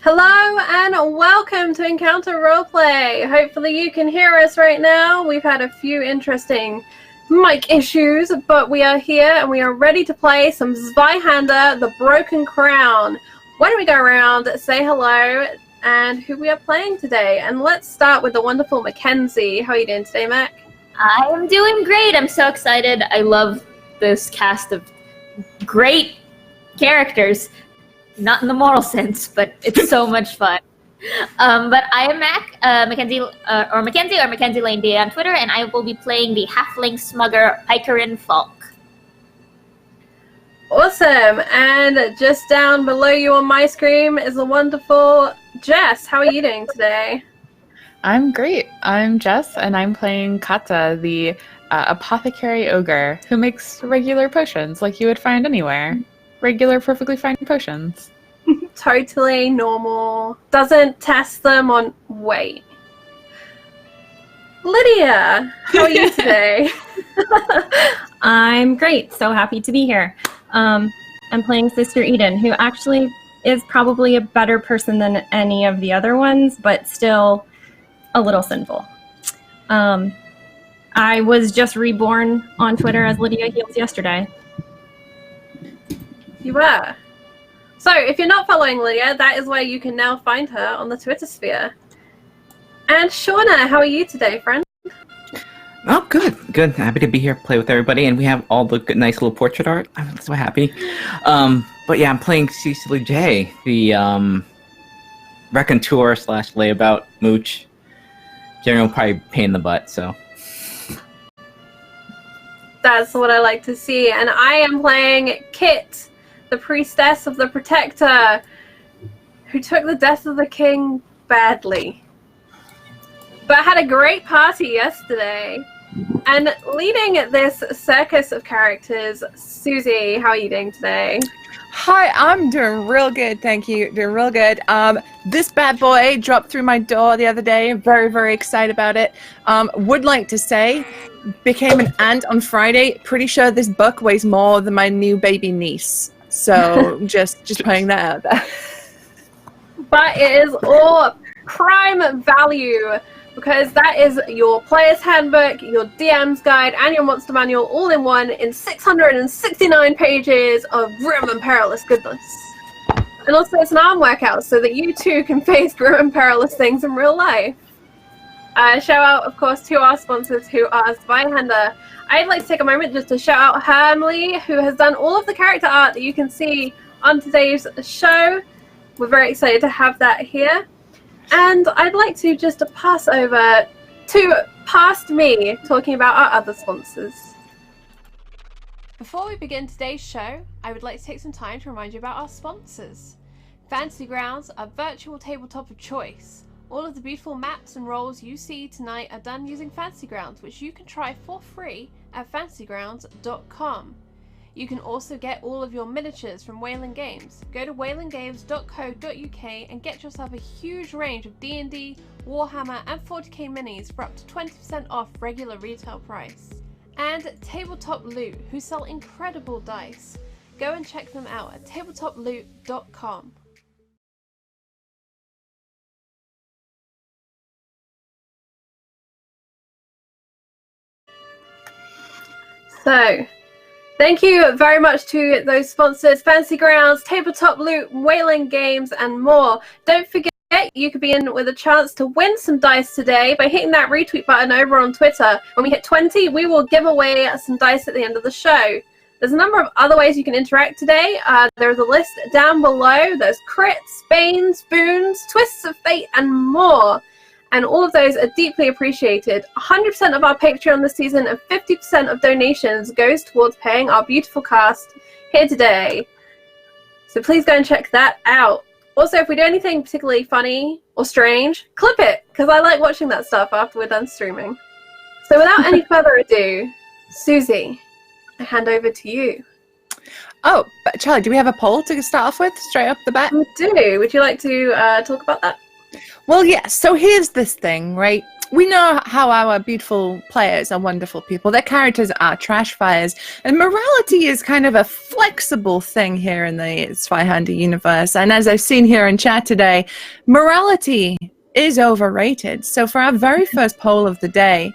Hello and welcome to Encounter Roleplay. Hopefully you can hear us right now. We've had a few interesting mic issues, but we are here and we are ready to play some Zweihander, The Broken Crown. Why don't we go around, say hello, and who we are playing today. And let's start with the wonderful Mackenzie. How are you doing today, Mac? I am doing great. I'm so excited. I love this cast of great characters. Not in the moral sense, but it's so much fun. But I am Mackenzie Lane D on Twitter, and I will be playing the halfling smugger Paec Falk. Awesome. And just down below you on my screen is a wonderful Jess. How are you doing today? I'm great. I'm Jess, and I'm playing Khata, the apothecary ogre who makes regular potions like you would find anywhere. Regular, perfectly fine potions. Totally normal. Doesn't test them on weight. Lydia, how are you today? I'm great. So happy to be here. I'm playing Sister Eden, who actually is probably a better person than any of the other ones, but still a little sinful. I was just reborn on Twitter as Lydia Heals yesterday. You were. So, if you're not following Lydia, that is where you can now find her on the Twitter sphere. And Shauna, how are you today, friend? Oh, good. Happy to be here, play with everybody, and we have all the good, nice little portrait art. I'm so happy. But yeah, I'm playing Cecily J, the raconteur / layabout mooch. General probably pain in the butt, so. That's what I like to see. And I am playing Kit, the priestess of the protector, who took the death of the king badly, but had a great party yesterday. And leading this circus of characters, Susie, how are you doing today? Hi, I'm doing real good, thank you. Doing real good. This bad boy dropped through my door the other day. Very, very excited about it. Would like to say, became an aunt on Friday. Pretty sure this book weighs more than my new baby niece. So just putting that out there. But it is all prime value, because that is your player's handbook, your DM's guide, and your monster manual all in one in 669 pages of grim and perilous goodness. And also it's an arm workout so that you too can face grim and perilous things in real life. Shout out, of course, to our sponsors, who are Zweihander. I'd like to take a moment just to shout out Hermley, who has done all of the character art that you can see on today's show. We're very excited to have that here. And I'd like to just pass over to past me, talking about our other sponsors. Before we begin today's show, I would like to take some time to remind you about our sponsors. Fantasy Grounds, our virtual tabletop of choice. All of the beautiful maps and roles you see tonight are done using Fantasy Grounds, which you can try for free at fantasygrounds.com. You can also get all of your miniatures from Wayland Games. Go to waylandgames.co.uk and get yourself a huge range of D&D, Warhammer and 40k minis for up to 20% off regular retail price. And Tabletop Loot, who sell incredible dice. Go and check them out at tabletoploot.com. So, thank you very much to those sponsors, Fantasy Grounds, Tabletop Loot, Wayland Games, and more. Don't forget, you could be in with a chance to win some dice today by hitting that retweet button over on Twitter. When we hit 20, we will give away some dice at the end of the show. There's a number of other ways you can interact today. There's a list down below. There's crits, banes, boons, twists of fate, and more. And all of those are deeply appreciated. 100% of our Patreon this season and 50% of donations goes towards paying our beautiful cast here today. So please go and check that out. Also, if we do anything particularly funny or strange, clip it, because I like watching that stuff after we're done streaming. So without any further ado, Susie, I hand over to you. Oh, but Charlie, do we have a poll to start off with, straight up the bat? We do. Would you like to talk about that? Well, yeah, so here's this thing, right? We know how our beautiful players are wonderful people. Their characters are trash fires. And morality is kind of a flexible thing here in the Zweihander universe. And as I've seen here in chat today, morality is overrated. So for our very first poll of the day,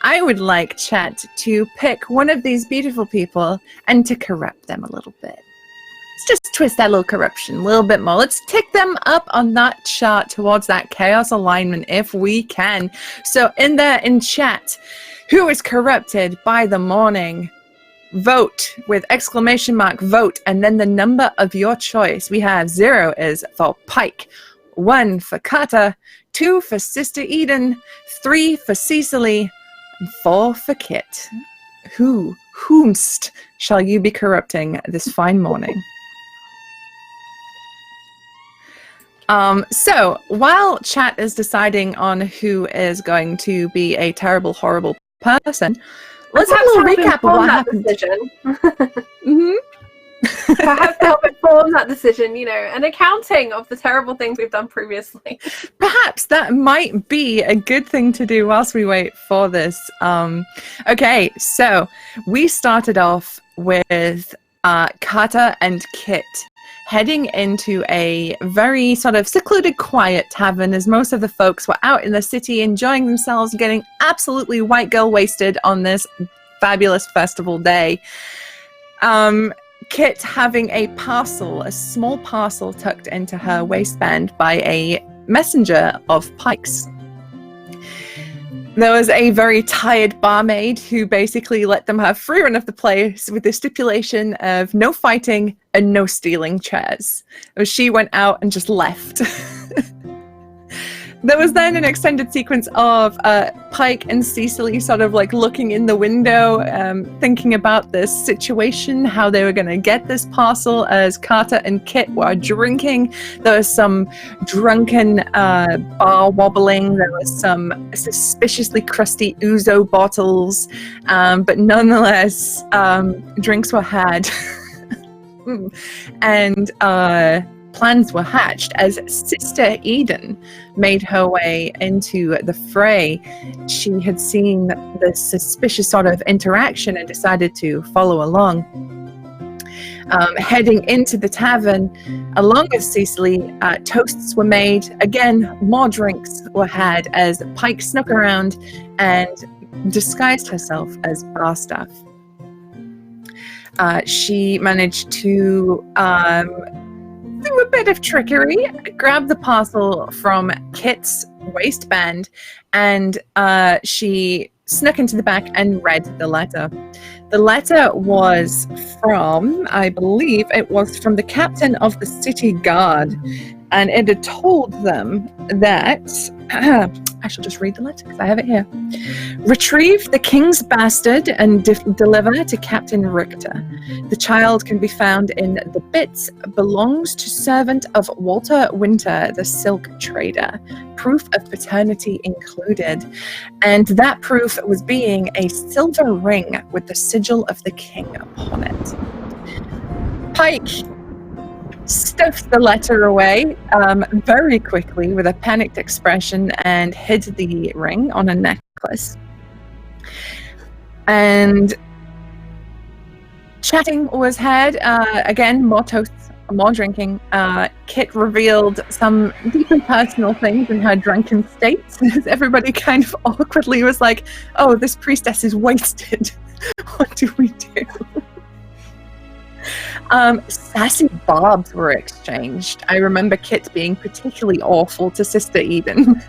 I would like chat to pick one of these beautiful people and to corrupt them a little bit. Let's just twist that little corruption a little bit more. Let's tick them up on that chart towards that chaos alignment if we can. So in chat, who is corrupted by the morning? Vote with exclamation mark vote and then the number of your choice. We have 0 is for Paec, 1 for Khata, 2 for Sister Eden, 3 for Cecily, and 4 for Kit. Whomst shall you be corrupting this fine morning? So while chat is deciding on who is going to be a terrible, horrible person, let's have a little recap of what happened. Perhaps to help inform that decision, an accounting of the terrible things we've done previously. Perhaps that might be a good thing to do whilst we wait for this. Okay, so we started off with Khata and Kit heading into a very sort of secluded, quiet tavern as most of the folks were out in the city enjoying themselves, getting absolutely white girl wasted on this fabulous festival day. Kit having a small parcel tucked into her waistband by a messenger of Paec's. There was a very tired barmaid who basically let them have free run of the place with the stipulation of no fighting and no stealing chairs. She went out and just left. There was then an extended sequence of Paec and Cecily sort of like looking in the window, thinking about this situation, how they were going to get this parcel as Khata and Kit were drinking. There was some drunken bar wobbling. There was some suspiciously crusty ouzo bottles, but nonetheless, drinks were had. And plans were hatched as Sister Eden made her way into the fray. She had seen the suspicious sort of interaction and decided to follow along. Heading into the tavern, along with Cecily, toasts were made. Again, more drinks were had as Paec snuck around and disguised herself as bar staff. She managed to do a bit of trickery, grabbed the parcel from Kit's waistband, and she snuck into the back and read the letter. The letter was from, I believe it was from the captain of the city guard, and it had told them that I shall just read the letter because I have it here. Retrieve the king's bastard and deliver to Captain Richter. The child can be found in the bits, belongs to servant of Walter Winter, the silk trader. Proof of paternity included. And that proof was being a silver ring with the sigil of the king upon it. Paec stuffed the letter away very quickly with a panicked expression and hid the ring on a necklace. And chatting was had. Again, more toasts, more drinking. Kit revealed some deeply personal things in her drunken state. Everybody kind of awkwardly was like, oh, this priestess is wasted. What do we do? Sassy barbs were exchanged. I remember Kit being particularly awful to Sister Eden.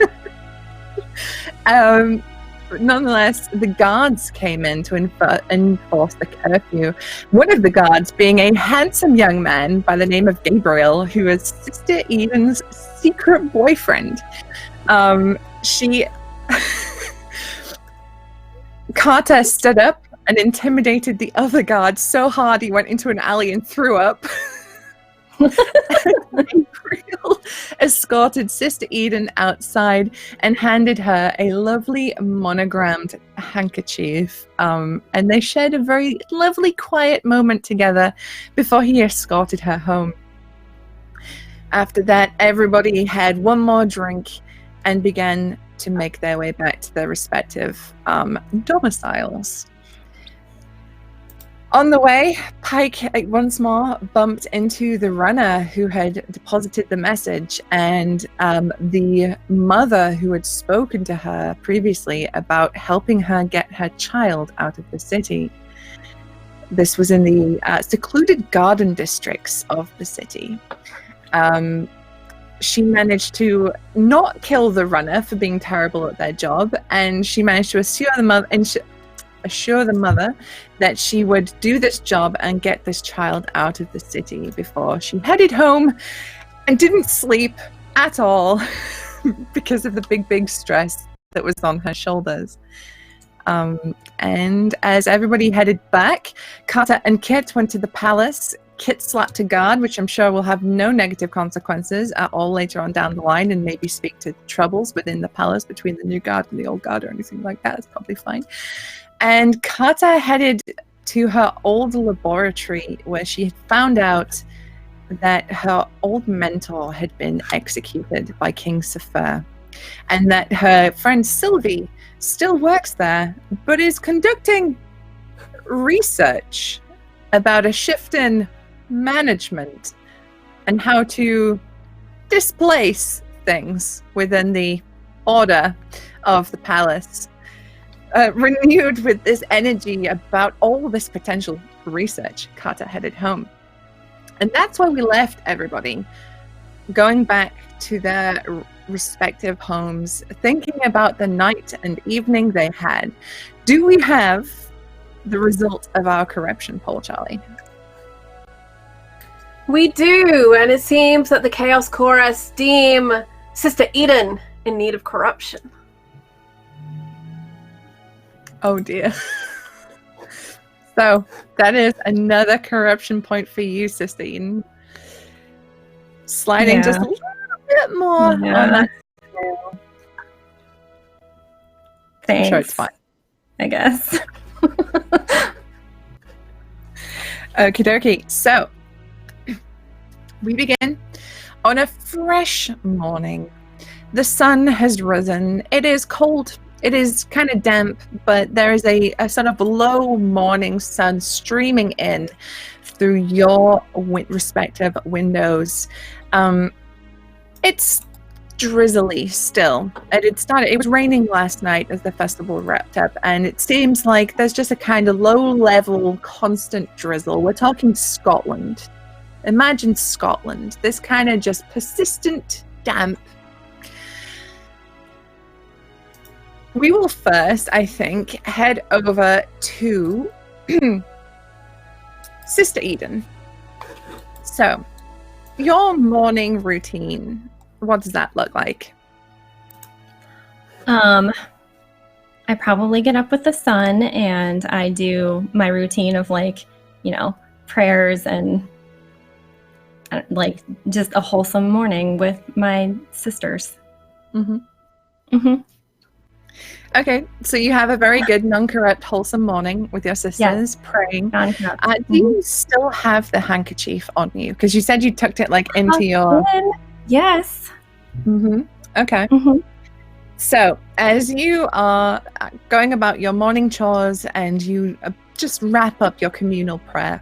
But nonetheless, the guards came in to enforce the curfew. One of the guards being a handsome young man by the name of Gabriel, who is Sister Eden's secret boyfriend. Khata stood up and intimidated the other guard so hard he went into an alley and threw up. Gabriel escorted Sister Eden outside and handed her a lovely monogrammed handkerchief. And they shared a very lovely, quiet moment together before he escorted her home. After that, everybody had one more drink and began to make their way back to their respective domiciles. On the way, Paec once more bumped into the runner who had deposited the message, and the mother who had spoken to her previously about helping her get her child out of the city. This was in the secluded garden districts of the city. She managed to not kill the runner for being terrible at their job, and she managed to assure the mother that she would do this job and get this child out of the city before she headed home and didn't sleep at all because of the big stress that was on her shoulders. And as everybody headed back, Khata and Kit went to the palace. Kit slapped a guard, which I'm sure will have no negative consequences at all later on down the line, and maybe speak to troubles within the palace between the new guard and the old guard or anything like that. It's probably fine. And Khata headed to her old laboratory where she had found out that her old mentor had been executed by King Sefer, and that her friend Sylvie still works there, but is conducting research about a shift in management and how to displace things within the order of the palace. Renewed with this energy about all this potential research, Khata headed home. And that's why we left everybody, going back to their respective homes, thinking about the night and evening they had. Do we have the result of our corruption poll, Charlie? We do, and it seems that the Chaos Chorus deem Sister Eden in need of corruption. Oh dear. So that is another corruption point for you, Sister Eden. Sliding just a little bit more on that scale. Thanks. I'm sure it's fine. I guess. Okie dokie. So we begin on a fresh morning. The sun has risen. It is cold. It is kind of damp, but there is a sort of low morning sun streaming in through your respective windows. It's drizzly still. It was raining last night as the festival wrapped up, and it seems like there's just a kind of low-level, constant drizzle. We're talking Scotland. Imagine Scotland. This kind of just persistent damp. We will first, I think, head over to Sister Eden. So, your morning routine, what does that look like? I probably get up with the sun and I do my routine of prayers and just a wholesome morning with my sisters. Mm-hmm. Mm-hmm. Okay, so you have a very good, non-corrupt, wholesome morning with your sisters praying. Non-corrupt. Do you still have the handkerchief on you? Because you said you tucked it into your... Yes. Mm-hmm. Okay. Mm-hmm. So as you are going about your morning chores and you just wrap up your communal prayer,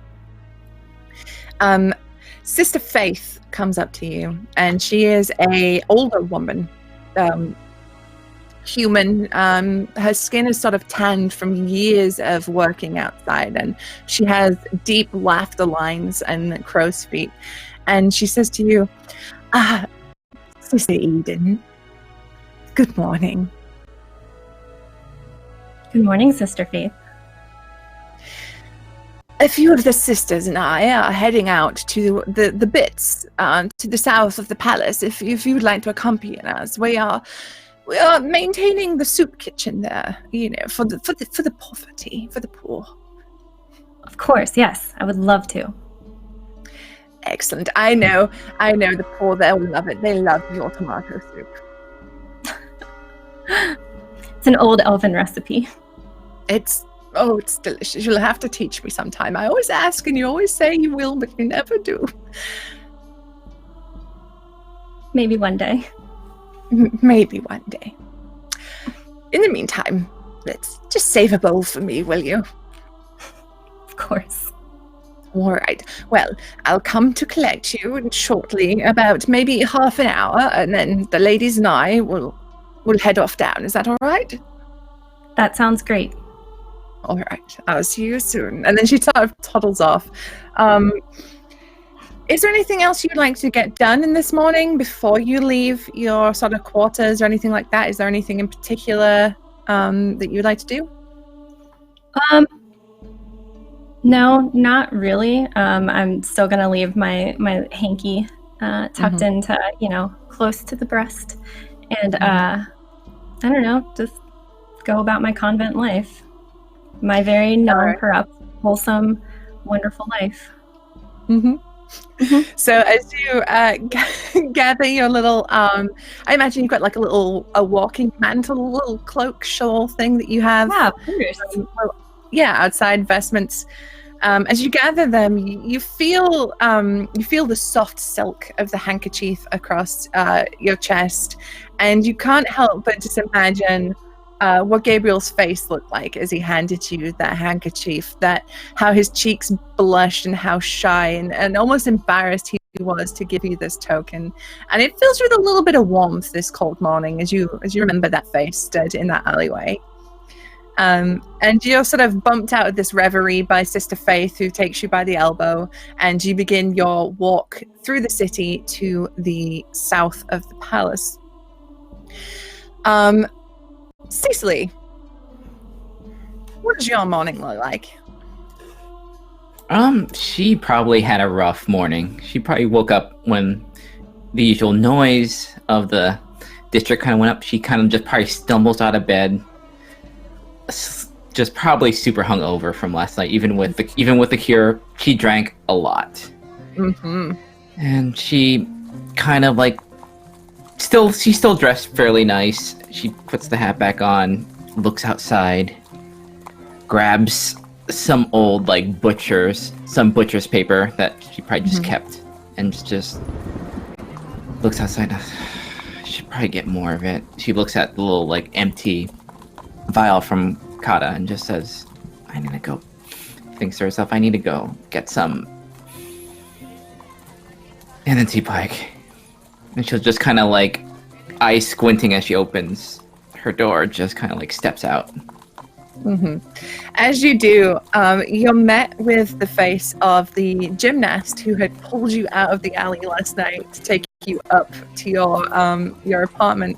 Sister Faith comes up to you, and she is a older woman. Human. Her skin is sort of tanned from years of working outside, and she has deep laughter lines and crow's feet. And she says to you, Sister Eden, good morning. Good morning, Sister Faith. A few of the sisters and I are heading out to the bits to the south of the palace. If you would like to accompany us, we are maintaining the soup kitchen there, for the poverty, for the poor. Of course, yes. I would love to. Excellent. I know the poor there will love it. They love your tomato soup. It's an old elven recipe. It's delicious. You'll have to teach me sometime. I always ask and you always say you will, but you never do. Maybe one day. Maybe one day. in the meantime, let's just save a bowl for me, will you? Of course. All right. Well, I'll come to collect you shortly, about maybe half an hour, and then the ladies and I will head off down. Is that all right? That sounds great. All right. I'll see you soon. And then she sort of toddles off. Is there anything else you'd like to get done in this morning before you leave your sort of quarters or anything like that? Is there anything in particular that you'd like to do? No, not really. I'm still gonna leave my hanky tucked into, close to the breast, and I don't know, just go about my convent life, my very non-corrupt, wholesome, wonderful life. So as you gather your little, I imagine you've got like a walking mantle, a little cloak, shawl thing that you have. Yeah, of course. Outside vestments. As you gather them, you feel the soft silk of the handkerchief across your chest, and you can't help but just imagine what Gabriel's face looked like as he handed you that handkerchief, how his cheeks blushed and how shy and almost embarrassed he was to give you this token. And it fills you with a little bit of warmth this cold morning as you remember that face stood in that alleyway. And you're sort of bumped out of this reverie by Sister Faith, who takes you by the elbow, and you begin your walk through the city to the south of the palace. Cecily, what does your morning look like? She probably had a rough morning. She probably woke up when the usual noise of the district kind of went up. She kind of just probably stumbles out of bed, just probably super hungover from last night. Even with the cure, she drank a lot. And she kind of like she's still dressed fairly nice. She puts the hat back on, looks outside, grabs some old butcher's paper that she probably just kept, and just looks outside. I should probably get more of it. She looks at the little empty vial from Khata and just says, I need to go. Thinks to herself, I need to go get some. And then see Paec. And she'll just kind of eyes squinting as she opens her door, just kind of steps out. As you do, you're met with the face of the gymnast who had pulled you out of the alley last night to take you up to your apartment.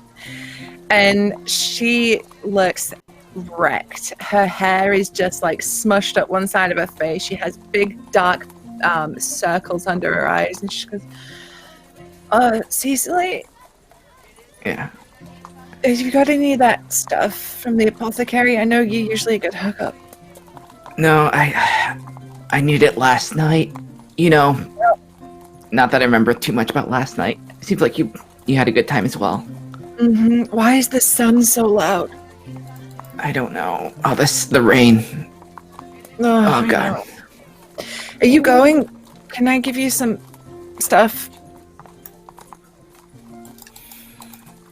And she looks wrecked. Her hair is just smushed up one side of her face. She has big dark circles under her eyes, and she goes, Cecily? Yeah. Have you got any of that stuff from the apothecary? I know you usually get hook up. No, I needed it last night. Not that I remember too much about last night. It seems like you had a good time as well. Why is the sun so loud? I don't know. Oh, the rain. Oh God. Are you going? Can I give you some stuff?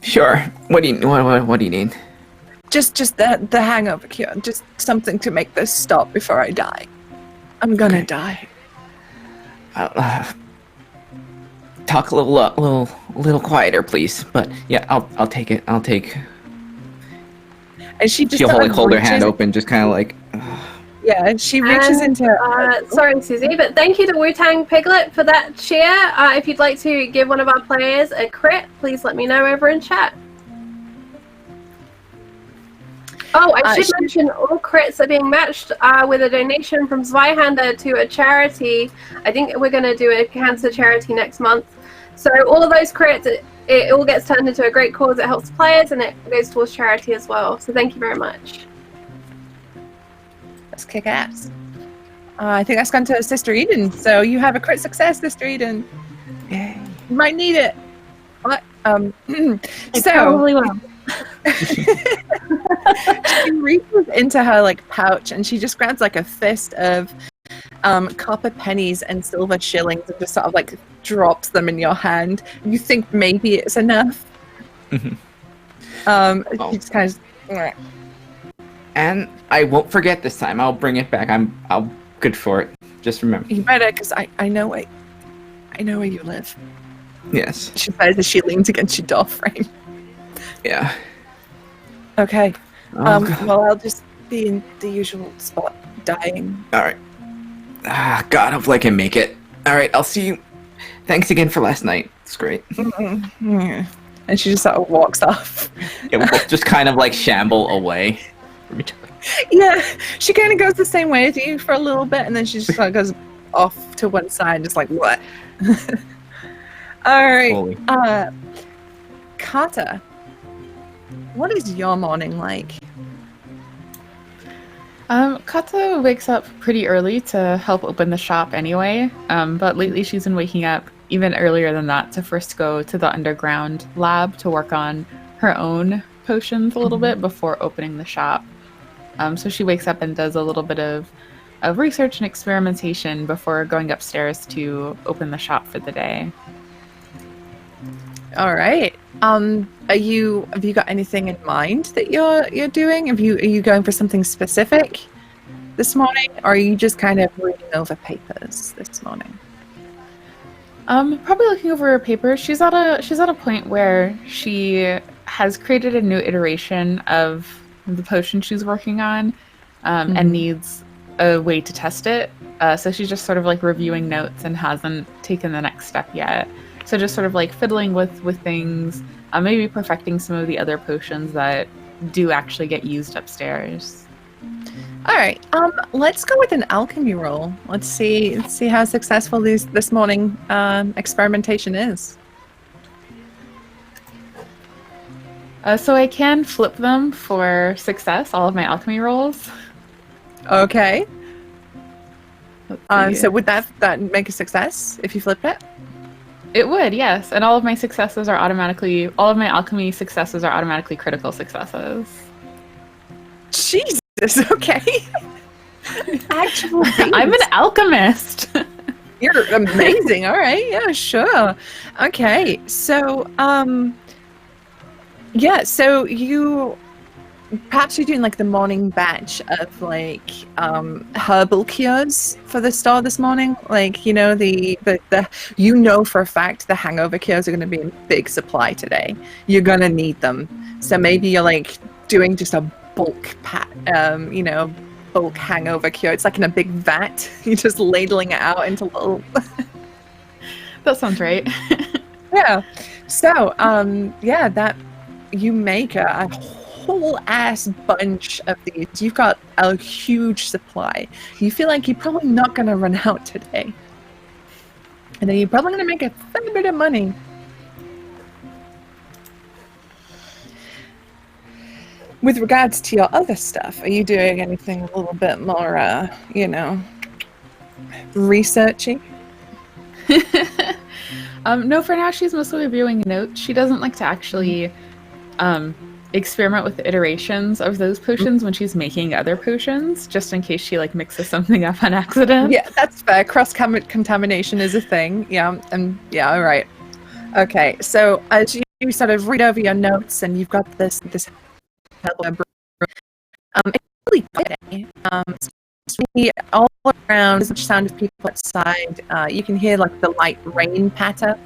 Sure. What do you need? Just the hangover cure. Just something to make this stop before I die. I'm gonna die. Talk a little quieter, please. But yeah, I'll take it. I'll take. And she'll hold her hand open, just kind of Yeah, and she reaches into. Sorry, Susie, but thank you to Wu-Tang Piglet for that cheer. If you'd like to give one of our players a crit, please let me know over in chat. Oh, I should mention all crits are being matched with a donation from Zweihander to a charity. I think we're going to do a cancer charity next month. So all of those crits, it all gets turned into a great cause. It helps players and it goes towards charity as well. So thank you very much. Let's kick ass. I think that's gone to Sister Eden. So you have a crit success, Sister Eden. Yay. You might need it. What? Probably will. She reaches into her pouch and she just grabs a fist of copper pennies and silver shillings and just sort of drops them in your hand. You think maybe it's enough. She just kind of Alright. And I won't forget this time. I'll bring it back. I'll good for it. Just remember. You better, because I know where you live. Yes. She says as she leans against your door frame. Yeah. Okay. Oh, God. Well, I'll just be in the usual spot, dying. All right. God, hopefully I can make it. All right, I'll see you. Thanks again for last night. It's great. And she just sort of walks off. Yeah, we both just kind of like shamble away from each other. Yeah, she kind of goes the same way as you for a little bit, and then she just sort of goes off to one side, just like, what? All right. Fully. Khata, what is your morning like? Khata wakes up pretty early to help open the shop anyway, but lately she's been waking up even earlier than that to first go to the underground lab to work on her own potions a little bit before opening the shop. So she wakes up and does a little bit of research and experimentation before going upstairs to open the shop for the day. All right. Have you got anything in mind that you're doing? Are you going for something specific this morning, or are you just kind of reading over papers this morning? Probably looking over her papers. She's at a point where she has created a new iteration of the potion she's working on, and needs a way to test it. So she's just sort of like reviewing notes and hasn't taken the next step yet. So just sort of like fiddling with things, maybe perfecting some of the other potions that do actually get used upstairs. All right. Let's go with an alchemy roll. Let's see how successful this morning experimentation is. So I can flip them for success, all of my alchemy rolls. Okay. Let's see. So would that make a success if you flipped it? It would, yes. And all of my alchemy successes are automatically critical successes. Jesus. Okay. Actually, I'm an alchemist. You're amazing. All right. Yeah, sure. Okay. So, yeah, so perhaps you're doing like the morning batch of like herbal cures for the store this morning. Like, you know, the you know for a fact the hangover cures are going to be in big supply today. You're going to need them. So maybe you're like doing just a bulk bulk hangover cure. It's like in a big vat. You're just ladling it out into little That sounds right. Yeah. So, that you make a whole ass bunch of these. You've got a huge supply. You feel like you're probably not going to run out today. And then you're probably going to make a fair bit of money. With regards to your other stuff, are you doing anything a little bit more, researchy? No, for now she's mostly reviewing notes. She doesn't like to actually experiment with the iterations of those potions when she's making other potions, just in case she like mixes something up on accident. Yeah, that's fair. Cross-contamination is a thing. Yeah, all right. Okay, so as you sort of read over your notes and you've got this it's really pretty. All around, there's much sound of people outside. You can hear like the light rain patter.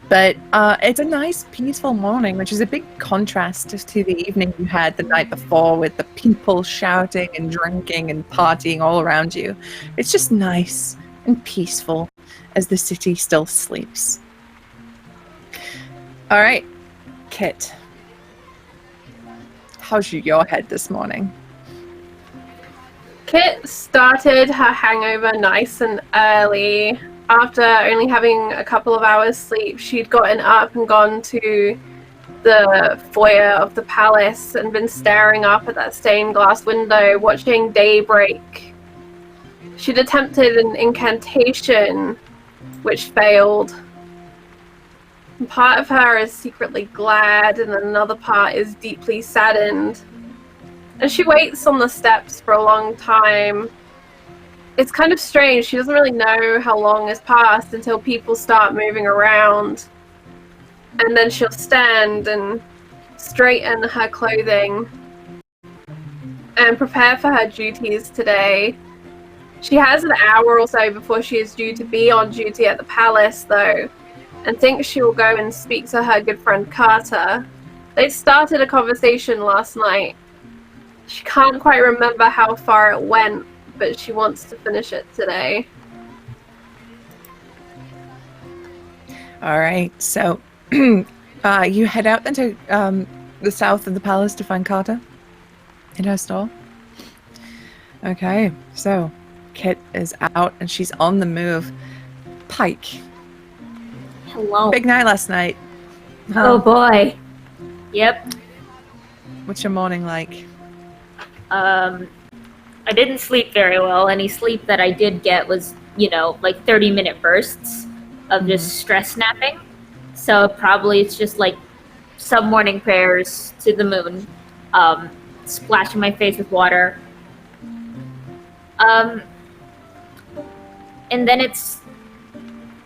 But it's a nice, peaceful morning, which is a big contrast to the evening you had the night before with the people shouting and drinking and partying all around you. It's just nice and peaceful as the city still sleeps. All right, Kit. How's your head this morning? Kit started her hangover nice and early. After only having a couple of hours sleep, she'd gotten up and gone to the foyer of the palace and been staring up at that stained glass window, watching daybreak. She'd attempted an incantation, which failed. And part of her is secretly glad, and another part is deeply saddened. And she waits on the steps for a long time. It's kind of strange. She doesn't really know how long has passed until people start moving around. And then she'll stand and straighten her clothing and prepare for her duties today. She has an hour or so before she is due to be on duty at the palace, though, and thinks she will go and speak to her good friend Khata. They started a conversation last night. She can't quite remember how far it went, but she wants to finish it today. All right, so you head out into the south of the palace to find Khata in her stall. Okay, so Kit is out and she's on the move. Paec, Hello. big night last night. Oh boy. Yep. What's your morning like? I didn't sleep very well. Any sleep that I did get was, like 30-minute bursts of just stress napping. So probably it's just like some morning prayers to the moon, splashing my face with water. And then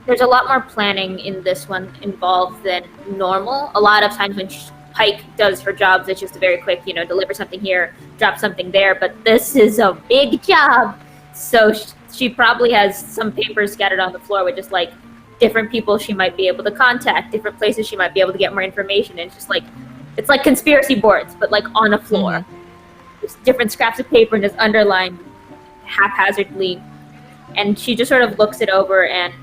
there's a lot more planning in this one involved than normal. A lot of times when Paec does her jobs, it's just a very quick, deliver something here, drop something there. But this is a big job. So she probably has some papers scattered on the floor with just like different people she might be able to contact, different places she might be able to get more information. And it's like conspiracy boards, but like on a floor. Just different scraps of paper and just underlined haphazardly. And she just sort of looks it over and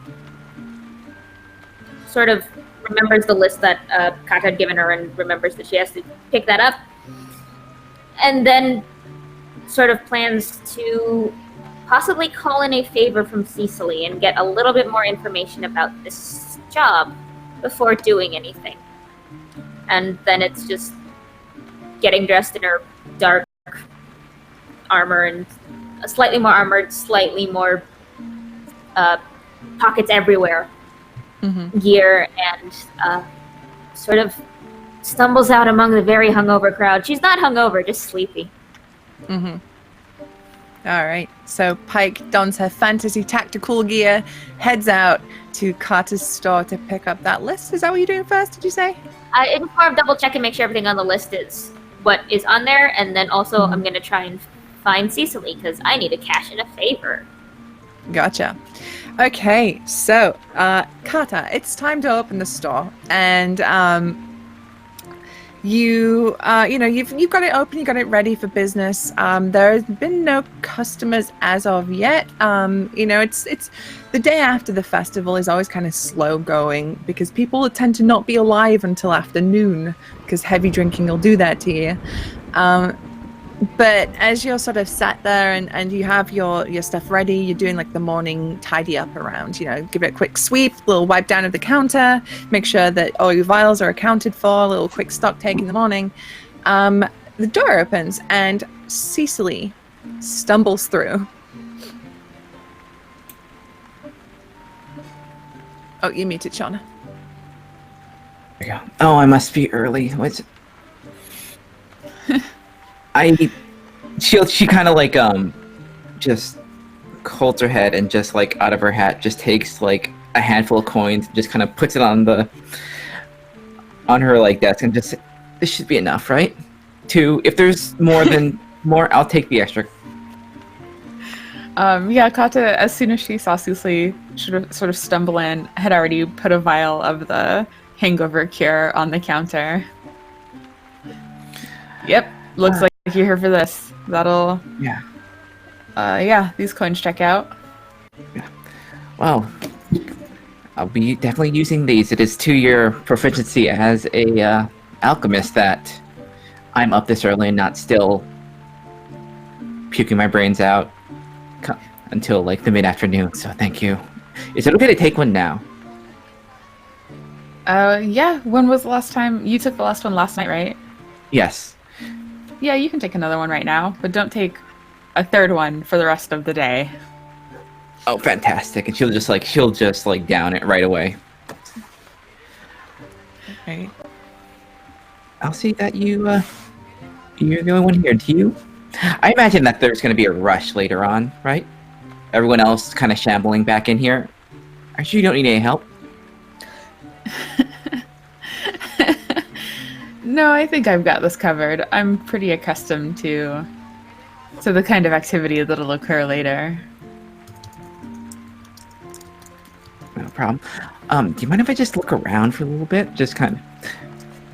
sort of remembers the list that Khata had given her and remembers that she has to pick that up. And then sort of plans to possibly call in a favor from Cecily and get a little bit more information about this job before doing anything. And then it's just getting dressed in her dark armor and slightly more armored, slightly more pockets everywhere gear, and sort of stumbles out among the very hungover crowd. She's not hungover, just sleepy. All right, so Paec dons her fantasy tactical gear, heads out to Khata's store to pick up that list. Is that what you're doing first, did you say? It's more of double check and make sure everything on the list is what is on there, and then also I'm going to try and find Cecily, because I need to cash in a favor. Gotcha. Okay, so Khata, it's time to open the store, and you've got it open, you got it ready for business. There has been no customers as of yet. It's the day after the festival is always kind of slow going because people tend to not be alive until afternoon because heavy drinking will do that to you. But as you're sort of sat there and you have your stuff ready, you're doing like the morning tidy up around, give it a quick sweep, a little wipe down of the counter, make sure that all your vials are accounted for, a little quick stock take in the morning. The door opens and Cecily stumbles through. Oh, you muted, Shauna. There you go. Oh, I must be early. What's she kind of like just holds her head and just like out of her hat just takes like a handful of coins, just kind of puts it on her like desk and just, this should be enough, right? If there's more, I'll take the extra. Khata, as soon as she saw Cecily sort of stumble in, had already put a vial of the hangover cure on the counter. Yep, looks like you're here for this. That'll... Yeah. These coins check out. Yeah. Well, I'll be definitely using these. It is 2-year proficiency as a alchemist that I'm up this early and not still puking my brains out until like the mid-afternoon, so thank you. Is it okay to take one now? Yeah. When was the last time? You took the last one last night, right? Yes. Yeah, you can take another one right now, but don't take a third one for the rest of the day. Oh, fantastic. And she'll just down it right away. Right. I'll see that you're the only one here. Do you? I imagine that there's going to be a rush later on, right? Everyone else kind of shambling back in here. Are you sure you don't need any help? No, I think I've got this covered. I'm pretty accustomed to the kind of activity that'll occur later. No problem. Do you mind if I just look around for a little bit? Just kind of,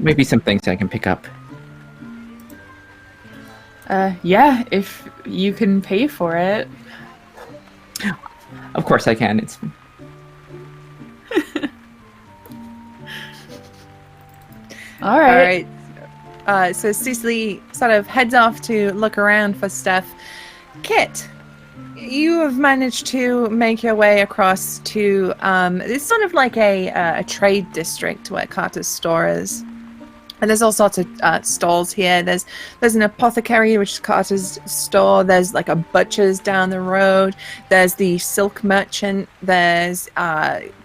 maybe some things I can pick up. Yeah, if you can pay for it. Of course I can. It's All right. So Cecily sort of heads off to look around for stuff. Kit, you have managed to make your way across to it's sort of like a trade district where Khata's store is. And there's all sorts of stalls here. There's an apothecary, which is Khata's store. There's like a butcher's down the road. There's the silk merchant. There's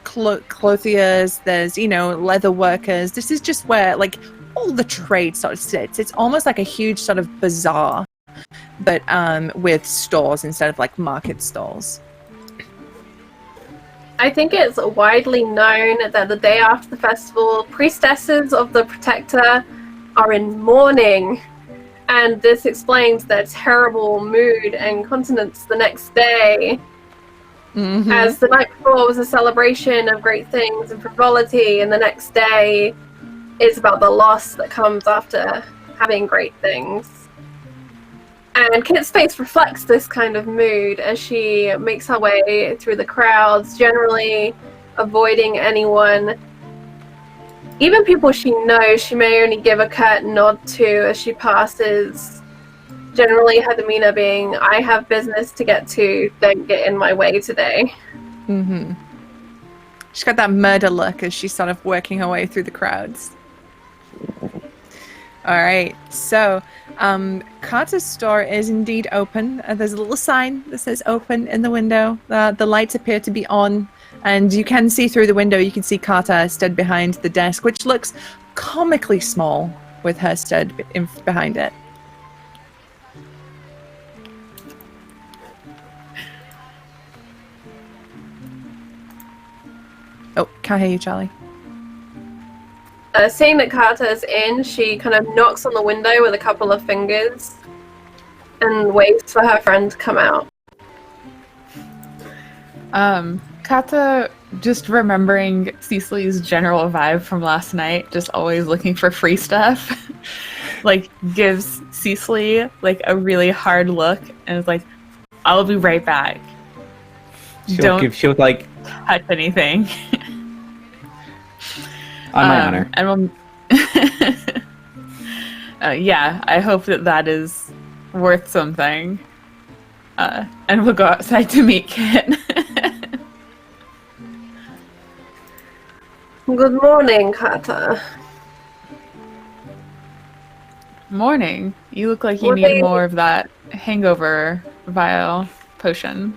clothiers. There's, leather workers. This is just where like all the trade sort of sits. It's almost like a huge sort of bazaar, but with stores instead of like market stalls. I think it's widely known that the day after the festival, priestesses of the Protector are in mourning, and this explains their terrible mood and continence the next day. Mm-hmm. As the night before was a celebration of great things and frivolity, and the next day is about the loss that comes after having great things. And Kit's face reflects this kind of mood as she makes her way through the crowds, generally avoiding anyone. Even people she knows, she may only give a curt nod to as she passes. Generally, her demeanor being, I have business to get to, don't get in my way today. Mm-hmm. She's got that murder look as she's sort of working her way through the crowds. All right, so Khata's store is indeed open. There's a little sign that says open in the window. The lights appear to be on, and you can see through the window, you can see Khata stood behind the desk, which looks comically small with her stood behind it. Oh, can't hear you, Charlie. Seeing that Khata's in, she kind of knocks on the window with a couple of fingers and waits for her friend to come out. Khata, just remembering Cecily's general vibe from last night, just always looking for free stuff, like gives Cecily like a really hard look and is like, I'll be right back. She'll like touch anything. On my honor. And we'll yeah, I hope that is worth something. And we'll go outside to meet Kit. Good morning, Khata. Morning. You look like you need more of that hangover vial potion.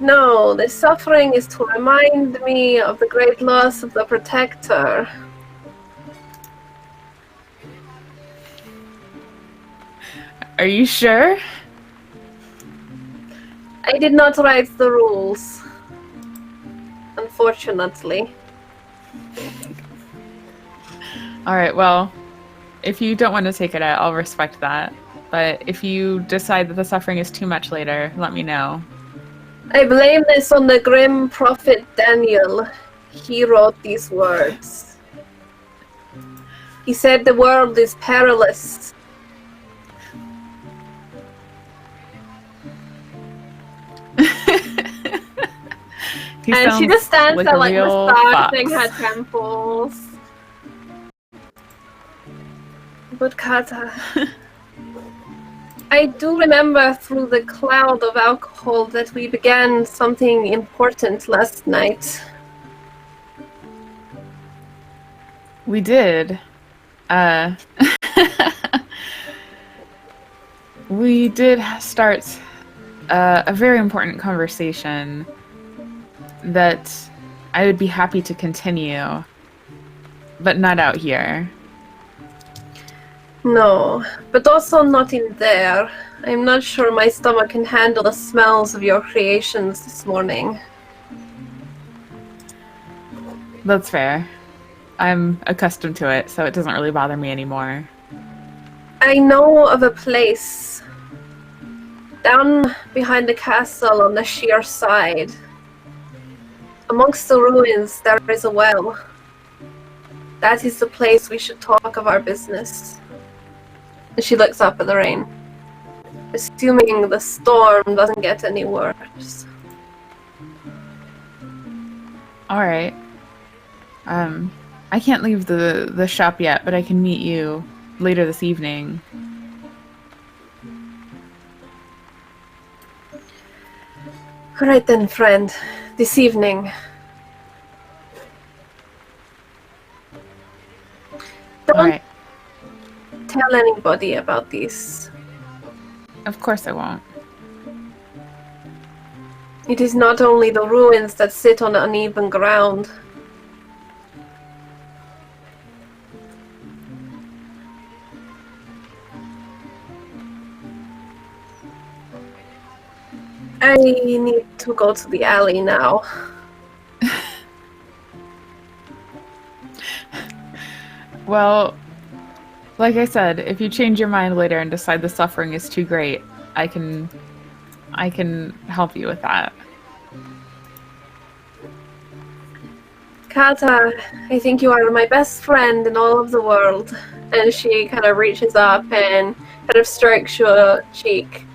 No, the suffering is to remind me of the great loss of the Protector. Are you sure? I did not write the rules, unfortunately. Alright, well, if you don't want to take it out, I'll respect that. But if you decide that the suffering is too much later, let me know. I blame this on the grim prophet Daniel. He wrote these words. He said the world is perilous. And she just stands there like massaging her temples. But Khata, I do remember through the cloud of alcohol that we began something important last night. We did. We did start a very important conversation that I would be happy to continue, but not out here. No, but also not in there. I'm not sure my stomach can handle the smells of your creations this morning. That's fair. I'm accustomed to it, so it doesn't really bother me anymore. I know of a place down behind the castle on the sheer side. Amongst the ruins, there is a well. That is the place we should talk of our business. And she looks up at the rain. Assuming the storm doesn't get any worse. Alright. I can't leave the shop yet, but I can meet you later this evening. Alright then, friend. This evening. Don't Alright. tell anybody about this. Of course I won't. It is not only the ruins that sit on uneven ground. I need to go to the alley now. Well, like I said, if you change your mind later and decide the suffering is too great, I can help you with that. Khata, I think you are my best friend in all of the world. And she kind of reaches up and kind of strokes your cheek.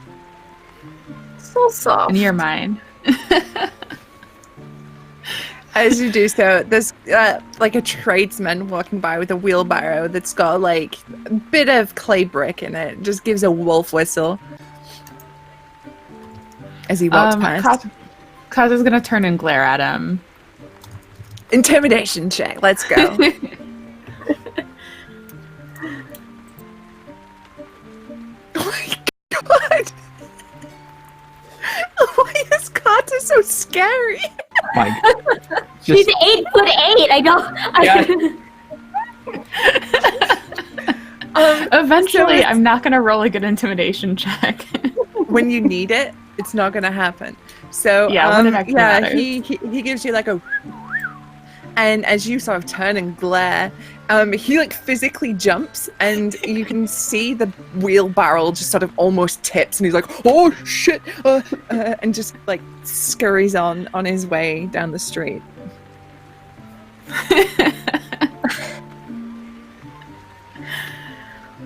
So soft. And you're mine. As you do so, there's like a tradesman walking by with a wheelbarrow that's got like a bit of clay brick in it. Just gives a wolf whistle as he walks past. Khata's gonna turn and glare at him. Intimidation check. Let's go. Oh my god! Why is Khata so scary? My She's 8'8". I know. Eventually, I'm not gonna roll a good intimidation check. When you need it, it's not gonna happen. So Yeah, when it actually matters. he gives you like a, and as you sort of turn and glare, he like physically jumps, and you can see the wheelbarrow just sort of almost tips, and he's like, "Oh shit!" And just like scurries on his way down the street.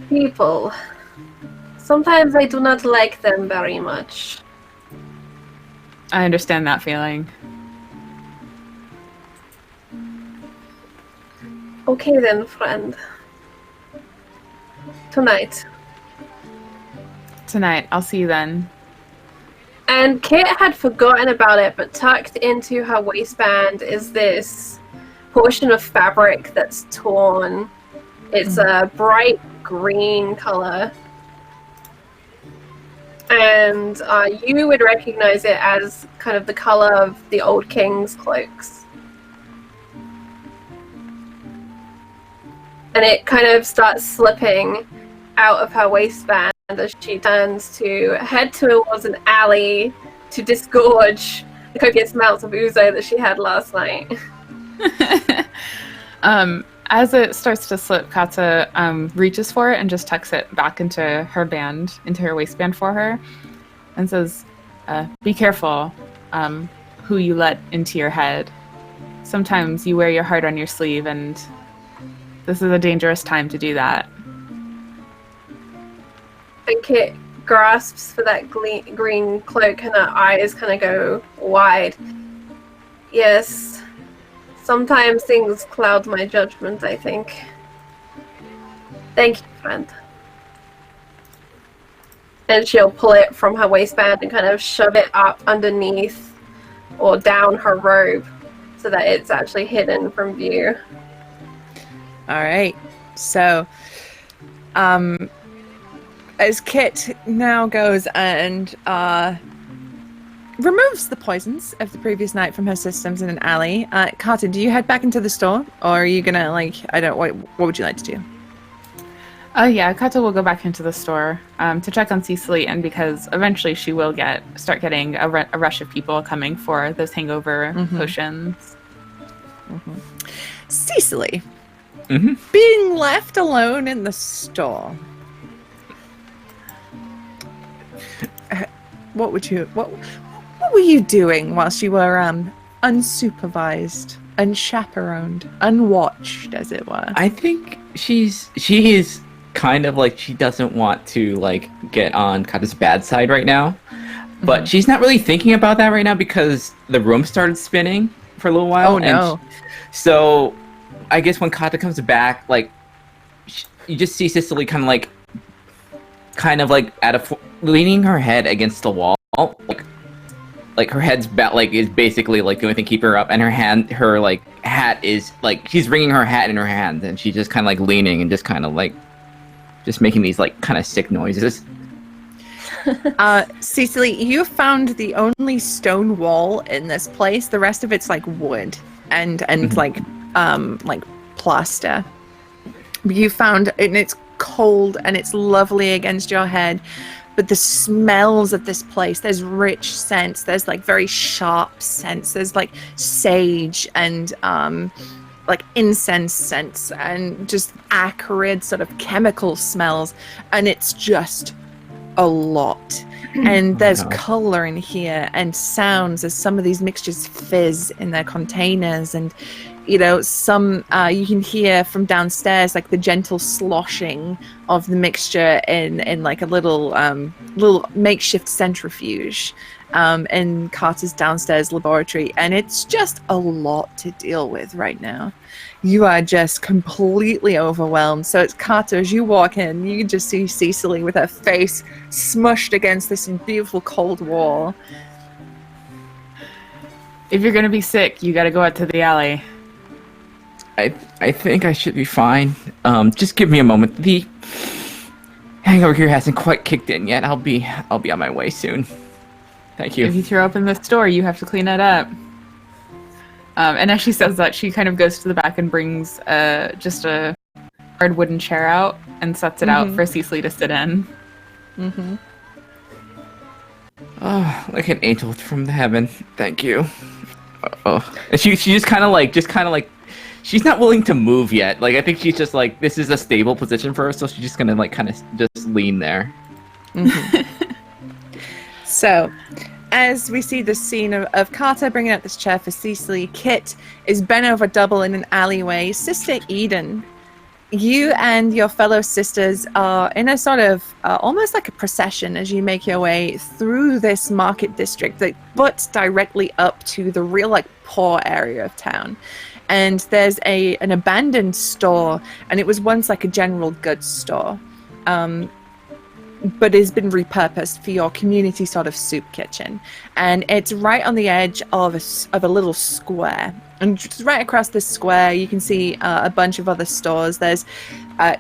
People. Sometimes I do not like them very much. I understand that feeling. Okay then, friend. Tonight. Tonight, I'll see you then. And Kit had forgotten about it, but tucked into her waistband is this portion of fabric that's torn. It's a bright green color. And you would recognize it as kind of the color of the old king's cloaks. And it kind of starts slipping out of her waistband as she turns to head towards an alley to disgorge the copious amounts of ouzo that she had last night. As it starts to slip, Khata reaches for it and just tucks it back into her band, into her waistband for her, and says, "Be careful who you let into your head. Sometimes you wear your heart on your sleeve, and this is a dangerous time to do that." And Kit grasps for that green cloak, and her eyes kind of go wide. Yes. Sometimes things cloud my judgment, I think. Thank you, friend. And she'll pull it from her waistband and kind of shove it up underneath or down her robe so that it's actually hidden from view. All right. So, as Kit now goes and removes the poisons of the previous night from her systems in an alley, Khata, do you head back into the store, or are you gonna what would you like to do? Yeah, Khata will go back into the store to check on Cecily, and because eventually she will start getting a rush of people coming for those hangover potions. Cecily, being left alone in the store. What were you doing whilst you were unsupervised, unchaperoned, unwatched, as it were? I think she is kind of like, she doesn't want to like get on Khata's bad side right now, but she's not really thinking about that right now because the room started spinning for a little while. Oh no! So I guess when Khata comes back, like you just see Cicely kind of like leaning her head against the wall, like her head's is basically like the only thing keeping her up, and her like hat is like, she's wringing her hat in her hand, and she's just kind of like leaning and just kind of like just making these like kind of sick noises. Cecily, you found the only stone wall in this place. The rest of it's like wood and like plaster. You found, and it's cold and it's lovely against your head, but the smells of this place, there's rich scents, there's like very sharp scents, there's like sage and like incense scents and just acrid sort of chemical smells, and it's just a lot. And there's color in here and sounds as some of these mixtures fizz in their containers, and you know, some you can hear from downstairs like the gentle sloshing of the mixture in like a little makeshift centrifuge in Carter's downstairs laboratory, and it's just a lot to deal with right now. You are just completely overwhelmed. So it's Khata, as you walk in, you just see Cecily with her face smushed against this beautiful cold wall. If you're gonna be sick, you gotta go out to the alley. I think I should be fine. Just give me a moment. The hangover here hasn't quite kicked in yet. I'll be on my way soon. Thank you. If you throw open the store, you have to clean it up. And as she says that, she kind of goes to the back and brings just a hard wooden chair out and sets it out for Cecily to sit in. Oh, like an angel from heaven. Thank you. Oh, and she just kind of like she's not willing to move yet. Like, I think she's just like, this is a stable position for her, so she's just gonna like kind of just lean there. So, as we see the scene of Khata bringing out this chair for Cecily, Kit is bent over double in an alleyway. Sister Eden, you and your fellow sisters are in a sort of almost like a procession as you make your way through this market district that butts directly up to the real like poor area of town. And there's an abandoned store, and it was once like a general goods store. But has been repurposed for your community sort of soup kitchen, and it's right on the edge of a little square. And just right across this square, you can see a bunch of other stores. There's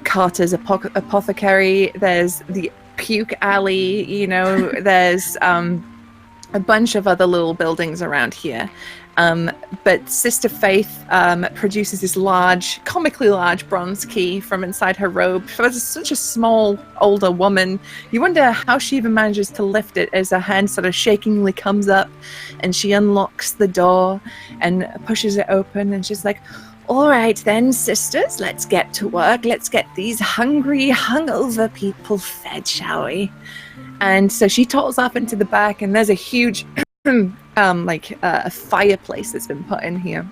Carter's apothecary. There's the Paec alley. You know, there's a bunch of other little buildings around here. But Sister Faith produces this comically large bronze key from inside her robe. She's such a small, older woman. You wonder how she even manages to lift it as her hand sort of shakingly comes up, and she unlocks the door and pushes it open, and she's like, "All right then, sisters, let's get to work. Let's get these hungry, hungover people fed, shall we?" And so she toddles off into the back, and there's a huge a fireplace that's been put in here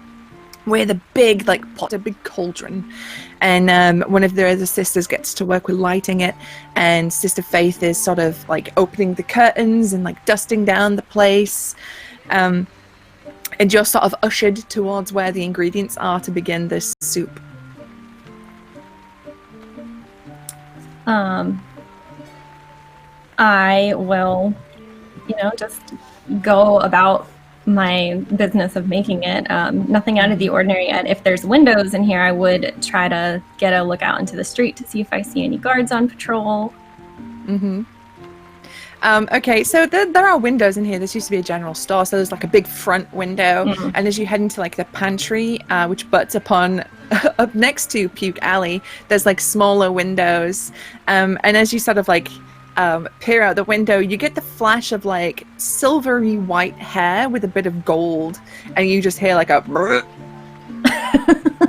with a big pot, a big cauldron, and one of the other sisters gets to work with lighting it, and Sister Faith is sort of like opening the curtains and like dusting down the place, and you're sort of ushered towards where the ingredients are to begin this soup. I will, just go about my business of making it. Nothing out of the ordinary yet. If there's windows in here, I would try to get a look out into the street to see if I see any guards on patrol. Okay, so there are windows in here. This used to be a general store, so there's like a big front window, and as you head into like the pantry, which butts upon up next to Paec Alley, there's like smaller windows, and as you sort of like peer out the window, you get the flash of like silvery white hair with a bit of gold, and you just hear like a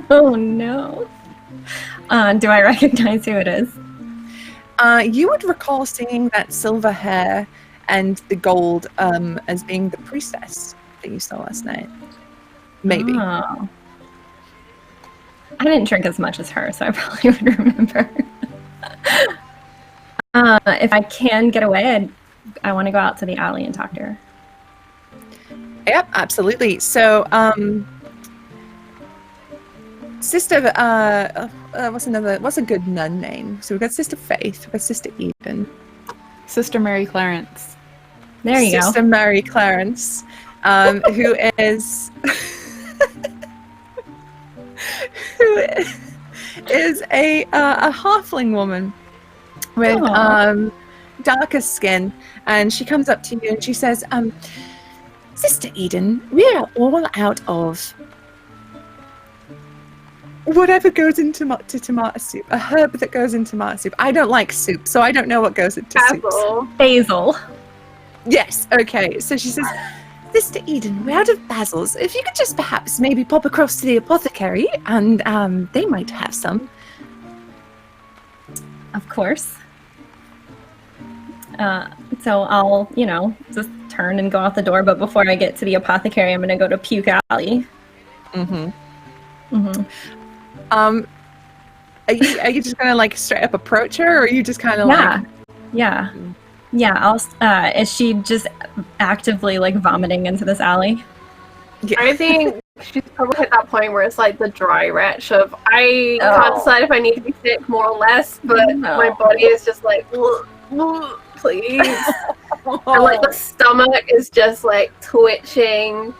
oh no. Do I recognize who it is? You would recall seeing that silver hair and the gold as being the priestess that you saw last night. Maybe. Oh. I didn't drink as much as her, so I probably would remember. If I can get away, I want to go out to the alley and talk to her. Yep, absolutely. So, Sister, what's a good nun name? So we've got Sister Faith, we've got Sister Eden. Sister Mary Clarence. There you Sister go. Mary Clarence, who is a halfling woman with darker skin, and she comes up to you and she says, Sister Eden, we are all out of whatever goes into tomato soup, a herb that goes into tomato soup. I don't like soup, so I don't know what goes into soup. Basil. Yes, okay. So she says, Sister Eden, we're out of basils. If you could just perhaps maybe pop across to the apothecary, and they might have some. Of course. So I'll, just turn and go out the door, but before I get to the apothecary, I'm going to go to Paec Alley. Are you just gonna like straight up approach her, or are you just kind of Yeah. I'll. Is she just actively like vomiting into this alley? Yeah. I think she's probably at that point where it's like the dry retch of I can't decide if I need to be sick more or less, but my body is just like, please. And like the stomach is just like twitching,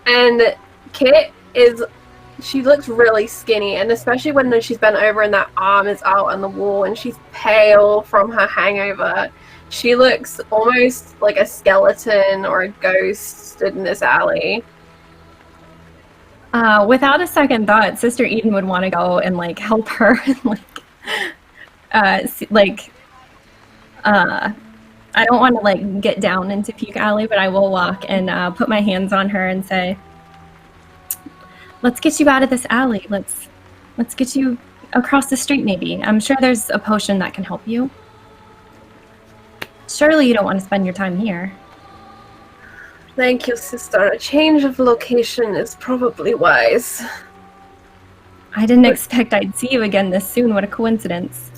and Kit she looks really skinny, and especially when she's bent over and that arm is out on the wall and she's pale from her hangover, she looks almost like a skeleton or a ghost stood in this alley. Without a second thought, Sister Eden would want to go and like help her and I don't want to like get down into Paec Alley, but I will walk and put my hands on her and say, let's get you out of this alley. Let's get you across the street maybe. I'm sure there's a potion that can help you. Surely you don't want to spend your time here. Thank you, sister. A change of location is probably wise. I didn't expect I'd see you again this soon. What a coincidence.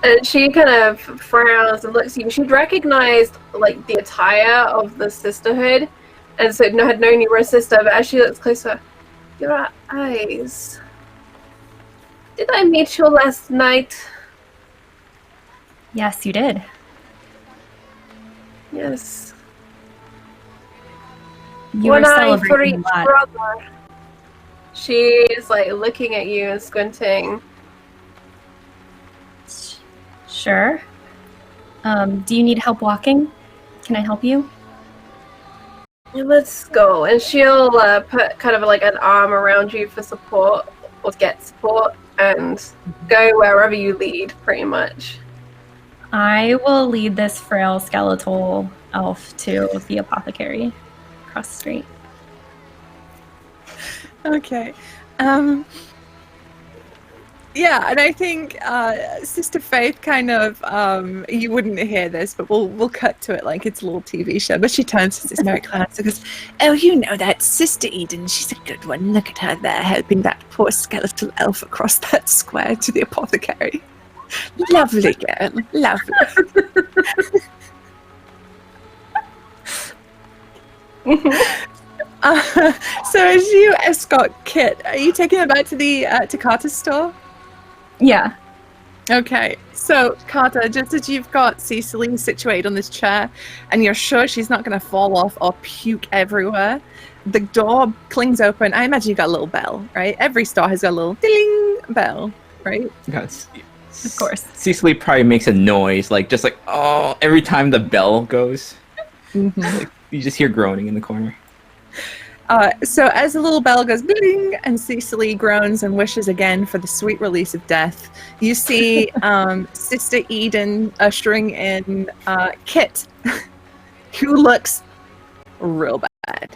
And she kind of frowns and looks at you. She'd recognized like the attire of the sisterhood, and so had known you were a sister, but as she looks closer, your eyes. Did I meet you last night? Yes, you did. Yes. You were celebrating a lot. brother. She's like looking at you and squinting. Sure. Do you need help walking? Can I help you? Let's go. And she'll put kind of like an arm around you for support, or get support, and go wherever you lead, pretty much. I will lead this frail skeletal elf to the apothecary across the street. Okay. Yeah, and I think Sister Faith kind of you wouldn't hear this, but we'll cut to it like it's a little TV show. But she turns to Sister Mary Clarence and goes, "Oh, you know that Sister Eden. She's a good one. Look at her there, helping that poor skeletal elf across that square to the apothecary. Lovely girl, lovely." So as you escort Kit, are you taking her back to the to Khata's store? Yeah. Okay, so Khata, just as you've got Cecily situated on this chair, and you're sure she's not going to fall off or puke everywhere, the door clings open. I imagine you got a little bell, right? Every store has got a little ding bell, right? Yes. Of course. Cecily probably makes a noise, just like, oh, every time the bell goes. Mm-hmm. Like, you just hear groaning in the corner. So as the little bell goes bling and Cecily groans and wishes again for the sweet release of death, you see Sister Eden ushering in Kit, who looks real bad.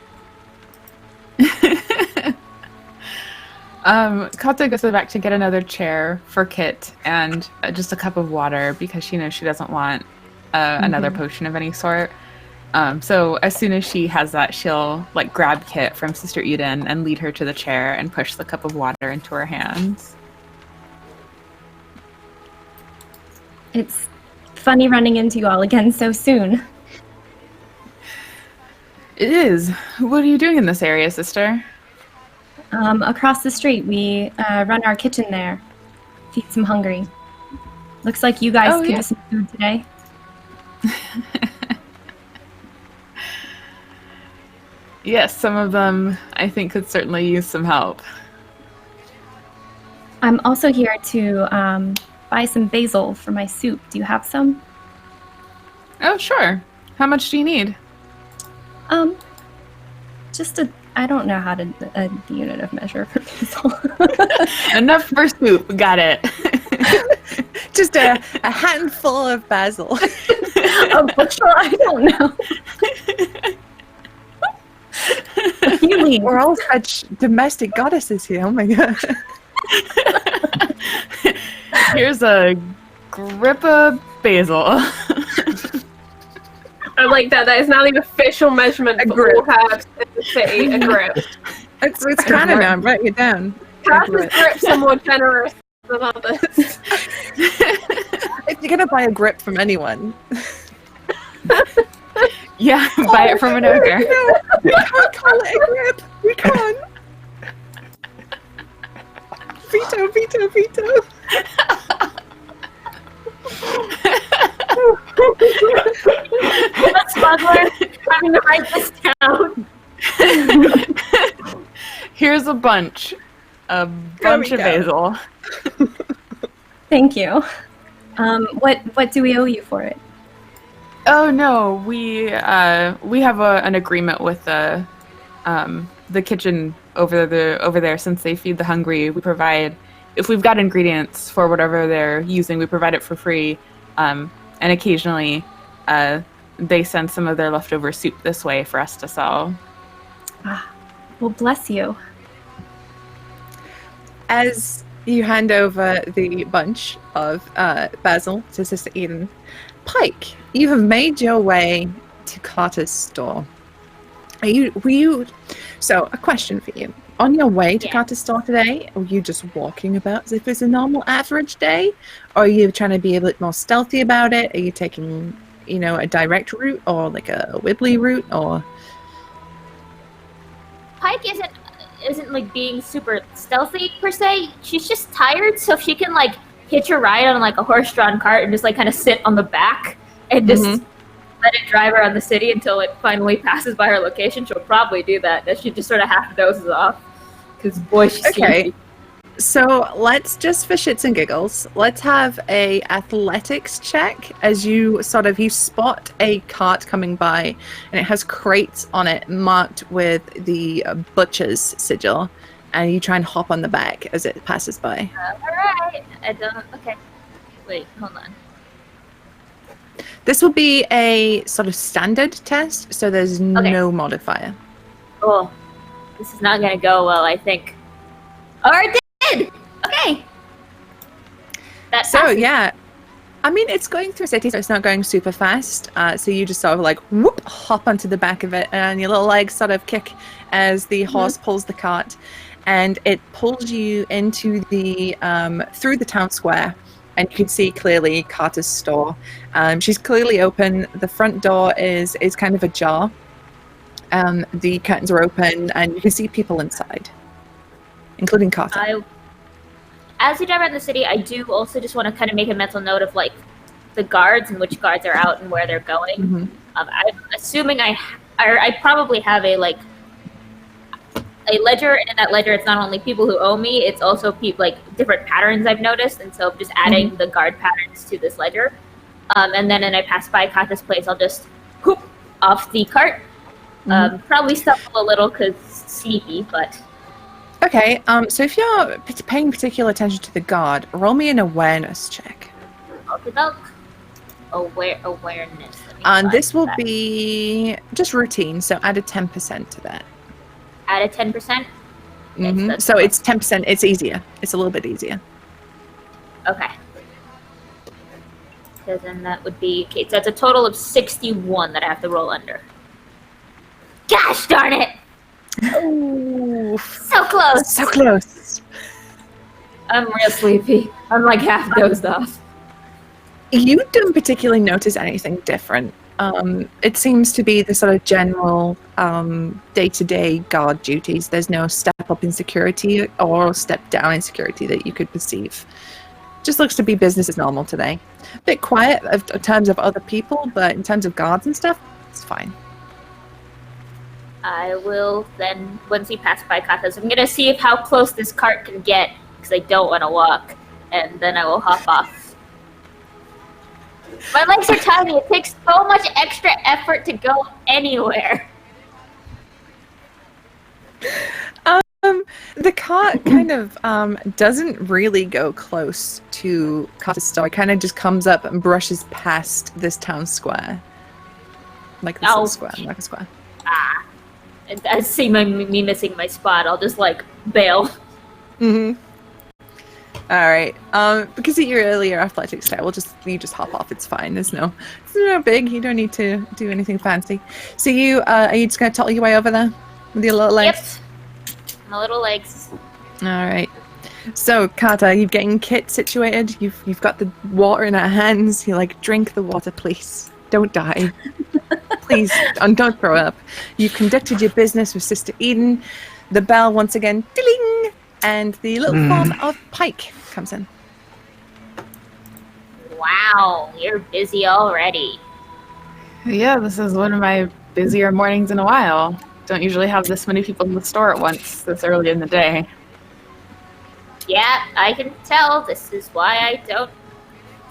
Khata goes back to get another chair for Kit and just a cup of water because she knows she doesn't want another potion of any sort. So as soon as she has that, she'll like grab Kit from Sister Eden and lead her to the chair and push the cup of water into her hands. It's funny running into you all again so soon. It is. What are you doing in this area, sister? Across the street, we run our kitchen there. Feed some hungry. Looks like you guys could use some food today. Yes, some of them I think could certainly use some help. I'm also here to buy some basil for my soup. Do you have some? Oh, sure. How much do you need? I don't know how to the unit of measure for basil. Enough for soup. Got it. Just a handful of basil. A bushel? I don't know. Really? We're all such domestic goddesses here. Oh my god. Here's a grip of basil. I like that. That is now the official measurement for grip. all herbs in the city. A grip. It's kind of now. I'm writing it down. Khata's grips are more generous than others. If you're gonna buy a grip from anyone, Yeah, buy it from an ogre. no, we can't call it a grip. We can't. Veto. The smuggler having to write this down. Here's a bunch. A bunch of basil. Thank you. What do we owe you for it? Oh no, we have an agreement with the kitchen over there. Since they feed the hungry, we provide, if we've got ingredients for whatever they're using, we provide it for free. And occasionally, they send some of their leftover soup this way for us to sell. Well, bless you. As you hand over the bunch of basil to Sister Eden, Paec, you have made your way to Khata's store. So, a question for you. On your way to Khata's store today, are you just walking about as if it's a normal average day? Or are you trying to be a bit more stealthy about it? Are you taking, a direct route or like a wibbly route or... Paec isn't like being super stealthy per se. She's just tired, so if she can like hitch a ride on like a horse-drawn cart and just like kind of sit on the back and just let it drive around the city until it finally passes by her location, she'll probably do that. That she just sort of half dozes off. Because boy, she's sleepy. So let's just, for shits and giggles, let's have a athletics check as you spot a cart coming by, and it has crates on it marked with the butcher's sigil, and you try and hop on the back as it passes by. Alright, okay. Wait, hold on. This will be a sort of standard test, so there's no modifier. Oh, this is not gonna go well, I think. Or it did! Okay! Yeah. I mean, it's going through a city, so it's not going super fast. So you just sort of like, whoop, hop onto the back of it, and your little legs sort of kick as the horse pulls the cart. And it pulls you into the, through the town square. And you can see clearly Khata's store. She's clearly open. The front door is kind of ajar. The curtains are open, and you can see people inside, including Khata. As we drive around the city, I do also just want to kind of make a mental note of like the guards and which guards are out and where they're going. I'm assuming I probably have a ledger, and in that ledger it's not only people who owe me, it's also people like different patterns I've noticed, and so I'm just adding the guard patterns to this ledger. And then when I pass by Khata's place, I'll just whoop off the cart. Probably stumble a little because sleepy, but... Okay, so if you're paying particular attention to the guard, roll me an awareness check. Awareness. And this will be just routine, so add a 10% to that. Add a 10%? Mm-hmm. So it's 10%. It's easier. It's a little bit easier. Okay. So then that would be... Okay, so that's a total of 61 that I have to roll under. Gosh darn it! Oh, So close! so close. I'm real sleepy. I'm like half dozed off. You don't particularly notice anything different. It seems to be the sort of general day-to-day guard duties. There's no step up in security or step down in security that you could perceive. Just looks to be business as normal today. A bit quiet in terms of other people, but in terms of guards and stuff, it's fine. I will then, once we pass by Khata's, I'm gonna see how close this cart can get, because I don't want to walk, and then I will hop off. My legs are tiny. It takes so much extra effort to go anywhere. The cart kind of doesn't really go close to Khata's store. It kind of just comes up and brushes past this town square. Like this little square, like a square. Ah. I see me missing my spot. I'll just, like, bail. Mm-hmm. Alright. Because of your earlier athletics stat, you just hop off. It's fine. It's no big. You don't need to do anything fancy. So are you just gonna toddle your way over there with your little legs? Yep. My little legs. Alright. So, Khata, you're getting Kit situated. You've got the water in her hands. You're like, drink the water, please. Don't die. Please, and don't throw up. You've conducted your business with Sister Eden. The bell once again, ding, and the little form of Paec comes in. Wow, you're busy already. Yeah, this is one of my busier mornings in a while. Don't usually have this many people in the store at once this early in the day. Yeah, I can tell. This is why I don't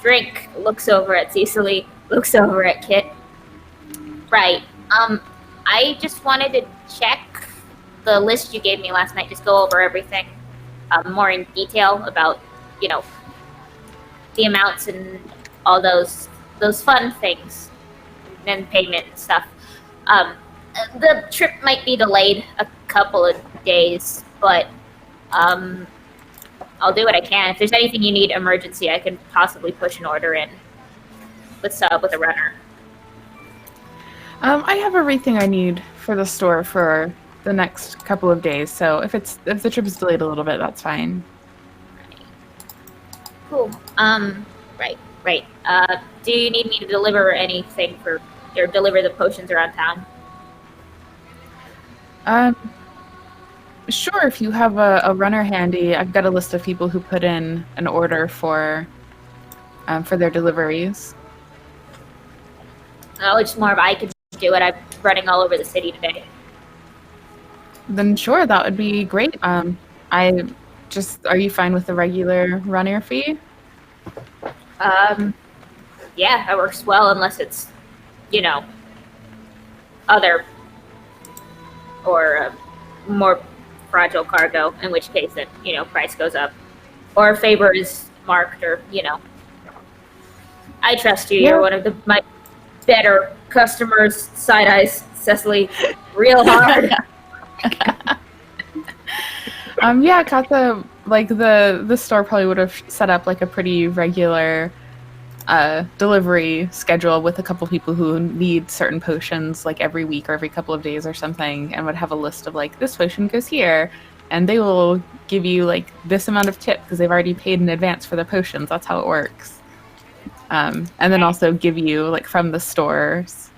drink. Looks over at Cecily. Looks over at Kit. Right. I just wanted to check the list you gave me last night. Just go over everything more in detail about, the amounts and all those fun things and payment and stuff. The trip might be delayed a couple of days, but I'll do what I can. If there's anything you need emergency, I can possibly push an order in with a runner. I have everything I need for the store for the next couple of days, so if the trip is delayed a little bit, that's fine. Cool. Right. Do you need me to deliver anything or deliver the potions around town? Sure, if you have a runner handy. I've got a list of people who put in an order for their deliveries. Oh, it's more of I could do it. I'm running all over the city today. Then sure, that would be great. Are you fine with the regular runner fee? Yeah, that works well unless it's, other or more fragile cargo, in which case then, price goes up. Or favor is marked or, I trust you. Yeah. You're one of my better customers. Side eyes, Cecily, real hard. Yeah, Khata, like the store probably would have set up like a pretty regular delivery schedule with a couple people who need certain potions like every week or every couple of days or something, and would have a list of like, this potion goes here, and they will give you like this amount of tip because they've already paid in advance for the potions. That's how it works. And then also give you like from the store's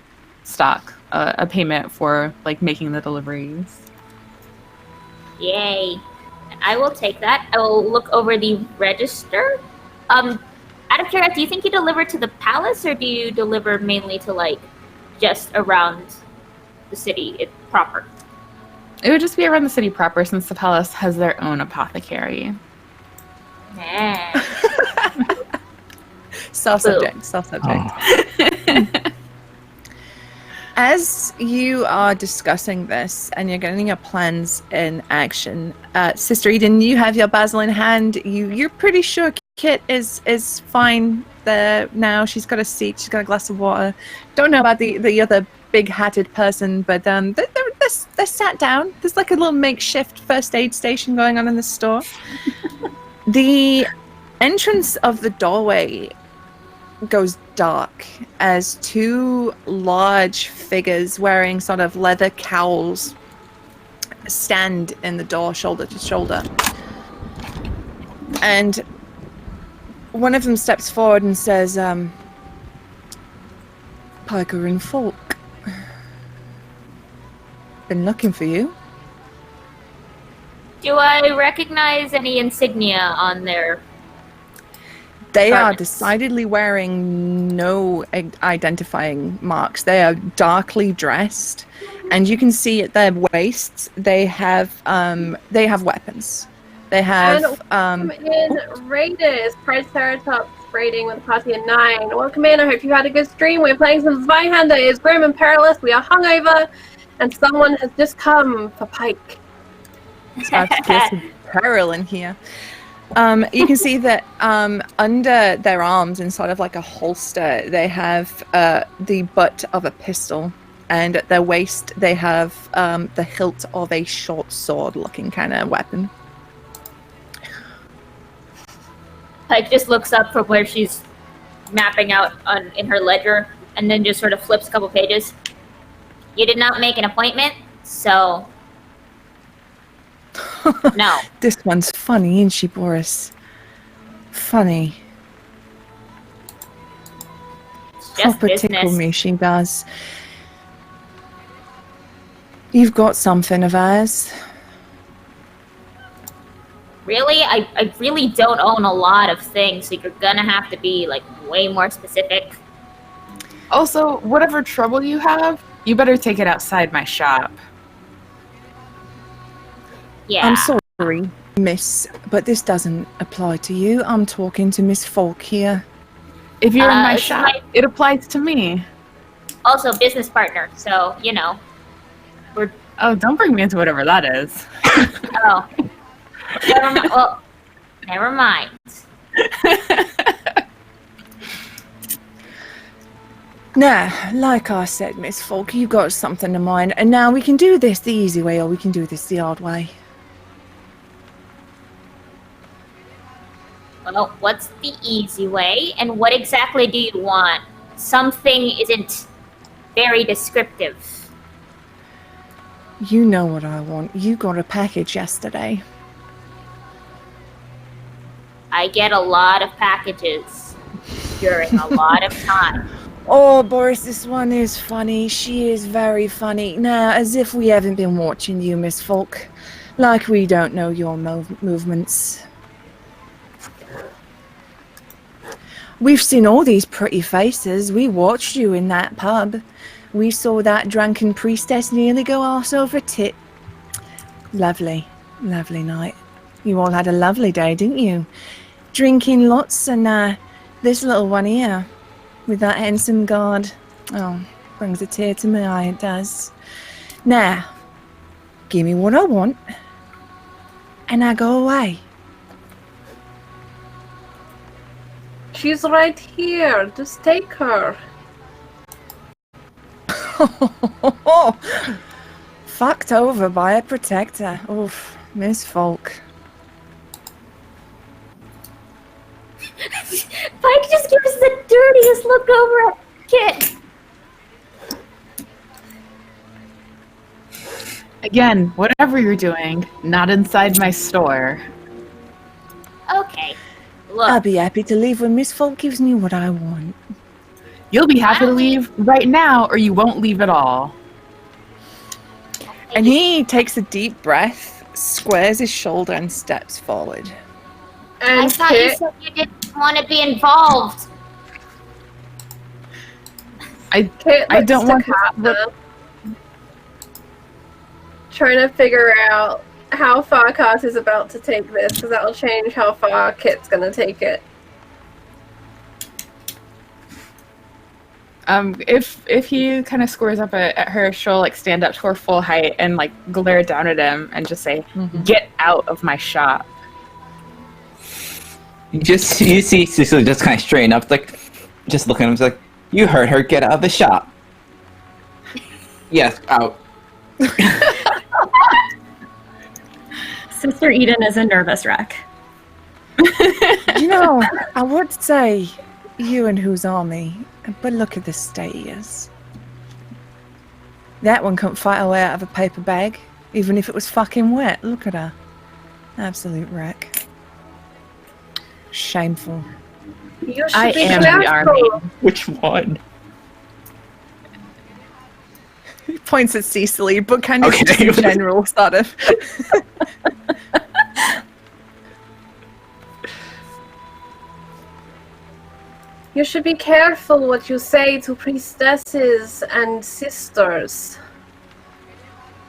stock a payment for like making the deliveries. Yay. I will take that. I will look over the register. Out of curiosity, do you think you deliver to the palace, or do you deliver mainly to like just around the city proper? It would just be around the city proper, since the palace has their own apothecary. Nah. Self-subject. Oh. As you are discussing this and you're getting your plans in action, Sister Eden, you have your basil in hand. You're pretty sure Kit is fine there now. She's got a seat. She's got a glass of water. Don't know about the other big-hatted person, but they're they're sat down. There's like a little makeshift first aid station going on in the store. The entrance of the doorway goes dark as two large figures wearing sort of leather cowls stand in the door shoulder to shoulder. And one of them steps forward and says, Piker and Folk. Been looking for you. Do I recognize any insignia on their They are garments? decidedly wearing no identifying marks. They are darkly dressed, and you can see at their waists they have weapons. They have Welcome in, Raiders, Triceratops raiding with a party of 9. Welcome in, I hope you had a good stream. We're playing some Zweihander. It's grim and perilous. We are hungover, and someone has just come for Paec. it's about to get some peril in here. You can see that under their arms, in sort of like a holster, they have the butt of a pistol, and at their waist they have the hilt of a short sword-looking kind of weapon. Paec just looks up from where she's mapping out in her ledger and then just sort of flips a couple pages. You did not make an appointment, so no. This one's funny, isn't she, Boris? Funny. It's just Proper tickle business. me, she does. You've got something of ours. Really? I really don't own a lot of things, so you're gonna have to be like way more specific. Also, whatever trouble you have, you better take it outside my shop. Yeah. I'm sorry, miss, but this doesn't apply to you. I'm talking to Miss Folk here. If you're in my it's shop, my- it applies to me. Also business partner, so you know. Oh, don't bring me into whatever that is. Oh. Never mind. Well, never mind. Now, like I said, Miss Folk, you got something in mind, and now we can do this the easy way, or we can do this the hard way. Well, what's the easy way, and what exactly do you want? Something isn't very descriptive. You know what I want. You got a package yesterday. I get a lot of packages during a lot of time. Oh, Boris, this one is funny. She is very funny. Now, as if we haven't been watching you, Miss Folk. Like we don't know your movements. We've seen all these pretty faces. We watched you in that pub. We saw that drunken priestess nearly go arse over tit. Lovely, lovely night. You all had a lovely day, didn't you? Drinking lots, and this little one here with that handsome guard. Oh, brings a tear to my eye, it does. Now, give me what I want, and I go away. She's right here. Just take her. Fucked over by a protector. Oof, Miss Folk. Paec just gives the dirtiest look over at Kit. Again, whatever you're doing, not inside my store. Okay. I'll Look, be happy to leave when Miss Folk gives me what I want. You'll be happy to leave right now, or you won't leave at all. And he takes a deep breath, squares his shoulder, and steps forward. I And thought you Kit, said you didn't want to be involved. Kit I don't looks to want to- Khata, trying to figure out how far Khata is about to take this, because that'll change how far Kit's going to take it. If he kind of squares up at her, she'll like stand up to her full height and like glare down at him and just say, "Get out of my shop." You see Cecily just kind of straighten up, like, just looking at him, like, you heard her, get out of the shop. Yes, out. Sister Eden is a nervous wreck. You know, I would say you and whose army, but look at the state he is. That one couldn't fight her way out of a paper bag, even if it was fucking wet. Look at her. Absolute wreck. Shameful. You should I be am the army. careful. Which one? He points at Cecily, but kind of Okay. just in general, sort of. You should be careful what you say to priestesses and sisters.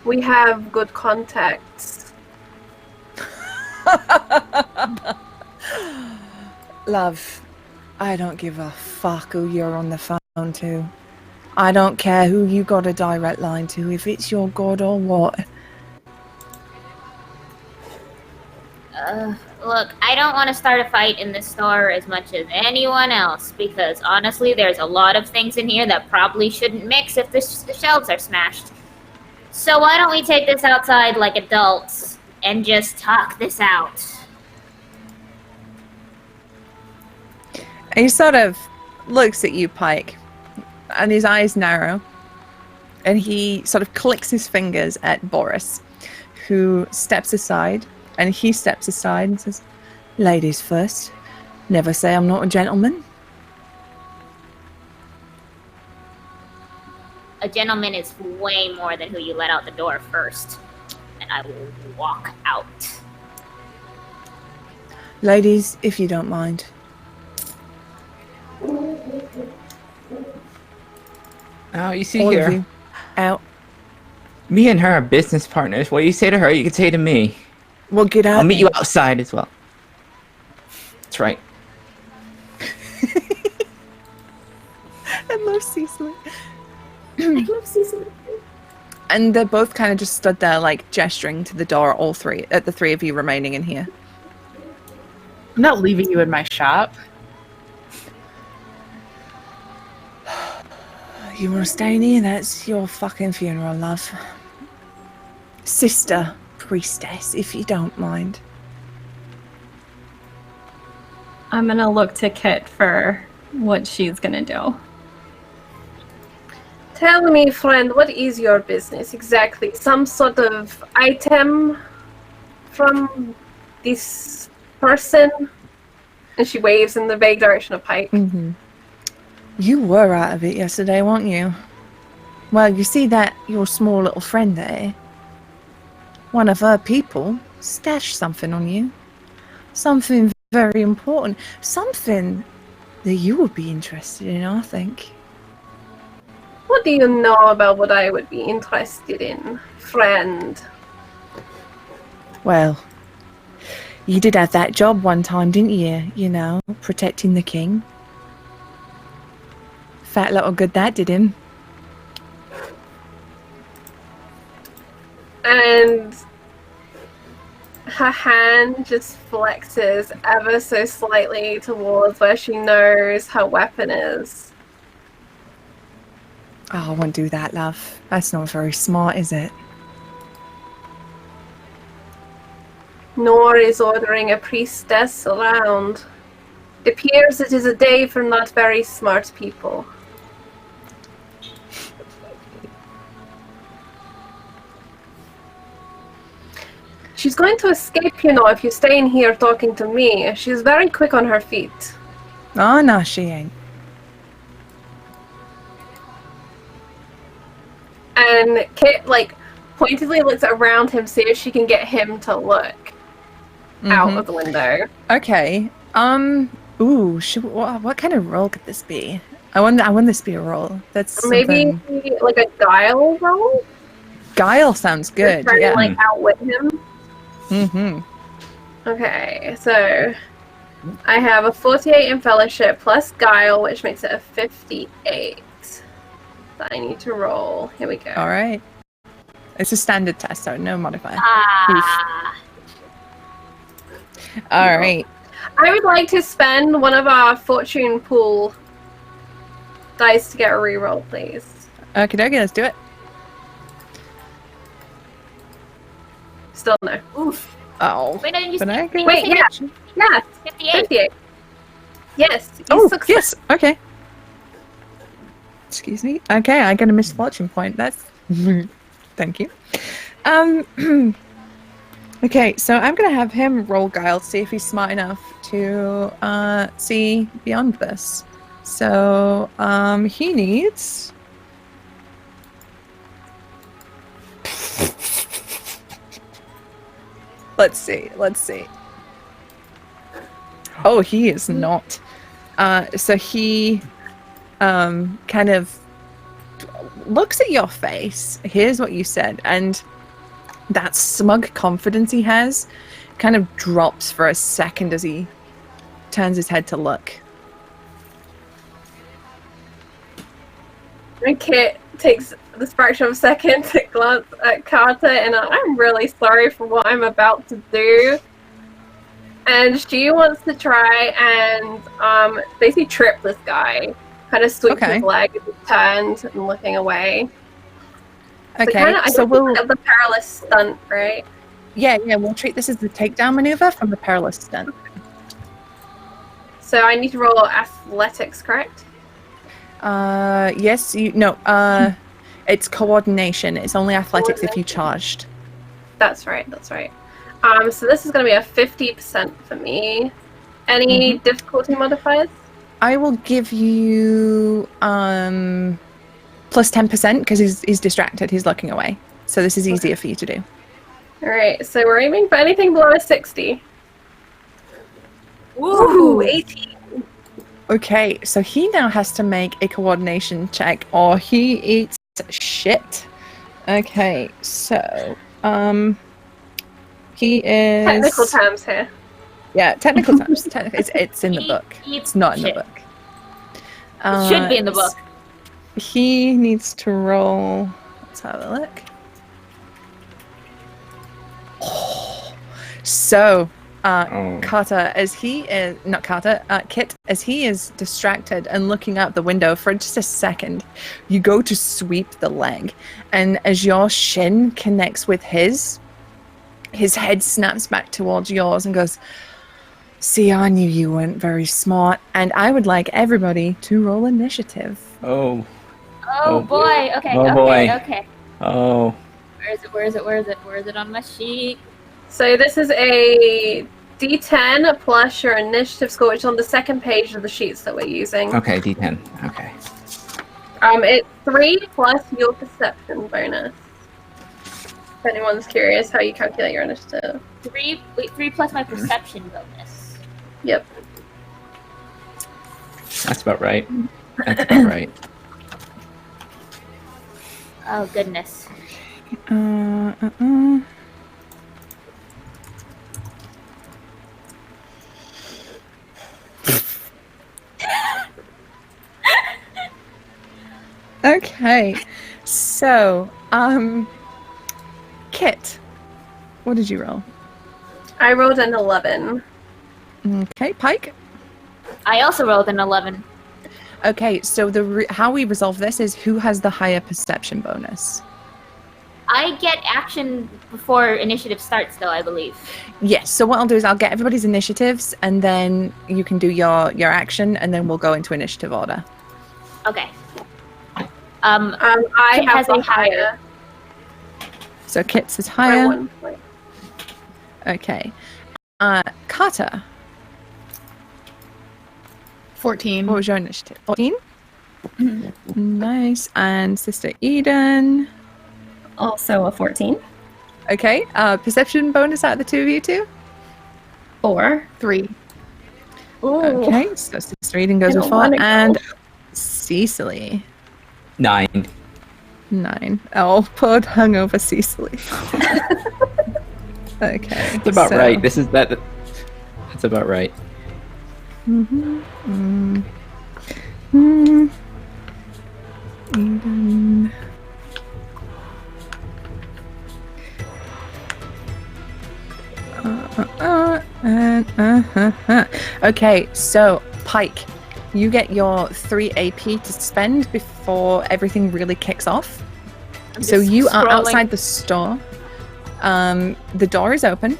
We have good contacts. Love, I don't give a fuck who you're on the phone to. I don't care who you got a direct line to, if it's your god or what. Look, I don't want to start a fight in this store as much as anyone else, because honestly, there's a lot of things in here that probably shouldn't mix if the shelves are smashed. So why don't we take this outside like adults and just talk this out? He sort of looks at you, Paec, and his eyes narrow, and he sort of clicks his fingers at Boris, who steps aside, and he steps aside and says, "Ladies first. Never say I'm not a gentleman." A gentleman is way more than who you let out the door first. And I will walk out. Ladies, if you don't mind. Oh, you see All here. of you, out. Me and her are business partners. What you say to her, you can say to me. Well, get out. I'll meet you outside as well. That's right. I love Cecily. I love Cecily. And they're both kind of just stood there, like, gesturing to the door, all three, at the three of you remaining in here. I'm not leaving you in my shop. You want to stay in here? That's your fucking funeral, love. Sister priestess, if you don't mind. I'm gonna look to Kit for what she's gonna do. Tell me, friend, what is your business exactly? Some sort of item from this person? And she waves in the vague direction of Paec. Mm-hmm. You were out of it yesterday, weren't you? Well, you see that your small little friend there? One of her people stashed something on you. Something very important. Something that you would be interested in, I think. What do you know about what I would be interested in, friend? Well, you did have that job one time, didn't you? You know, protecting the king. Fat little good that did him. And her hand just flexes ever so slightly towards where she knows her weapon is. Oh, I won't do that, love. That's not very smart, is it? Nor is ordering a priestess around. It appears it is a day for not very smart people. She's going to escape, you know, if you stay in here talking to me. She's very quick on her feet. Oh, no, she ain't. And Kit, like, pointedly looks around him, see if she can get him to look out of the window. Okay. Ooh, what kind of roll could this be? I want this to be a roll. That's Maybe something... like a guile roll? Guile sounds good, Trying yeah. to, like, outwit him. Mm-hmm. Okay, so I have a 48 in Fellowship plus Guile, which makes it a 58. That I need to roll. Here we go. All right. It's a standard test, so no modifier. Ah. All right. I would like to spend one of our fortune pool dice to get a reroll, please. Okie dokie, let's do it. Still no. Oof. Oh. Wait, no, you But I say- Wait, yeah. Yes. 58. 58. Yes. You Oh, success. yes. Okay. Excuse me. Okay, I get a misfortune point. That's thank you. Okay, so I'm gonna have him roll guile to see if he's smart enough to see beyond this. So he needs. Let's see. Oh, he is not. So he kind of looks at your face, hears what you said, and that smug confidence he has kind of drops for a second as he turns his head to look. And Kit takes this fraction of a second to glance at Khata, and I'm really sorry for what I'm about to do. And she wants to try and basically trip this guy. Kind of sweeps his leg as he's turned and looking away. Okay, so we'll the perilous stunt, right? yeah, we'll treat this as the takedown maneuver from the perilous stunt. So I need to roll athletics, correct? Yes, it's coordination. It's only athletics if you charged. That's right. So this is going to be a 50% for me. Any difficulty modifiers? I will give you plus 10% because he's distracted. He's looking away. So this is easier for you to do. All right. So we're aiming for anything below a 60. Ooh, 18. Okay, so he now has to make a coordination check or he eats shit. Okay, so he is Technical terms here. Yeah, technical terms. It's in the book. It's not in the book. It should be in the book. He needs to roll. Let's have a look. So, Khata, as he is not Khata, Kit, as he is distracted and looking out the window for just a second, you go to sweep the leg, and as your shin connects with his head snaps back towards yours and goes, "See, I knew you weren't very smart," and I would like everybody to roll initiative. Oh. Oh boy. Okay. Oh, okay. boy. Okay. Oh. Where is it on my sheet? So this is a D10 plus your initiative score, which is on the second page of the sheets that we're using. Okay, D10. Okay. It's 3 plus your perception bonus. If anyone's curious how you calculate your initiative. 3 plus my perception bonus. Yep. That's about right. That's about right. Oh goodness. Okay, so Kit, what did you roll? I rolled an 11. Okay, Paec. I also rolled an 11. Okay, so how we resolve this is who has the higher perception bonus. I get action before initiative starts, though, I believe. Yes, so what I'll do is I'll get everybody's initiatives, and then you can do your action, and then we'll go into initiative order. Okay. I Kit have has a a higher. So Kit's is By higher. 1 point. Okay. Khata, 14. what was your initiative? 14? Nice. And Sister Eden. Also a 14. Okay. Perception bonus out of the two of you two? 4. 3. Ooh. Okay. So Sister Eden goes I with don't 4. wanna go. And Cecily. 9. 9. Oh, poor hungover Cecily. Okay. That's about right. That's about right. Eden. Okay, so Paec, you get your 3 AP to spend before everything really kicks off. So just you are scrolling. outside the store. the door is open.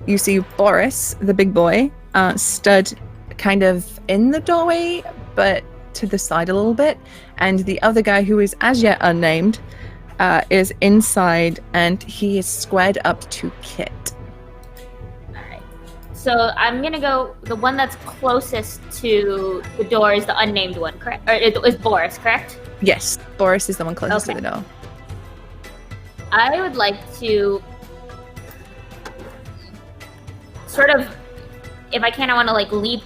You see Boris, the big boy, stood kind of in the doorway, but to the side a little bit. And the other guy, who is as yet unnamed, is inside, and he is squared up to Kit. Alright. So I'm gonna go, the one that's closest to the door is the unnamed one, correct? Or it is Boris, correct? Yes, Boris is the one closest to the door. I would like to sort of, if I can, I want to like leap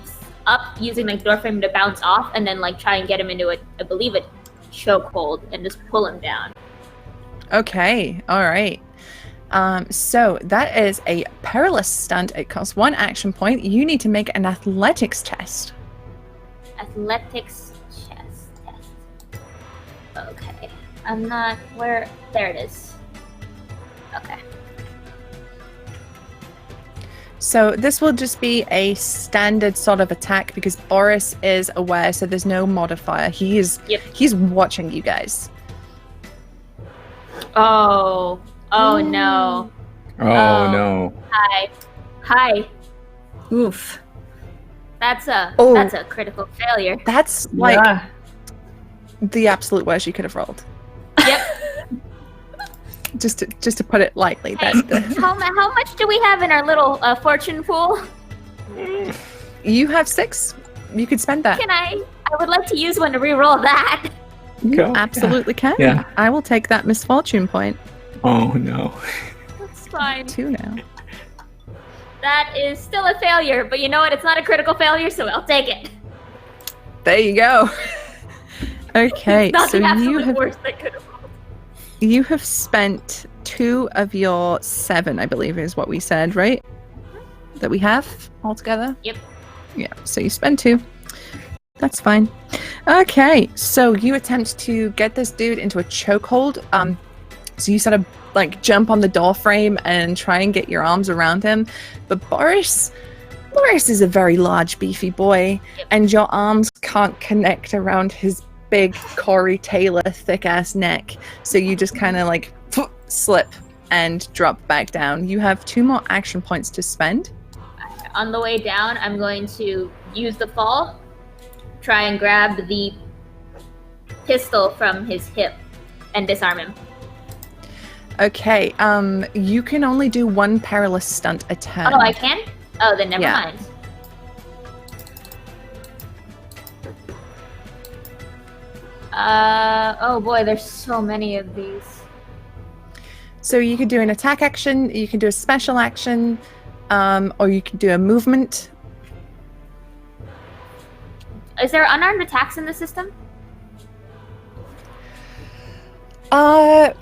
up using like door frame to bounce off, and then like try and get him into I believe a chokehold, and just pull him down. Okay, all right. So that is a perilous stunt. It costs 1 action point. You need to make an athletics test. Athletics test. Okay. I'm not where. There it is. Okay. So this will just be a standard sort of attack because Boris is aware, so there's no modifier. He's watching you guys. Oh no. Oh no. Hi. Oof. That's a critical failure. That's like the absolute worst you could have rolled. Yep. just to put it lightly. Hey, That's the... how much do we have in our little fortune pool? You have 6. You could spend that. I would like to use one to re-roll that. You Go. absolutely can. Yeah. I will take that misfortune point. Oh no. That's fine. 2 now. That is still a failure, but you know what? It's not a critical failure, so I'll take it. There you go. Okay, Not so the absolute worst I could have rolled. you have spent 2 of your 7, I believe is what we said, right? That we have altogether? Yep. Yeah, so you spend 2. That's fine. Okay, so you attempt to get this dude into a chokehold. So you sort of like jump on the door frame and try and get your arms around him. But Boris is a very large, beefy boy, and your arms can't connect around his big Corey Taylor thick-ass neck. So you just kind of like slip and drop back down. You have 2 more action points to spend. On the way down, I'm going to use the fall, try and grab the pistol from his hip, and disarm him. Okay, you can only do 1 perilous stunt a turn. Oh, I can? Oh, then never Yeah. mind. Oh boy, there's so many of these. So you could do an attack action, you can do a special action, or you can do a movement. Is there unarmed attacks in the system? I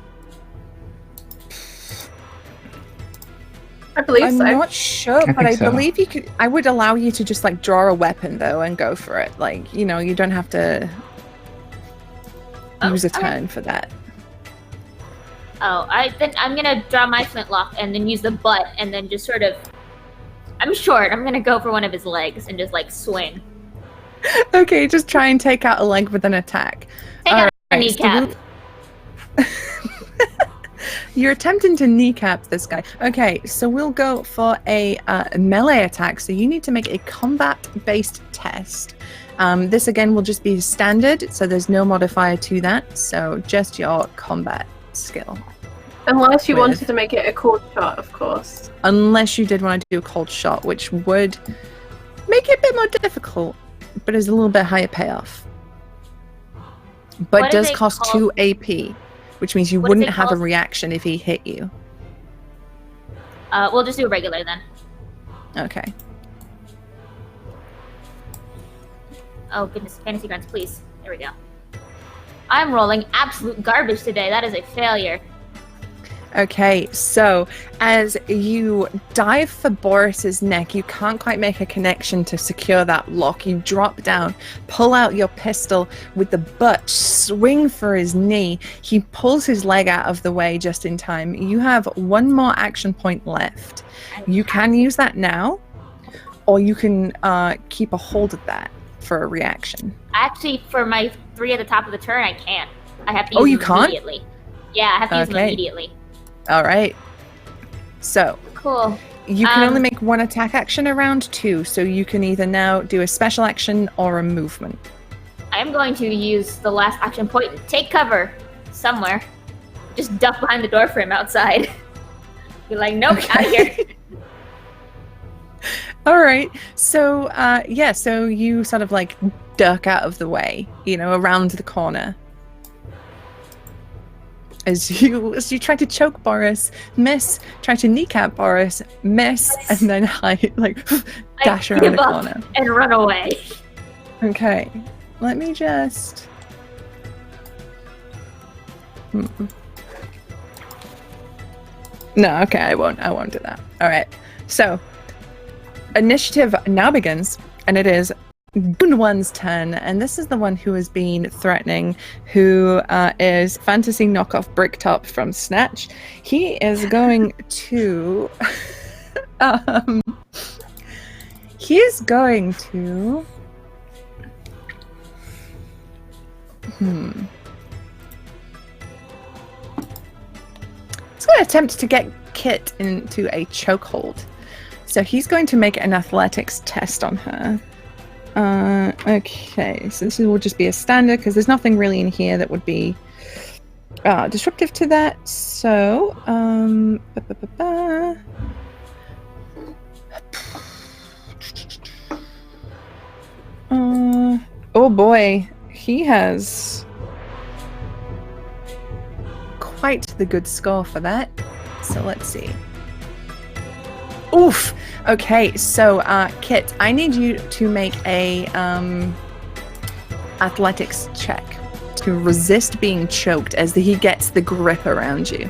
believe I'm so. not sure, but I believe you could. I would allow you to just like draw a weapon though and go for it. Like, you know, you don't have to use a turn for that. Oh, then I'm gonna draw my flintlock and then use the butt and then just sort of. I'm short. I'm gonna go for one of his legs and just like swing. Okay, just try and take out a leg with an attack. Take out a Alright, so kneecap. You're attempting to kneecap this guy. Okay, so we'll go for a melee attack. So you need to make a combat-based test. This again will just be standard, so there's no modifier to that. So just your combat skill. Unless you wanted to make it a cold shot, of course. Unless you did want to do a cold shot, which would make it a bit more difficult, but is a little bit higher payoff. But What does is it cost called? 2 AP, which means you What is wouldn't it have a called? reaction if he hit you. We'll just do a regular then. Okay. Oh goodness, fantasy grants, please. There we go. I'm rolling absolute garbage today. That is a failure. Okay, so as you dive for Boris's neck, you can't quite make a connection to secure that lock. You drop down, pull out your pistol with the butt, swing for his knee. He pulls his leg out of the way just in time. You have 1 more action point left. You can use that now, or you can keep a hold of that for a reaction. Actually, for my 3 at the top of the turn, I can't. I have to use Oh, you them can't? immediately. Yeah, I have to use them Okay. immediately. All right. So Cool. you can only make one attack action around 2, so you can either now do a special action or a movement. I'm going to use the last action point. Take cover somewhere. Just duck behind the door frame outside. Be like, nope, out of here. All right. So, so you sort of like duck out of the way, around the corner. As you try to choke Boris, miss, try to kneecap Boris, miss, and then dash around the corner. And run away. Okay. Let me just... No, okay, I won't do that. All right. So, initiative now begins, and it is Goon One's turn, and this is the one who has been threatening, who is Fantasy Knockoff Bricktop from Snatch. He is going to... he is going to... He's going to attempt to get Kit into a chokehold. So he's going to make an athletics test on her. Okay, so this will just be a standard because there's nothing really in here that would be disruptive to that. So, oh boy, he has quite the good score for that. So let's see. Oof. Okay, so Kit, I need you to make a athletics check to resist being choked as he gets the grip around you.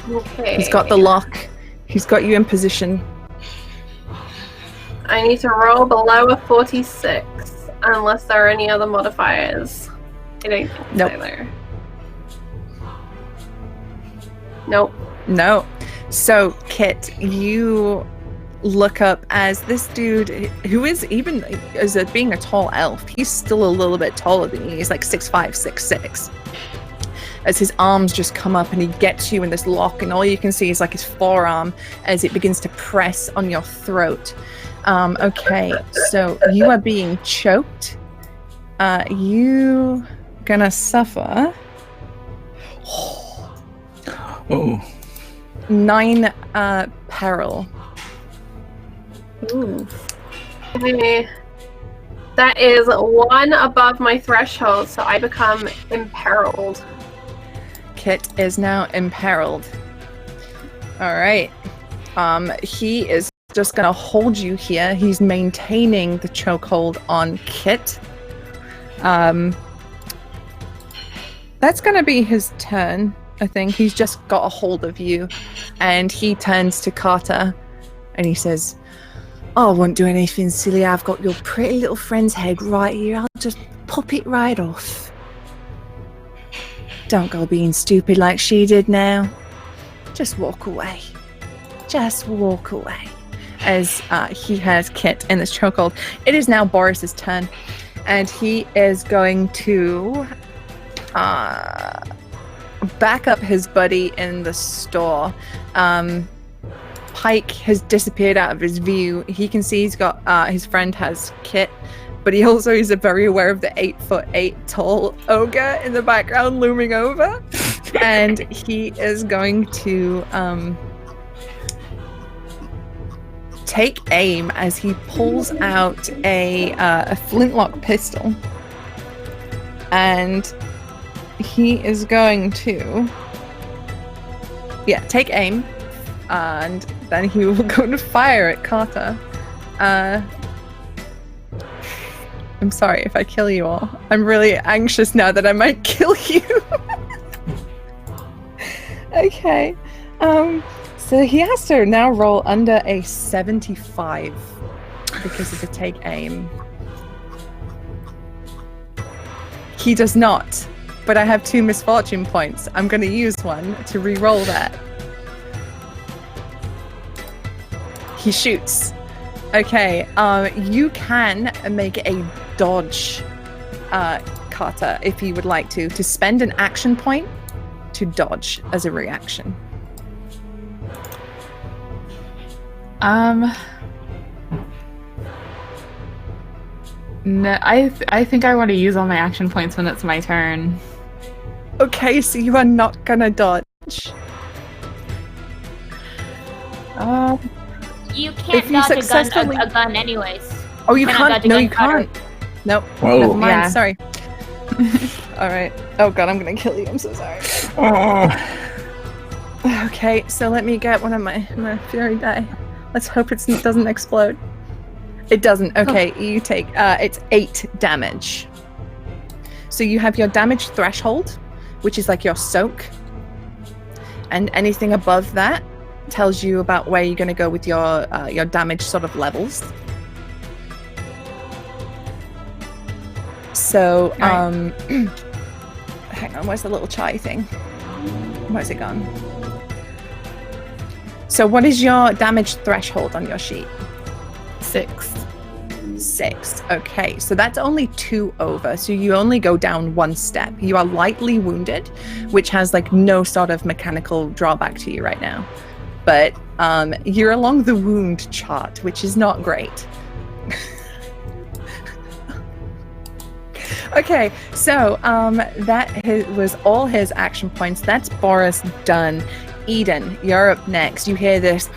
Okay. He's got the lock. He's got you in position. I need to roll below a 46, unless there are any other modifiers. I don't think Nope. so, though. Nope. No. So, Kit, you look up as this dude, who is even as being a tall elf, he's still a little bit taller than you. He's like 6'5", 6'6". As his arms just come up and he gets you in this lock, and all you can see is like his forearm as it begins to press on your throat. Okay, so you are being choked. You gonna suffer. Oh. 9 peril. Ooh. Okay. That is 1 above my threshold, so I become imperiled. Kit is now imperiled. All right. He is just gonna hold you here. He's maintaining the chokehold on Kit. That's gonna be his turn. I think he's just got a hold of you, and he turns to Khata, and he says, "Oh, I won't do anything silly. I've got your pretty little friend's head right here. I'll just pop it right off. Don't go being stupid like she did now. Just walk away. Just walk away." As he has Kit in this chokehold. It is now Boris's turn, and he is going to back up his buddy in the store. Paec has disappeared out of his view. He can see he's got his friend has Kit, but he also is very aware of the 8'8" tall ogre in the background looming over, and he is going to take aim as he pulls out a flintlock pistol, and he is going to take aim, and then he will go to fire at Khata. I'm sorry if I kill you all. I'm really anxious now that I might kill you. Okay. So he has to now roll under a 75 because of the take aim. He does not, but I have 2 misfortune points. I'm going to use one to re-roll that. He shoots. Okay, you can make a dodge, Khata, if you would like to spend an action point to dodge as a reaction. No, I think I want to use all my action points when it's my turn. Okay, so you are not gonna dodge. You can't If you dodge successfully- a gun anyways. Oh, you Cannot can't. dodge a No, you gunpowder. can't. Nope. Whoa. Never mind. Yeah. Sorry. All right. Oh god, I'm gonna kill you. I'm so sorry. Okay, so let me get one of my fury die. Let's hope it doesn't explode. It doesn't. Okay, you take it's 8 damage. So you have your damage threshold, which is like your soak, and anything above that tells you about where you're going to go with your damage sort of levels. So hang on, where's the little chai thing? Where's it gone? So what is your damage threshold on your sheet? 6. 6. Okay, so that's only 2 over. So you only go down 1 step. You are lightly wounded, which has like no sort of mechanical drawback to you right now. But you're along the wound chart, which is not great. Okay, so that was all his action points. That's Boris done. Eden, you're up next. You hear this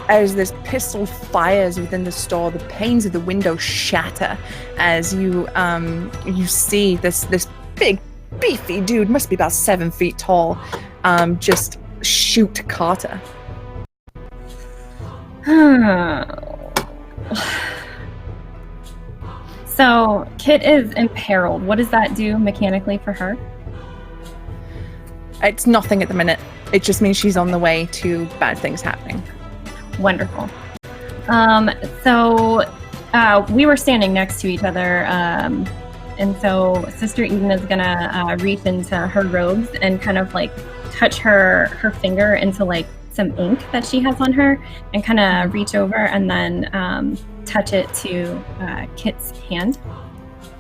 as this pistol fires within the store. The panes of the window shatter as you see this big beefy dude, must be about 7 feet tall, just shoot Khata. So Kit is imperiled. What does that do mechanically for her? It's nothing at the minute. It just means she's on the way to bad things happening. Wonderful. So we were standing next to each other, and so Sister Eden is gonna reach into her robes and kind of like touch her finger into like some ink that she has on her, and kind of reach over and then touch it to Kit's hand.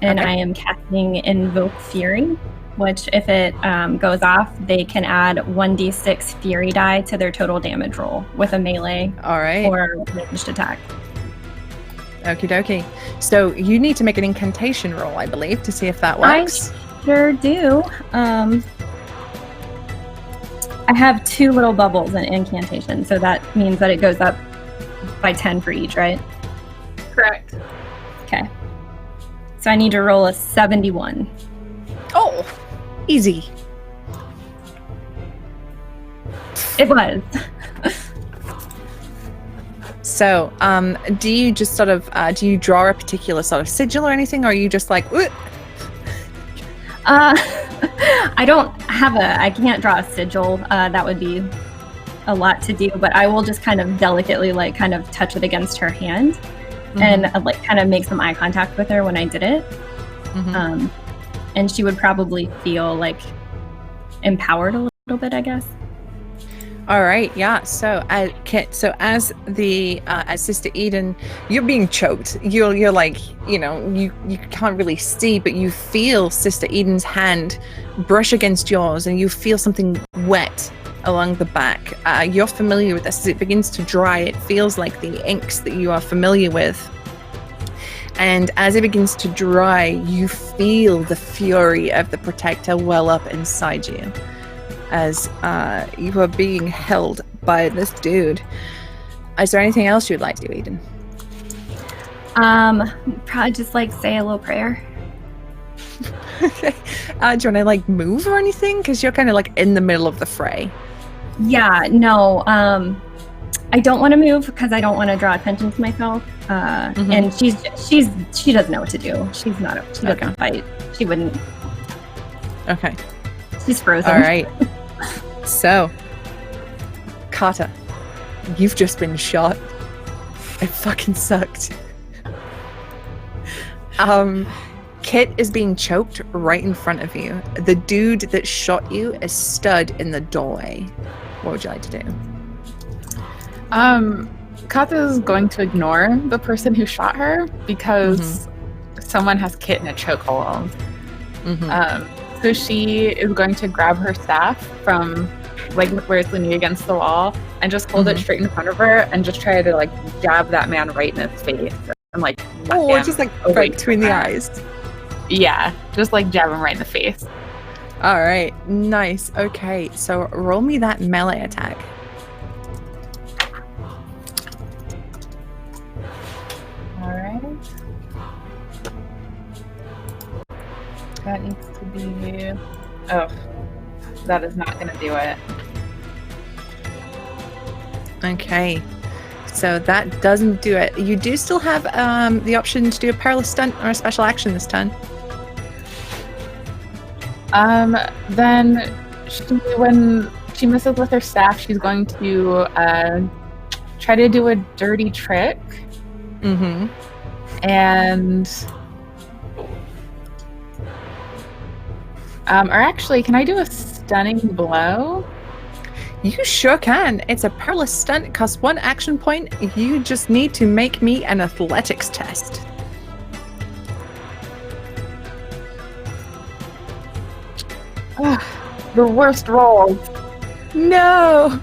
And Okay. I am casting Invoke Fury, which if it goes off, they can add 1d6 Fury die to their total damage roll with a melee All right. or ranged attack. Okie dokie. So you need to make an incantation roll, I believe, to see if that works. Sure do. I have 2 little bubbles in incantation, so that means that it goes up by 10 for each, right? Correct. Okay. So I need to roll a 71. Oh, easy. It was. So, do you just sort of do you draw a particular sort of sigil or anything, or are you just like, "Ooh"? I can't draw a sigil. That would be a lot to do, but I will just kind of delicately like kind of touch it against her hand and like kind of make some eye contact with her when I did it. And she would probably feel like empowered a little bit, I guess. All right, yeah. So, Kit. So, as Sister Eden, you're being choked. You're like, you can't really see, but you feel Sister Eden's hand brush against yours, and you feel something wet along the back. You're familiar with this. As it begins to dry, it feels like the inks that you are familiar with. And as it begins to dry, you feel the fury of the Protector well up inside you, as you are being held by this dude. Is there anything else you'd like to do, Eden? Probably just like say a little prayer. Okay. Do you want to like move or anything? Because you're kind of like in the middle of the fray. Yeah, no. I don't want to move because I don't want to draw attention to myself. And she doesn't know what to do. She doesn't fight. She wouldn't. Okay. She's frozen. All right. So, Khata, you've just been shot. It fucking sucked. Kit is being choked right in front of you. The dude that shot you is stood in the doorway. What would you like to do? Khata is going to ignore the person who shot her because someone has Kit in a chokehold. So she is going to grab her staff from like where it's leaning against the wall, and just hold it straight in front of her and just try to like jab that man right in his face and like just like right between the eyes. Yeah, just like jab him right in the face. All right, nice. Okay, so roll me that melee attack. All right. That needs to be. Oh, that is not going to do it. Okay, so that doesn't do it. You do still have the option to do a perilous stunt or a special action this turn. Then when she misses with her staff, she's going to try to do a dirty trick. Mm-hmm. And or actually, can I do a stunning blow? You sure can. It's a perilous stunt. It costs 1 action point. You just need to make me an athletics test. The worst roll. No!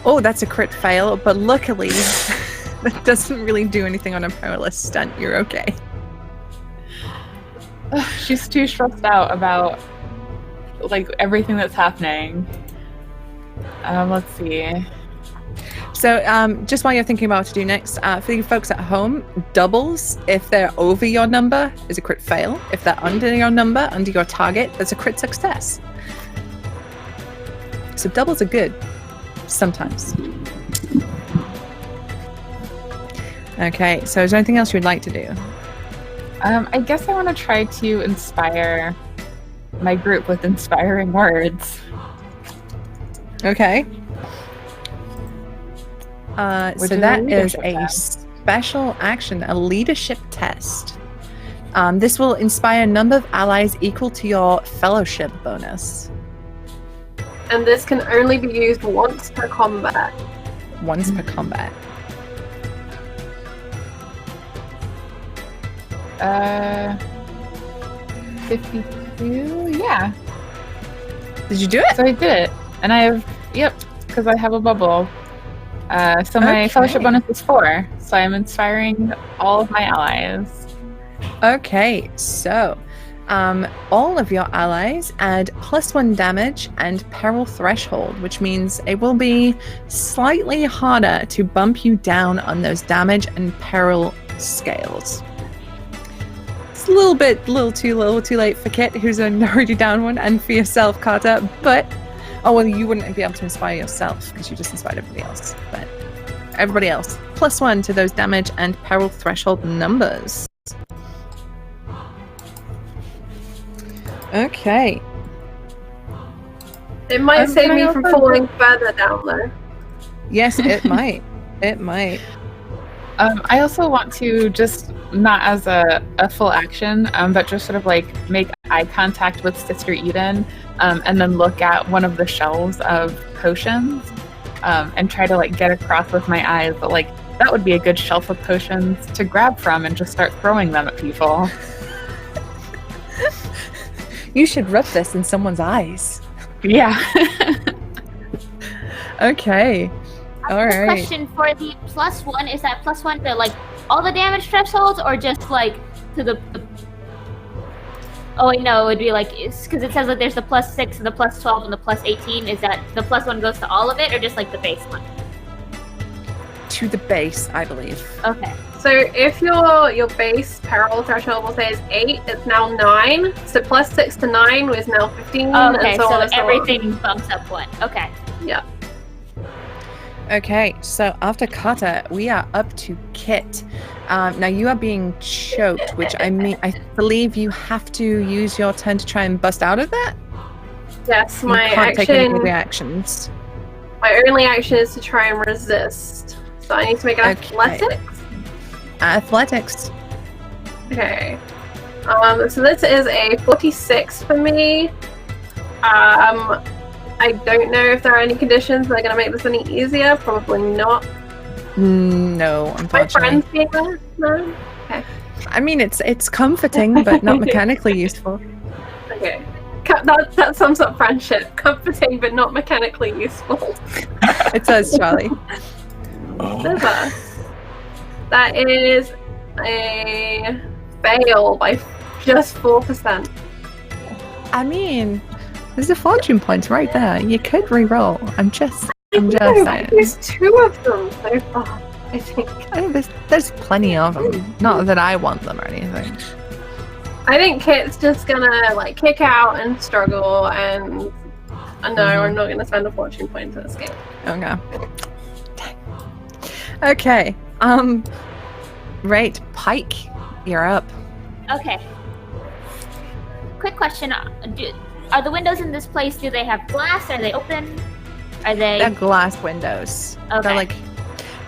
Oh, that's a crit fail, but luckily that doesn't really do anything on a perilous stunt. You're okay. She's too stressed out about like everything that's happening. Let's see. So just while you're thinking about what to do next, for you folks at home, doubles, if they're over your number, is a crit fail. If they're under your number, under your target, that's a crit success. So doubles are good. Sometimes. Okay, so is there anything else you would like to do? I guess I want to try to inspire my group with inspiring words. Okay. So that is a special action, a leadership test. This will inspire a number of allies equal to your fellowship bonus. And this can only be used once per combat. Once per combat. 52? Yeah. Did you do it? So I did it. And I have, because I have a bubble. So my fellowship bonus is 4. So I'm inspiring all of my allies. Okay, so all of your allies add +1 damage and peril threshold, which means it will be slightly harder to bump you down on those damage and peril scales. It's a little too late for Kit, who's already down one, and for yourself, Khata, but you wouldn't be able to inspire yourself because you just inspired everybody else, but everybody else, +1 to those damage and peril threshold numbers. Okay. It might save me from falling further down though. Yes, it might. It might. I also want to just, not as a full action, but just sort of like make eye contact with Sister Eden, and then look at one of the shelves of potions, and try to like get across with my eyes that like that would be a good shelf of potions to grab from and just start throwing them at people. You should rub this in someone's eyes. Yeah. Okay. All right. Question for the +1, is that +1 to like all the damage thresholds or just like to the oh wait, no, it would be like, because it says that there's the +6 and the +12 and the +18. Is that the +1 goes to all of it or just like the base one? To the base, I believe. Okay. So if your base peril threshold, we'll say, is 8, it's now 9. So +6 to 9 was now 15. Okay, and so on and so everything on. bumps up 1. Okay. Yeah. Okay, so after Khata, we are up to Kit. Now you are being choked, which I believe you have to use your turn to try and bust out of that? Yes, You my can't take any action. reactions. My only action is to try and resist. So I need to make an athletics. Athletics. Okay. So this is a 46 for me. I don't know if there are any conditions that are going to make this any easier. Probably not. No, My unfortunately. friends being there? No? Okay. I mean, it's comforting, but not mechanically useful. Okay. Can That sums up friendship. Comforting, but not mechanically useful. It does, Charlie. Silver. That is a fail by just 4%. I mean, there's a fortune point right there. You could re-roll. I'm just saying. There's 2 of them so far, I think. There's plenty of them. Not that I want them or anything. I think Kit's just gonna like kick out and struggle, and no, I'm not gonna spend a fortune point to escape. Okay. Okay. Right, Paec, you're up. Okay. Quick question: are the windows in this place? Do they have glass? Are they open? Are they? They're glass windows. Okay.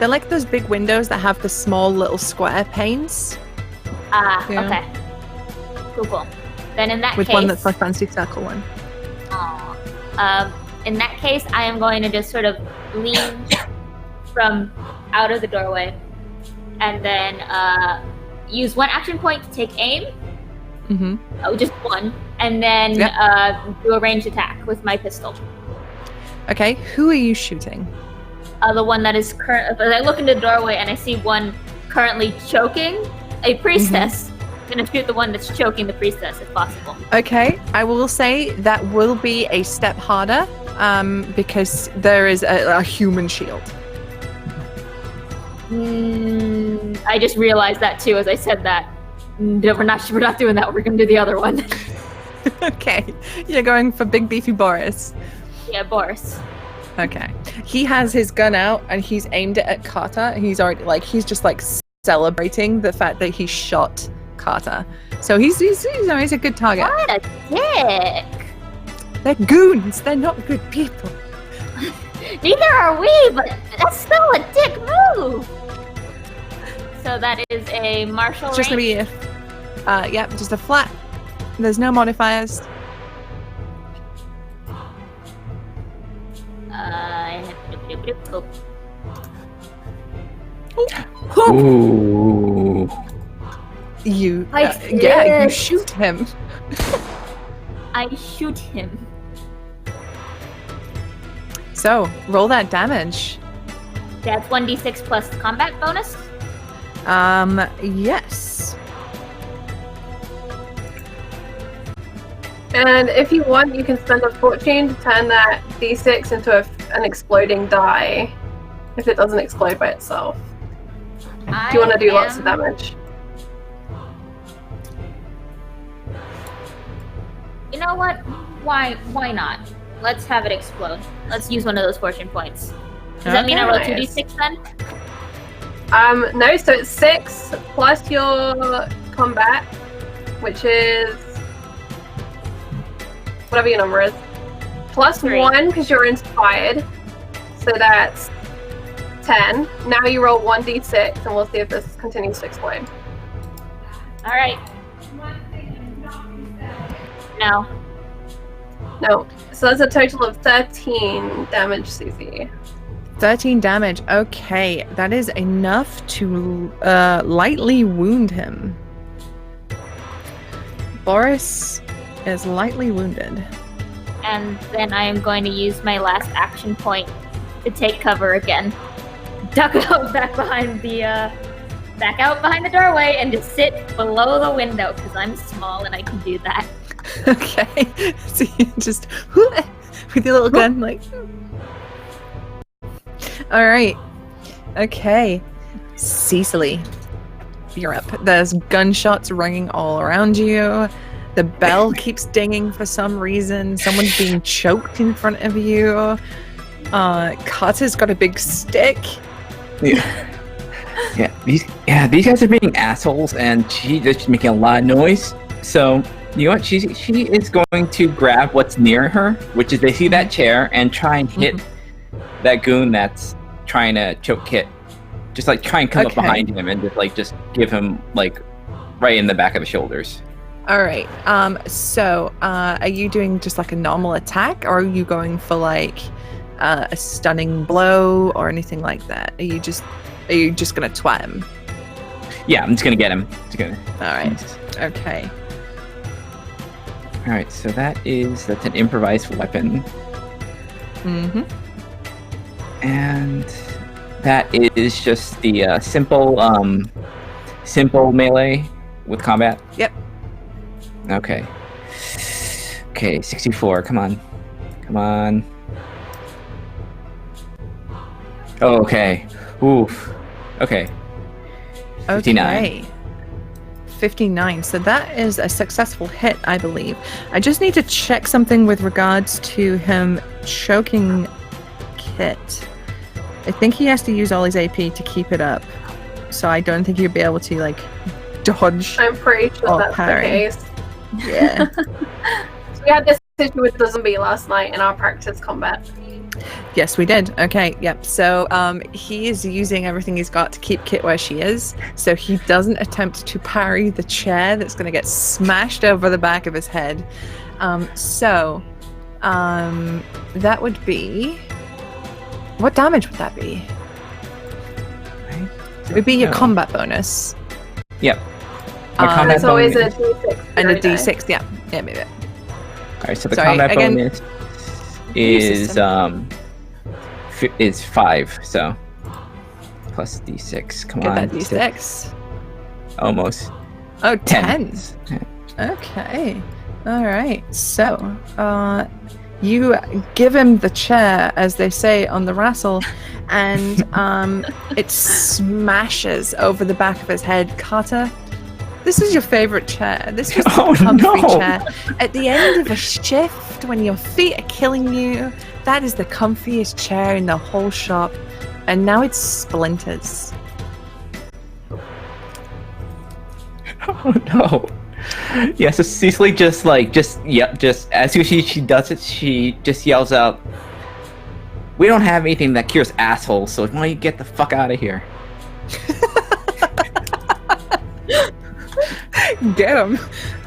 They're like those big windows that have the small little square panes. Yeah. Okay. Cool. Then in that with case, one that's like fancy circle one. In that case, I am going to just sort of lean from out of the doorway, and then use 1 action point to take aim. Mm-hmm. Oh, just 1, and then do a ranged attack with my pistol. Okay, who are you shooting? The one that is current. I look into the doorway and I see one currently choking a priestess. I'm gonna shoot the one that's choking the priestess if possible. Okay, I will say that will be a step harder, because there is a human shield. I just realized that too as I said that. No, we're not doing that. We're gonna do the other one. Okay, you're going for big beefy Boris. Yeah, Boris. Okay, he has his gun out and he's aimed it at Khata. He's just celebrating the fact that he shot Khata. So he's a good target. What a dick! They're goons. They're not good people. Neither are we, but that's still a dick move. So that is a martial. It's just gonna be just a flat. There's no modifiers. Ooh. You shoot him. I shoot him. So roll that damage. That's 1d6 plus combat bonus. Yes. And if you want, you can spend a fortune to turn that d6 into an exploding die if it doesn't explode by itself. Do you want to do lots of damage? You know what? Why not? Let's have it explode. Let's use one of those fortune points. Does that mean I roll 2d6 then? No, so it's 6 plus your combat, which is whatever your number is, plus 3. 1 because you're inspired, so that's 10. Now you roll 1d6 and we'll see if this continues to explode. Alright. No. So that's a total of 13 damage, Susie. 13 damage. Okay, that is enough to lightly wound him. Boris is lightly wounded. And then I am going to use my last action point to take cover again. Duck out back behind the doorway and just sit below the window because I'm small and I can do that. Okay, so you just with your little gun, like. All right. Okay, Cecily, you're up. There's gunshots ringing all around you. The bell keeps dinging for some reason. Someone's being choked in front of you. Khata's got a big stick. Yeah. These guys are being assholes, and she's just making a lot of noise. So you know what? She is going to grab what's near her, which is they see that chair, and try and hit that goon that's trying to choke Kit. Just like try and come up behind him and just give him like right in the back of the shoulders. All right. So are you doing just like a normal attack, or are you going for like a stunning blow or anything like that? Are you just gonna twat him? Yeah, I'm just gonna get him. All right. Okay. All right, so that's an improvised weapon, Mm-hmm. and that is just the simple melee with combat. Yep. Okay. Okay, 64. Come on. Oh, okay. Oof. Okay. 59. Okay. 59. So that is a successful hit, I believe. I just need to check something with regards to him choking Kit. I think he has to use all his AP to keep it up. So I don't think he'll be able to, like, dodge. I'm pretty sure Oh, that's parry. the case. Yeah. So we had this issue with the zombie last night in our practice combat. Yes, we did. Okay, yep. So he is using everything he's got to keep Kit where she is. So he doesn't attempt to parry the chair that's going to get smashed over the back of his head. That would be... What damage would that be? It would be your combat bonus. Yep. My combat There's always a bonus. D6. And a every day. D6, yeah. Yeah, maybe. Alright, so the Sorry, combat again- bonus is 5, so plus D6. Come Get on. that D6. Almost. Oh, 10. 10. Okay. All right. So, you give him the chair, as they say on the Rassle, and it smashes over the back of his head. Khata, this is your favorite chair. This was the comfy chair. At the end of a shift, when your feet are killing you, that is the comfiest chair in the whole shop. And now it's splinters. Oh no. Yeah, so Cecily just as soon as she does it, she just yells out, "We don't have anything that cures assholes, so why don't you get the fuck out of here?" Get him.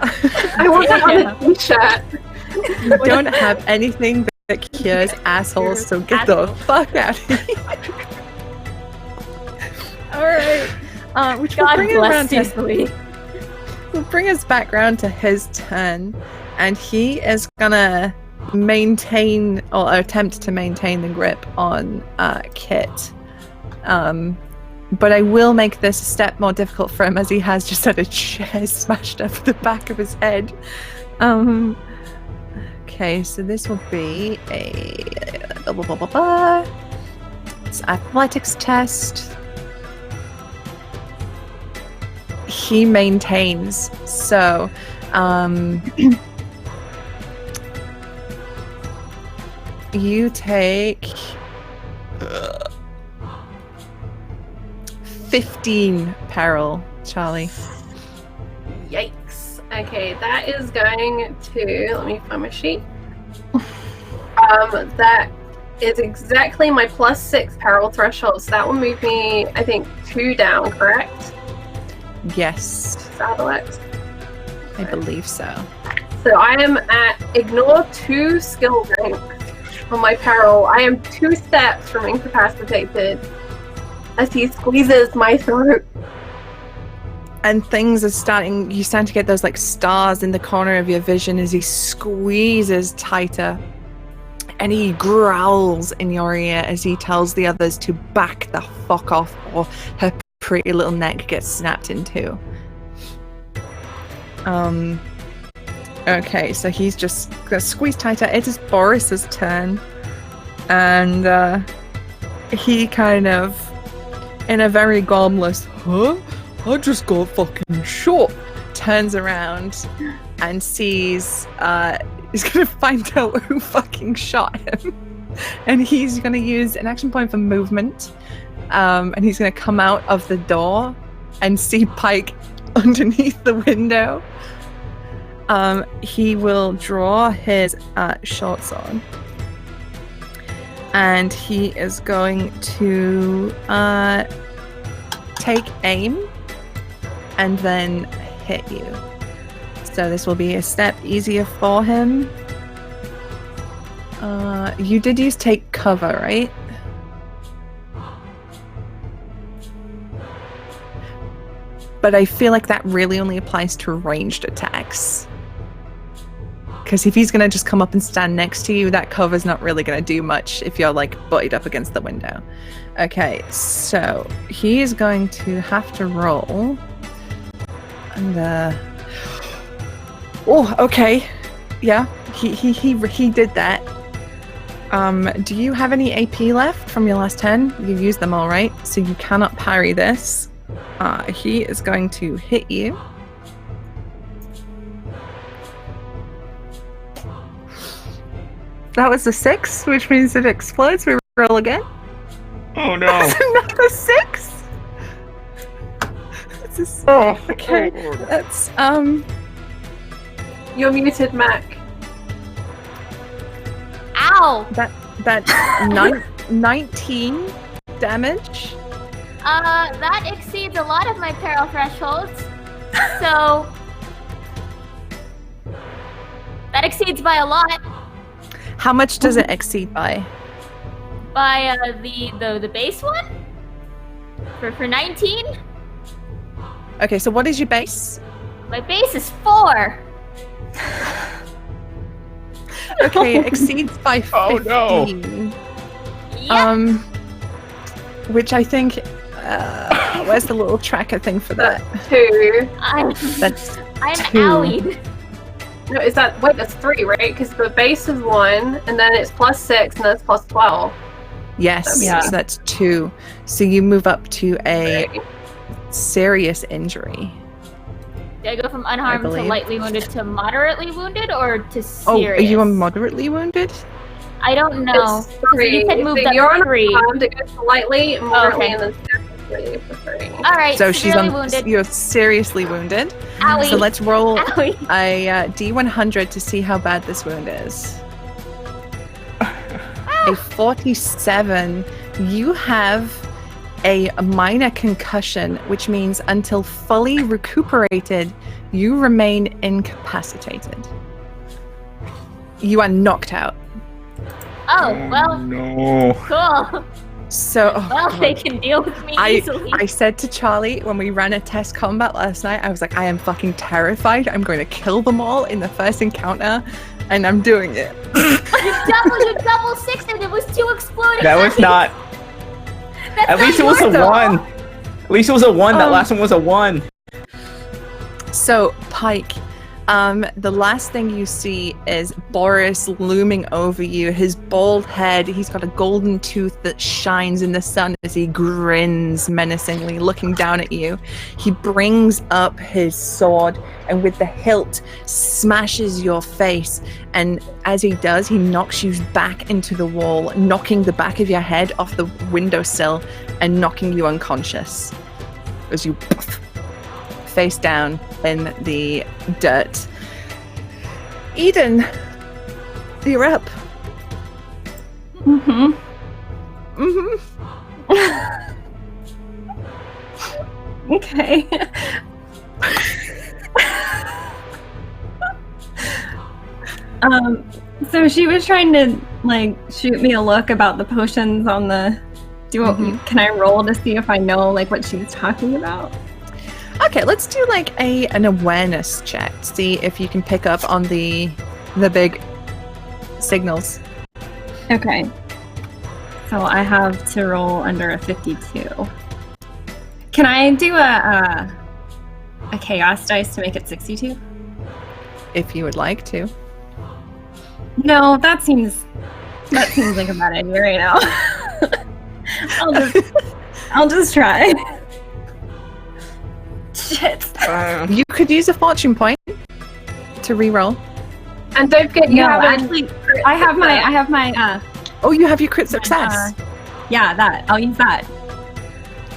I want that on a t-shirt. We don't have anything that cures assholes, so get the fuck out of here. Alright. Which will God bring, bless Cecily. will bring us back round to his turn. And he is gonna maintain, or attempt to maintain the grip on Kit. But I will make this a step more difficult for him, as he has just had a chair smashed over the back of his head. Okay, so this will be it's athletics test. He maintains, so you take 15 peril, Charlie. Yikes. Okay, that is going to... Let me find my sheet. That is exactly my +6 peril threshold, so that will move me, I think, 2 down, correct? Yes, Satellite. I believe so. So I am at ignore 2 skill ranks on my peril. I am 2 steps from incapacitated as he squeezes my throat. And things are starting, you start to get those like stars in the corner of your vision as he squeezes tighter. And he growls in your ear as he tells the others to back the fuck off, or her pretty little neck gets snapped in two. Okay, so he's just gonna squeeze tighter. It is Boris's turn. And he kind of, in a very gomless, I just got fucking shot, turns around and sees, he's gonna find out who fucking shot him. And he's gonna use an action point for movement. And he's gonna come out of the door and see Paec underneath the window. He will draw his short sword. And he is going to take aim and then hit you. So this will be a step easier for him. You did use take cover, right? But I feel like that really only applies to ranged attacks. Because if he's going to just come up and stand next to you, that cover's not really going to do much if you're like butted up against the window. Okay, so he is going to have to roll. And oh, okay. Yeah, he did that. Do you have any AP left from your last 10? You've used them all, right? So you cannot parry this. He is going to hit you. That was a 6, which means it explodes. We roll again. Oh no! That's another 6. That's a 6. Okay, that's You're muted, Mac. Ow! That's 19 damage. That exceeds a lot of my peril thresholds. So that exceeds by a lot. How much does it exceed by? By the base one? For 19? Okay, so what is your base? My base is 4. Okay, it exceeds by 15. Oh, no. Yep. Which I think where's the little tracker thing for that? 2. That's I'm 2. owied. No, is that wait? That's 3, right? Because the base is 1, and then it's +6, and then it's +12. Yes, Yeah. so that's 2. So you move up to a serious injury. Do I go from unharmed to believe. lightly wounded to moderately wounded, or to serious? Oh, are you moderately wounded? I don't know. It's Because 3. you said moved So up you're on 3. unarmed, it goes to lightly, moderately, Okay. and then seriously for 3. All right, So she's severely wounded. You're seriously wounded. Owie. So let's roll Owie. a D100 to see how bad this wound is. A 47. You have a minor concussion, which means until fully recuperated, you remain incapacitated. You are knocked out. Oh, well, No. cool. So, Well, they can deal with me easily. I said to Charlie when we ran a test combat last night, I was like, I am fucking terrified. I'm going to kill them all in the first encounter, and I'm doing it. You double sixed and it was 2 exploding. That was not. That's At not least it was a yours, though. 1. At least it was a 1. That last one was a 1. So, Paec, the last thing you see is Boris looming over you, his bald head. He's got a golden tooth that shines in the sun as he grins menacingly, looking down at you. He brings up his sword and with the hilt smashes your face. And as he does, he knocks you back into the wall, knocking the back of your head off the windowsill and knocking you unconscious as you face down in the dirt. Eden, you're up. Mm-hmm. Okay. So she was trying to like shoot me a look about the potions on the. Can I roll to see if I know like what she was talking about? Okay, let's do like an awareness check. See if you can pick up on the big signals. Okay. So I have to roll under a 52. Can I do a chaos dice to make it 62? If you would like to. No, that seems like a bad idea right now. I'll just try. Shit. You could use a fortune point to re-roll. And don't forget, you No, have actually, I have my Oh, you have your crit success. yeah, that. I'll use that.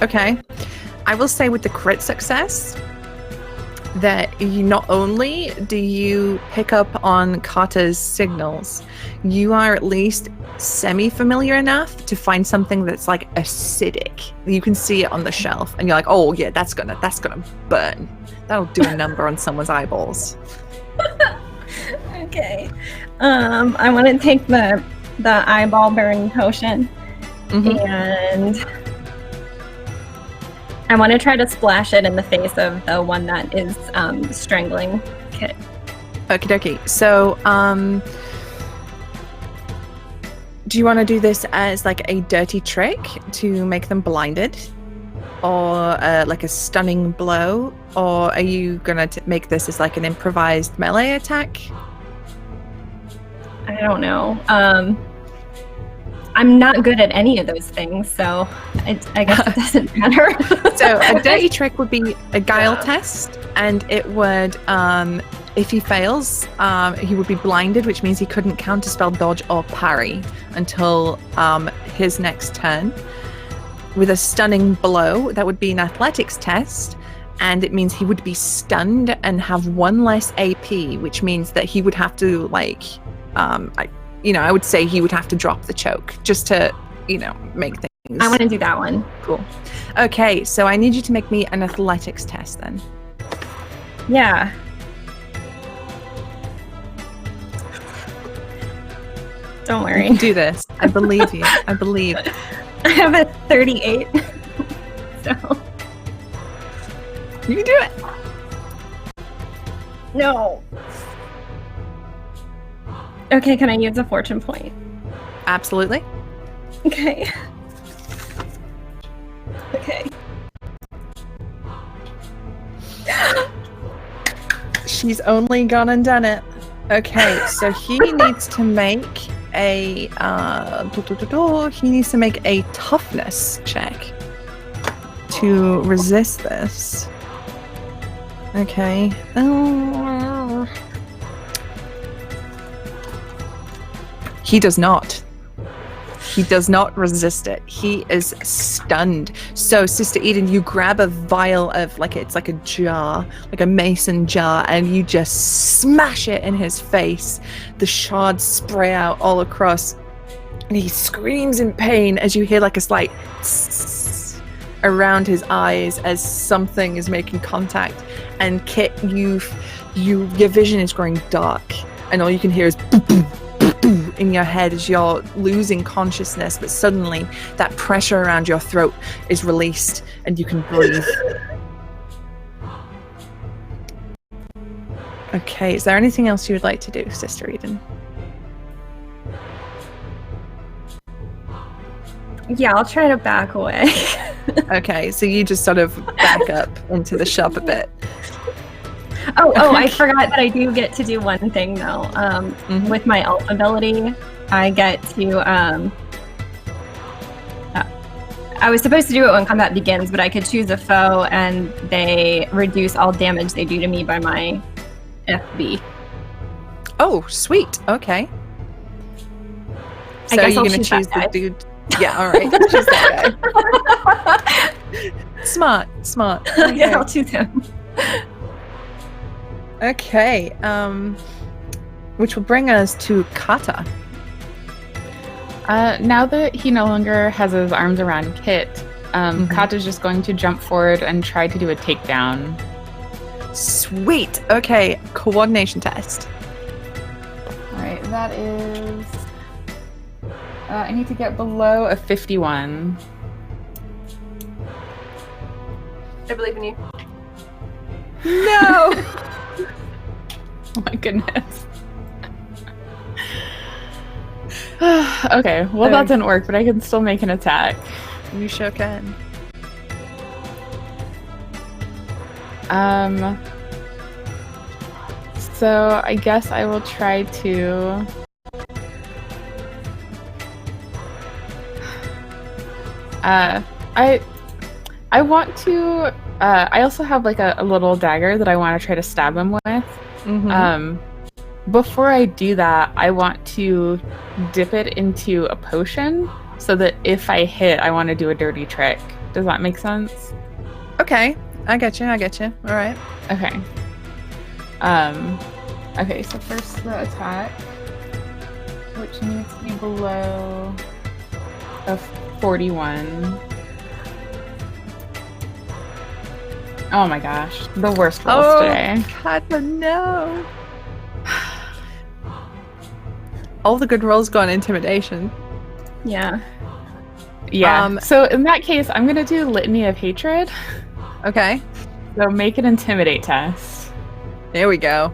Okay. I will say with the crit success that you not only do you pick up on Khata's signals, you are at least semi-familiar enough to find something that's like acidic. You can see it on the shelf and you're like, oh yeah, that's gonna burn. That'll do a number on someone's eyeballs. Okay. I want to take the eyeball burn potion and I want to try to splash it in the face of the one that is strangling Kit. Okie dokie. So, do you want to do this as like a dirty trick to make them blinded? Or like a stunning blow? Or are you going to make this as like an improvised melee attack? I don't know. I'm not good at any of those things, so I guess it doesn't matter. So a dirty trick would be a guile test, and it would, if he fails, he would be blinded, which means he couldn't counterspell, dodge, or parry until his next turn. With a stunning blow, that would be an athletics test, and it means he would be stunned and have 1 less AP, which means that he would have to, like, I would say he would have to drop the choke just to, make things. I want to do that one. Cool. Okay, so I need you to make me an athletics test then. Yeah. Don't You worry. can do this. I believe you. I believe. I have a 38. So. You can do it. No. Okay, can I use a fortune point? Absolutely. Okay. Okay. She's only gone and done it. Okay, so he needs to make a toughness check to resist this. Okay. He does not. He does not resist it. He is stunned. So, Sister Eden, you grab a vial of, it's like a jar, like a mason jar, and you just smash it in his face. The shards spray out all across, and he screams in pain as you hear like a slight tss around his eyes as something is making contact. And Kit, your vision is growing dark, and all you can hear is boom, boom, in your head as you're losing consciousness, but suddenly that pressure around your throat is released and you can breathe. Okay, is there anything else you would like to do, Sister Eden? Yeah, I'll try to back away. Okay, so you just sort of back up into the shop a bit. Oh, I forgot that I do get to do one thing though. With my elf ability, I get to I was supposed to do it when combat begins, but I could choose a foe and they reduce all damage they do to me by my FB. Oh, sweet. Okay. I So guess you're I'll gonna choose that choose the guy. dude. Yeah, alright. Choose that guy. Smart. Okay. Yeah, I'll choose him. Okay, which will bring us to Khata. Now that he no longer has his arms around Kit, Khata's just going to jump forward and try to do a takedown. Sweet. Okay, coordination test. Alright, that is... I need to get below a 51. I believe in you. No! Oh my goodness. Okay, well that didn't work, but I can still make an attack. You sure can. So I guess I will try to... I want to... I also have like a little dagger that I want to try to stab him with. Before I do that, I want to dip it into a potion so that if I hit, I want to do a dirty trick. Does that make sense? Okay, I get you. All right. Okay. Okay, so first the attack, which needs to be below a 41. Oh my gosh, the worst rolls today. Khata, no. All the good rolls go on intimidation. Yeah. Yeah. So in that case, I'm gonna do Litany of Hatred. Okay. So make an intimidate test. Here we go.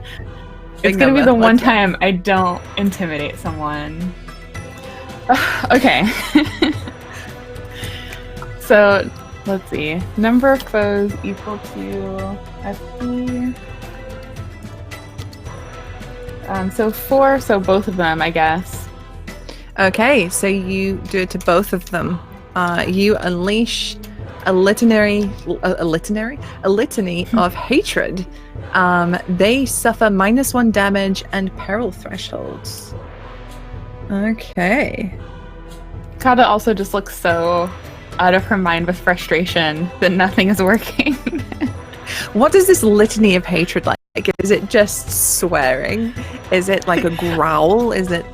It's gonna be the one time I don't intimidate someone. Okay. So, let's see. Number of foes equal to FP. So 4, so both of them, I guess. Okay, so you do it to both of them. You unleash a litany of hatred. They suffer -1 damage and peril thresholds. Okay. Khata also just looks so out of her mind with frustration that nothing is working. What is this litany of hatred like? Is it just swearing? Is it like a growl? Is it...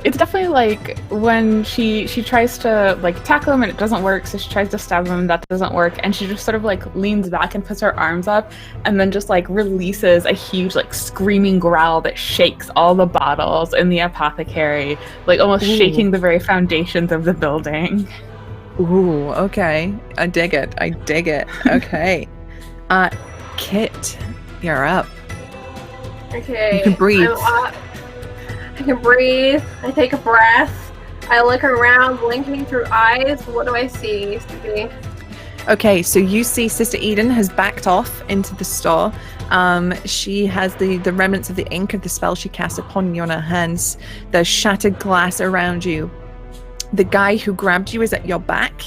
It's definitely like when she tries to like tackle him and it doesn't work, so she tries to stab him and that doesn't work, and she just sort of like leans back and puts her arms up and then just like releases a huge like screaming growl that shakes all the bottles in the apothecary, like almost shaking the very foundations of the building. Ooh, okay. I dig it. Okay. Kit, you're up. Okay. You can breathe. I can breathe. I take a breath. I look around, blinking through eyes. What do I see, Susie? Okay, so you see Sister Eden has backed off into the store. She has the remnants of the ink of the spell she cast upon you on her hands. There's shattered glass around you. The guy who grabbed you is at your back.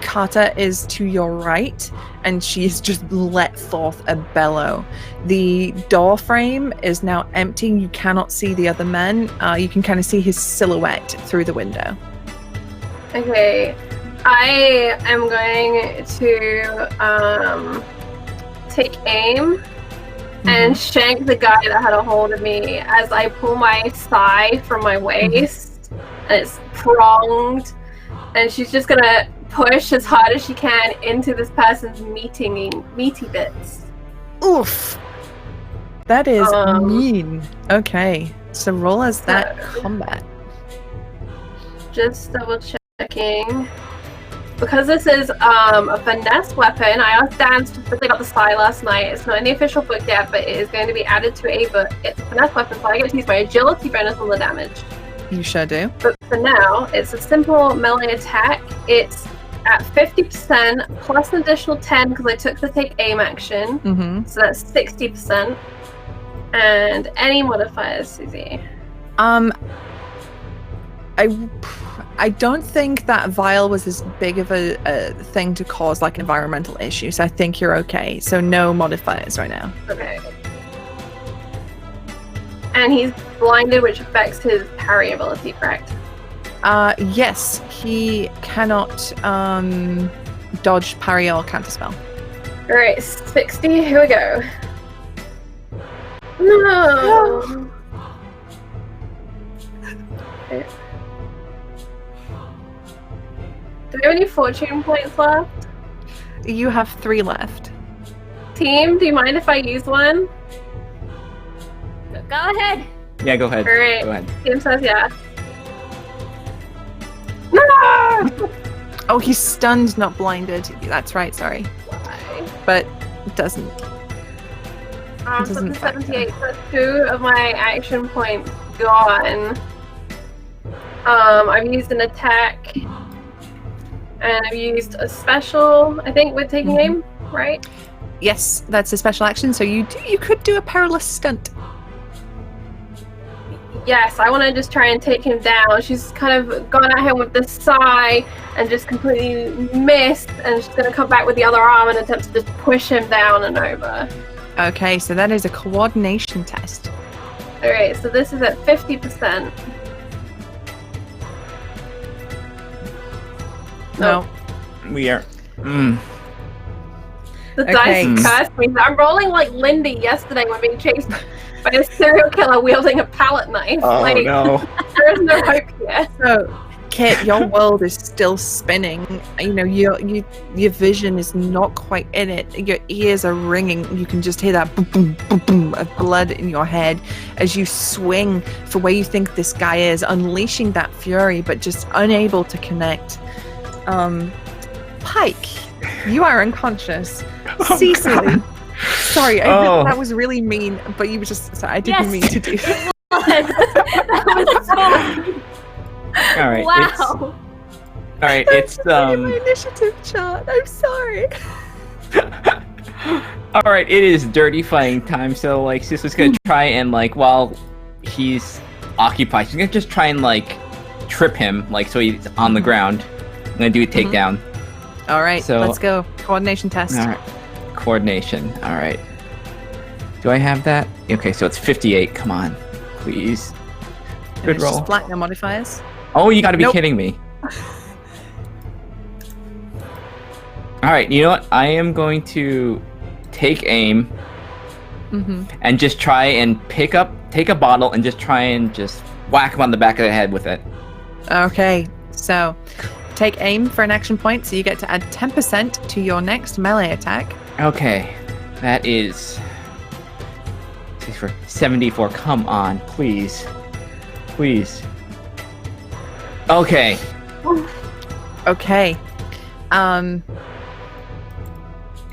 Khata is to your right, and she's just let forth a bellow. The door frame is now empty. You cannot see the other men. You can kind of see his silhouette through the window. Okay, I am going to take aim and shank the guy that had a hold of me as I pull my thigh from my waist, and it's pronged, and she's just gonna push as hard as she can into this person's meaty bits. Oof. That is mean. Okay, so roll as that combat. Just double checking. Because this is a finesse weapon, I asked Dan specifically about the spy last night. It's not in the official book yet, but it is going to be added to a book. It's a finesse weapon, so I get to use my agility bonus on the damage. You sure do. But for now, it's a simple melee attack. It's at 50% plus an additional 10 because I took the take aim action. So that's 60%. And any modifiers, Susie? I don't think that vial was as big of a thing to cause like an environmental issue, so I think you're okay. So no modifiers right now. Okay. And he's blinded, which affects his parry ability, correct? Yes, he cannot dodge, parry, or counterspell. Alright, 60, here we go. No! Okay. Do we have any fortune points left? You have 3 left. Team, do you mind if I use one? Go ahead. Yeah, go ahead. Alright, Go ahead. team says yeah. No! Oh, he's stunned, not blinded. That's right, sorry. Why? But it doesn't. So doesn't the factor. 78, so 2 of my action points gone. I've used an attack, and I've used a special, I think, with taking aim, right? Yes, that's a special action, so you could do a perilous stunt. Yes, I want to just try and take him down. She's kind of gone at him with this sigh and just completely missed, and she's going to come back with the other arm and attempt to just push him down and over. Okay, so that is a coordination test. Alright, so this is at 50%. No. We are. The Okay. dice cursed me. I'm rolling like Lindy yesterday when being chased by a serial killer wielding a palette knife. Oh like, no. there is no hope here. So, Kit, your world is still spinning. You know, your vision is not quite in it. Your ears are ringing. You can just hear that boom, boom, boom, boom of blood in your head as you swing for where you think this guy is, unleashing that fury, but just unable to connect. Paec, you are unconscious. Oh, Cecily, sorry. That was really mean, but you were just... Sorry, I didn't mean to do that. That was so mean. All right. Wow. All right. It's my initiative chart. I'm sorry. All right. It is dirty fighting time. So like, Sisla's gonna try and like, while he's occupied, she's gonna just try and like trip him, like so he's on the ground. I'm gonna do a takedown. All right. So let's go. Coordination test. All right. Coordination. All right. Do I have that? Okay. So it's 58. Come on, please. Good roll. Just flat, no modifiers. Oh, you got to be kidding me. All right, you know what? I am going to take aim and just try and take a bottle and just try and just whack him on the back of the head with it. Okay, so take aim for an action point, so you get to add 10% to your next melee attack. Okay, that is 74. Come on, please. Please. Okay. Okay.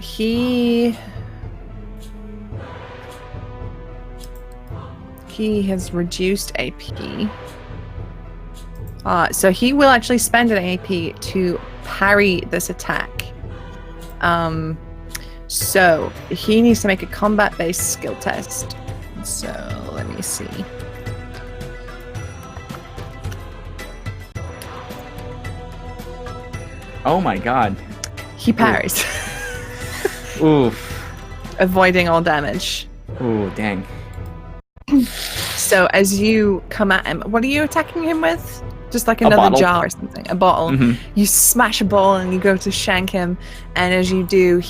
He has reduced AP. So he will actually spend an AP to parry this attack. So he needs to make a combat-based skill test. So let me see. Oh my god. He parries. Oof. Avoiding all damage. Ooh, dang. So as you come at him, what are you attacking him with? Just like another jar or something. A bottle. You smash a ball and you go to shank him, and as you do,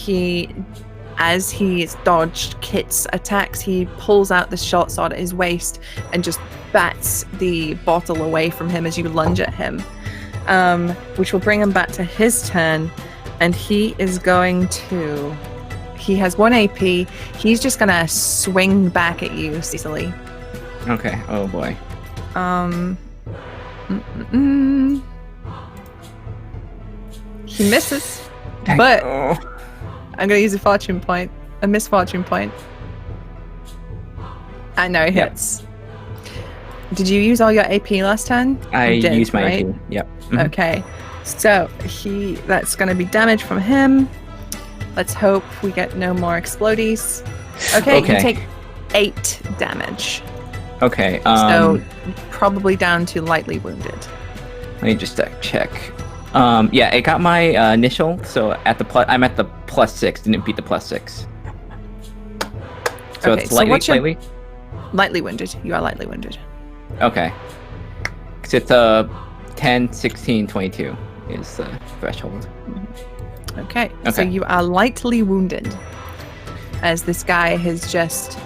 as he's dodged Kit's attacks, he pulls out the short sword at his waist and just bats the bottle away from him as you lunge at him. Which will bring him back to his turn, and he is going to... He has 1 AP. He's just gonna swing back at you, Cecily. Okay. Oh boy. He misses, but I'm gonna use a fortune point, a misfortune point. I know it hits. Did you use all your AP last turn? I used my AP. Yep. Okay. So that's gonna be damage from him. Let's hope we get no more explodies. Okay. You take 8 damage. Okay. So probably down to lightly wounded. Let me just check. Yeah, it got my initial, so I'm at the +6. Didn't beat the +6. So it's lightly. Lightly wounded. You are lightly wounded. Okay. Because it's 10, 16, 22 is the threshold. Okay. So you are lightly wounded as this guy has just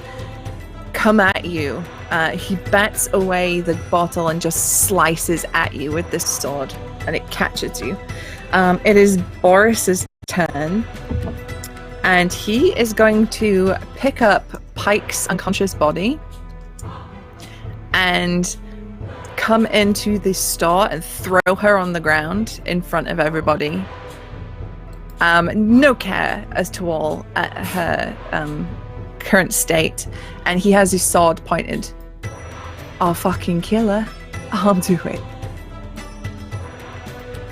come at you. He bats away the bottle and just slices at you with this sword, and it catches you. It is Boris's turn, and he is going to pick up Paec's unconscious body and come into the store and throw her on the ground in front of everybody. No care as to all at her current state, and he has his sword pointed. I'll fucking kill her. I'll do it.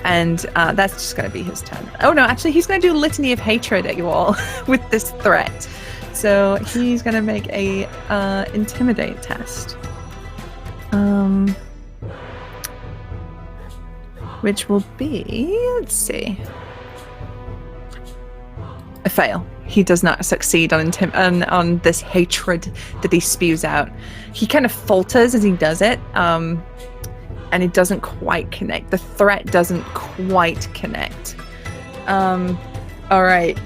And that's just going to be his turn. Oh no, actually he's going to do a litany of hatred at you all with this threat. So he's going to make a intimidate test. Which will be, let's see, a fail. He does not succeed on this hatred that he spews out. He kind of falters as he does it, and it doesn't quite connect. The threat doesn't quite connect. All right,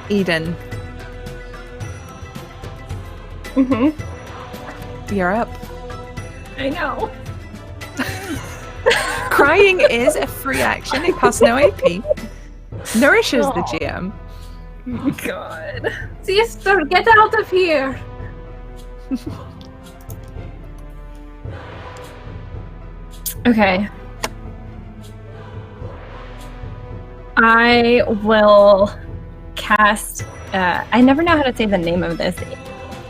Eden. You're up. I know. Crying is a free action. It costs no AP. Nourishes the GM. Oh my god. Sister, get out of here! Okay. I will cast I never know how to say the name of this.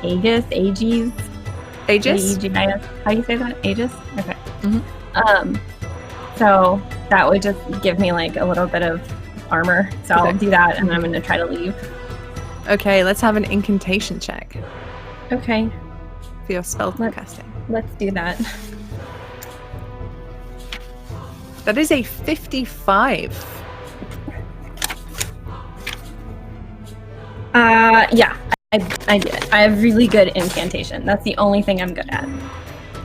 Aegis? Aegis? A-E-G-I-S. How do you say that? Aegis? Okay. Mm-hmm. So that would just give me like a little bit of armor. So I'll do that, and I'm going to try to leave. Okay, let's have an incantation check Okay, for your spell casting. let's do that. That is a 55. Yeah, I did it. I have really good incantation. That's the only thing I'm good at.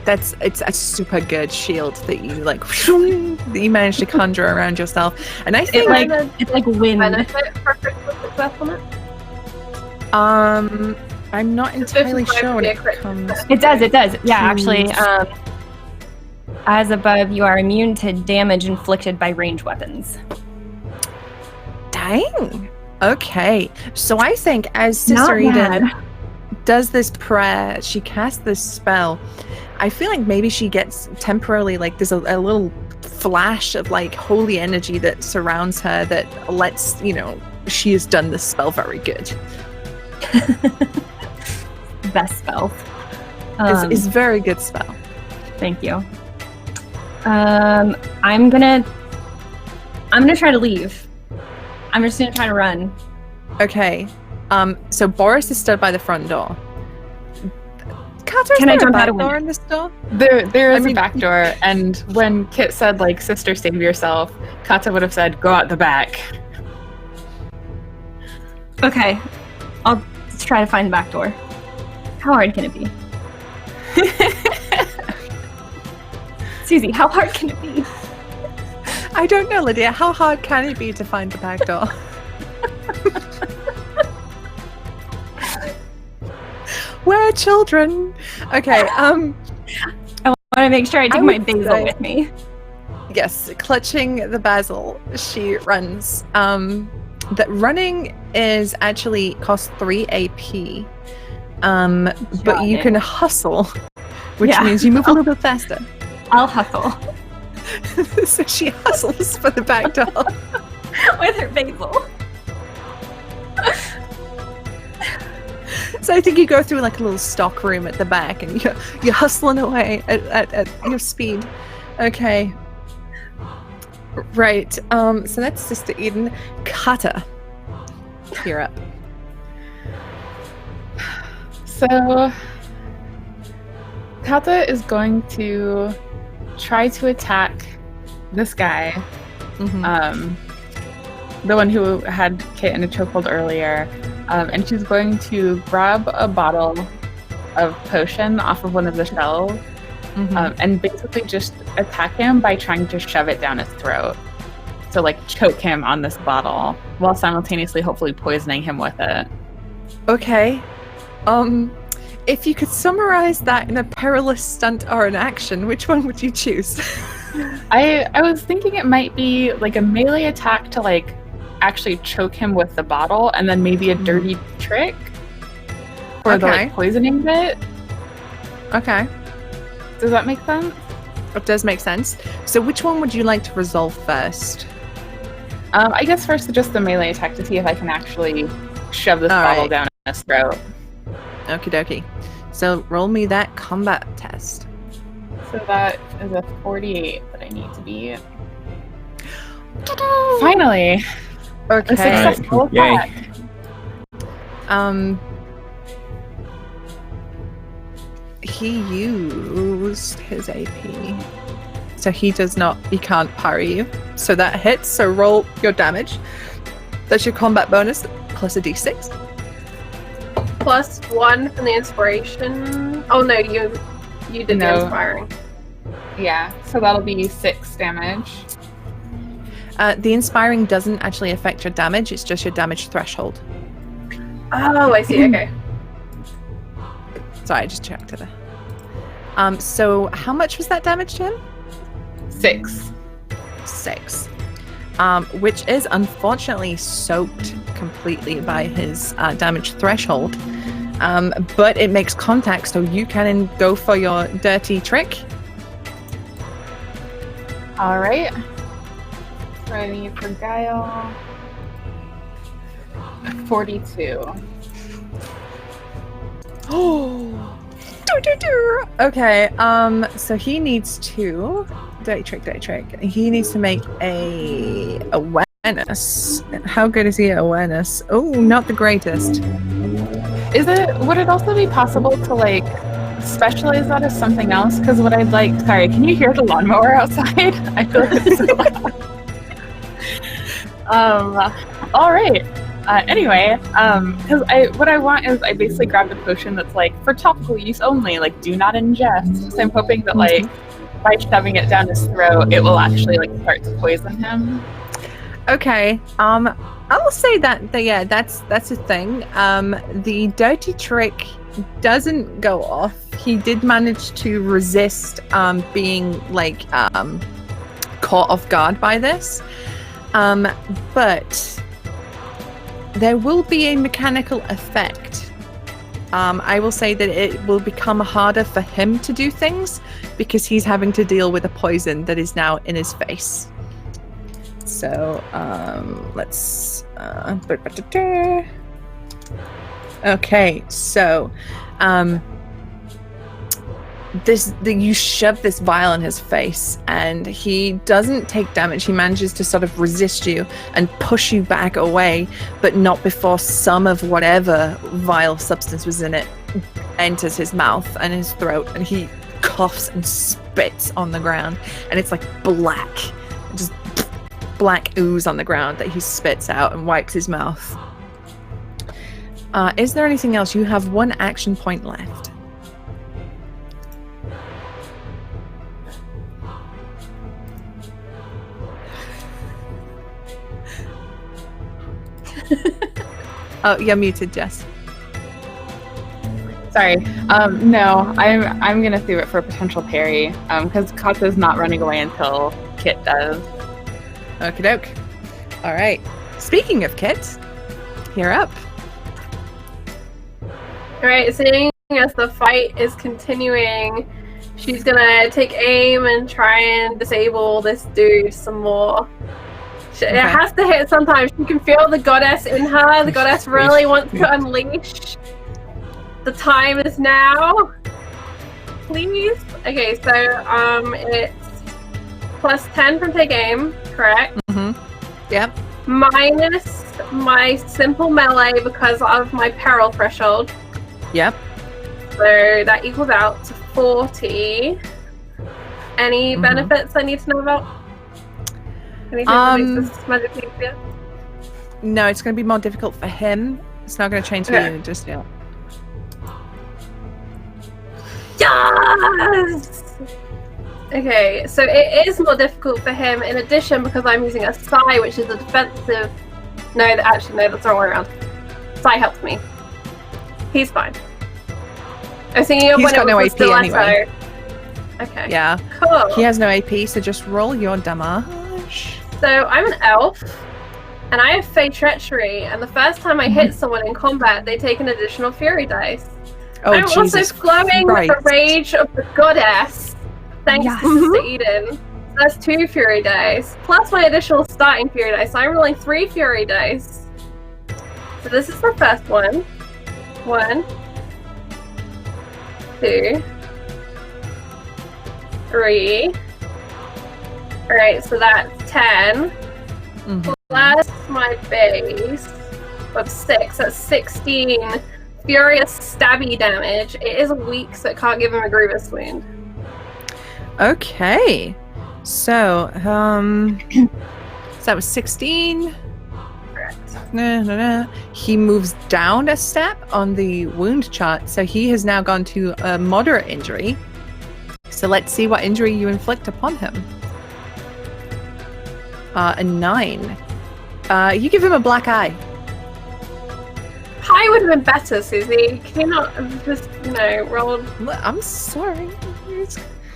It's a super good shield that you like. That you managed to conjure around yourself, and I think It's like wind. Benefit for critical success on it? I'm not entirely sure when it comes. It does. Yeah, actually, as above, you are immune to damage inflicted by ranged weapons. Dang. Okay, so I think as Not Sister Eden bad. does this prayer, she casts this spell. I feel like maybe she gets temporarily like there's a little flash of like holy energy that surrounds her that lets she has done this spell very good. Best spell. It's very good spell. Thank you. I'm gonna try to leave. I'm just gonna try to run. Okay. So Boris is stood by the front door. Khata, Can I jump out a a door window? in this door? There is a back door, and when Kit said, like, sister, save yourself, Khata would have said, go out the back. Okay, I'll just try to find the back door. How hard can it be? Susie, how hard can it be? I don't know, Lydia. How hard can it be to find the back door? We're children. Okay, I want to make sure I take my would basil say- with me. yes, clutching the basil, she runs. That running is actually costs 3 AP. But you can hustle, which means you move a little bit faster. I'll hustle So she hustles for the back door. with her basil. So I think you go through like a little stock room at the back, and you're hustling away at your speed. Okay. Right. So that's Sister Eden. Khata, you're up. So, Khata is going to try to attack this guy, Mm-hmm. the one who had Kit in a chokehold earlier, and she's going to grab a bottle of potion off of one of the shelves, and basically just attack him by trying to shove it down his throat. So, like, choke him on this bottle while simultaneously hopefully poisoning him with it. Okay. If you could summarize that in a perilous stunt or an action, which one would you choose? I was thinking it might be like a melee attack to like actually choke him with the bottle, and then maybe a dirty trick for the like, poisoning bit. Okay. Does that make sense? It does make sense. So which one would you like to resolve first? I guess first just the melee attack to see if I can actually shove this bottle down his throat. Okie dokie. So roll me that combat test. So that is a 48 that I need to beat. Finally! Okay. A successful Yay. attack. He used his AP. So he can't parry you. So that hits, so roll your damage. That's your combat bonus, plus a d6. +1 from the inspiration. Oh no, you did the No. inspiring. Yeah, so that'll be 6 damage. The inspiring doesn't actually affect your damage, it's just your damage threshold. Oh, I see. Okay. Sorry, I just checked it. So how much was that damage to him? 6. 6. Which is unfortunately soaked completely by his damage threshold. But it makes contact, so you can go for your dirty trick. Alright. So I need for Guile. 42. Oh. Okay, so he needs to dirty trick. He needs to make a awareness. How good is he at awareness? Oh, not the greatest. Would it also be possible to like specialize that as something else? Because what I'd like, sorry, can you hear the lawnmower outside? I feel like it's so loud. All right. Anyway, because what I want is I basically grabbed a potion that's like for topical use only, like do not ingest. So I'm hoping that like by shoving it down his throat, it will actually like start to poison him. Okay. I will say that yeah, that's a thing. The dirty trick doesn't go off. He did manage to resist being like caught off guard by this. But there will be a mechanical effect. I will say that it will become harder for him to do things because he's having to deal with a poison that is now in his face. So, let's... Okay, so... you shove this vial in his face and he doesn't take damage. He manages to sort of resist you and push you back away, but not before some of whatever vile substance was in it enters his mouth and his throat, and he coughs and spits on the ground, and it's like black, just black ooze on the ground that he spits out and wipes his mouth. Is there anything else? You have one action point left. Oh, you're muted, Jess. Sorry. No, I'm gonna save it for a potential parry. Because Khata's not running away until Kit does. Okie doke. All right. Speaking of Kit, you're up. All right, seeing as the fight is continuing, she's gonna take aim and try and disable this dude some more. It has to hit sometimes. You can feel the goddess in her. The goddess really wants to unleash. The time is now. Please. Okay, so it's plus 10 from take aim, correct? Mm-hmm. Yep. Minus my simple melee because of my peril threshold. Yep. So that equals out to 40. Any benefits I need to know about? Anything that makes this magically easier? No, it's going to be more difficult for him. It's not going to change for you just yet. Yes! Okay, so it is more difficult for him in addition because I'm using a Psy, which is a defensive... No, that's the wrong way around. Psy helps me. He's fine. I was thinking of He's when got it no was AP the anyway. Okay. Yeah. Cool. He has no AP, so just roll your damage. So I'm an elf, and I have Fey Treachery, and the first time I hit someone in combat, they take an additional Fury dice. Oh, I'm Jesus also flowing with the Christ. rage of the goddess, thanks to Eden. So that's 2 Fury dice, plus my additional starting Fury dice. So I'm rolling 3 Fury dice. So this is the first one. 1, 2, 3. Alright, so that's 10. Plus my base of 6, that's 16 furious stabby damage. It is weak, so it can't give him a grievous wound. Okay. So, so that was 16. Correct. He moves down a step on the wound chart, so he has now gone to a moderate injury. So let's see what injury you inflict upon him. A 9. You give him a black eye. High would have been better, Susie. Can you not have just, rolled? I'm sorry.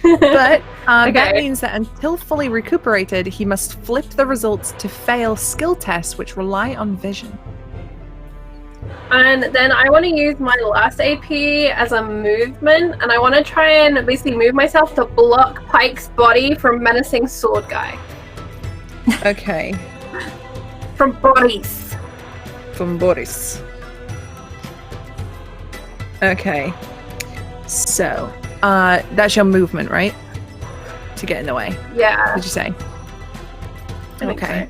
But that means that until fully recuperated, he must flip the results to fail skill tests which rely on vision. And then I want to use my last AP as a movement, and I want to try and basically move myself to block Paec's body from menacing sword guy. Okay. From bodies. from Boris. Okay. So, that's your movement, right? To get in the way. Yeah. Did you say? I think Okay.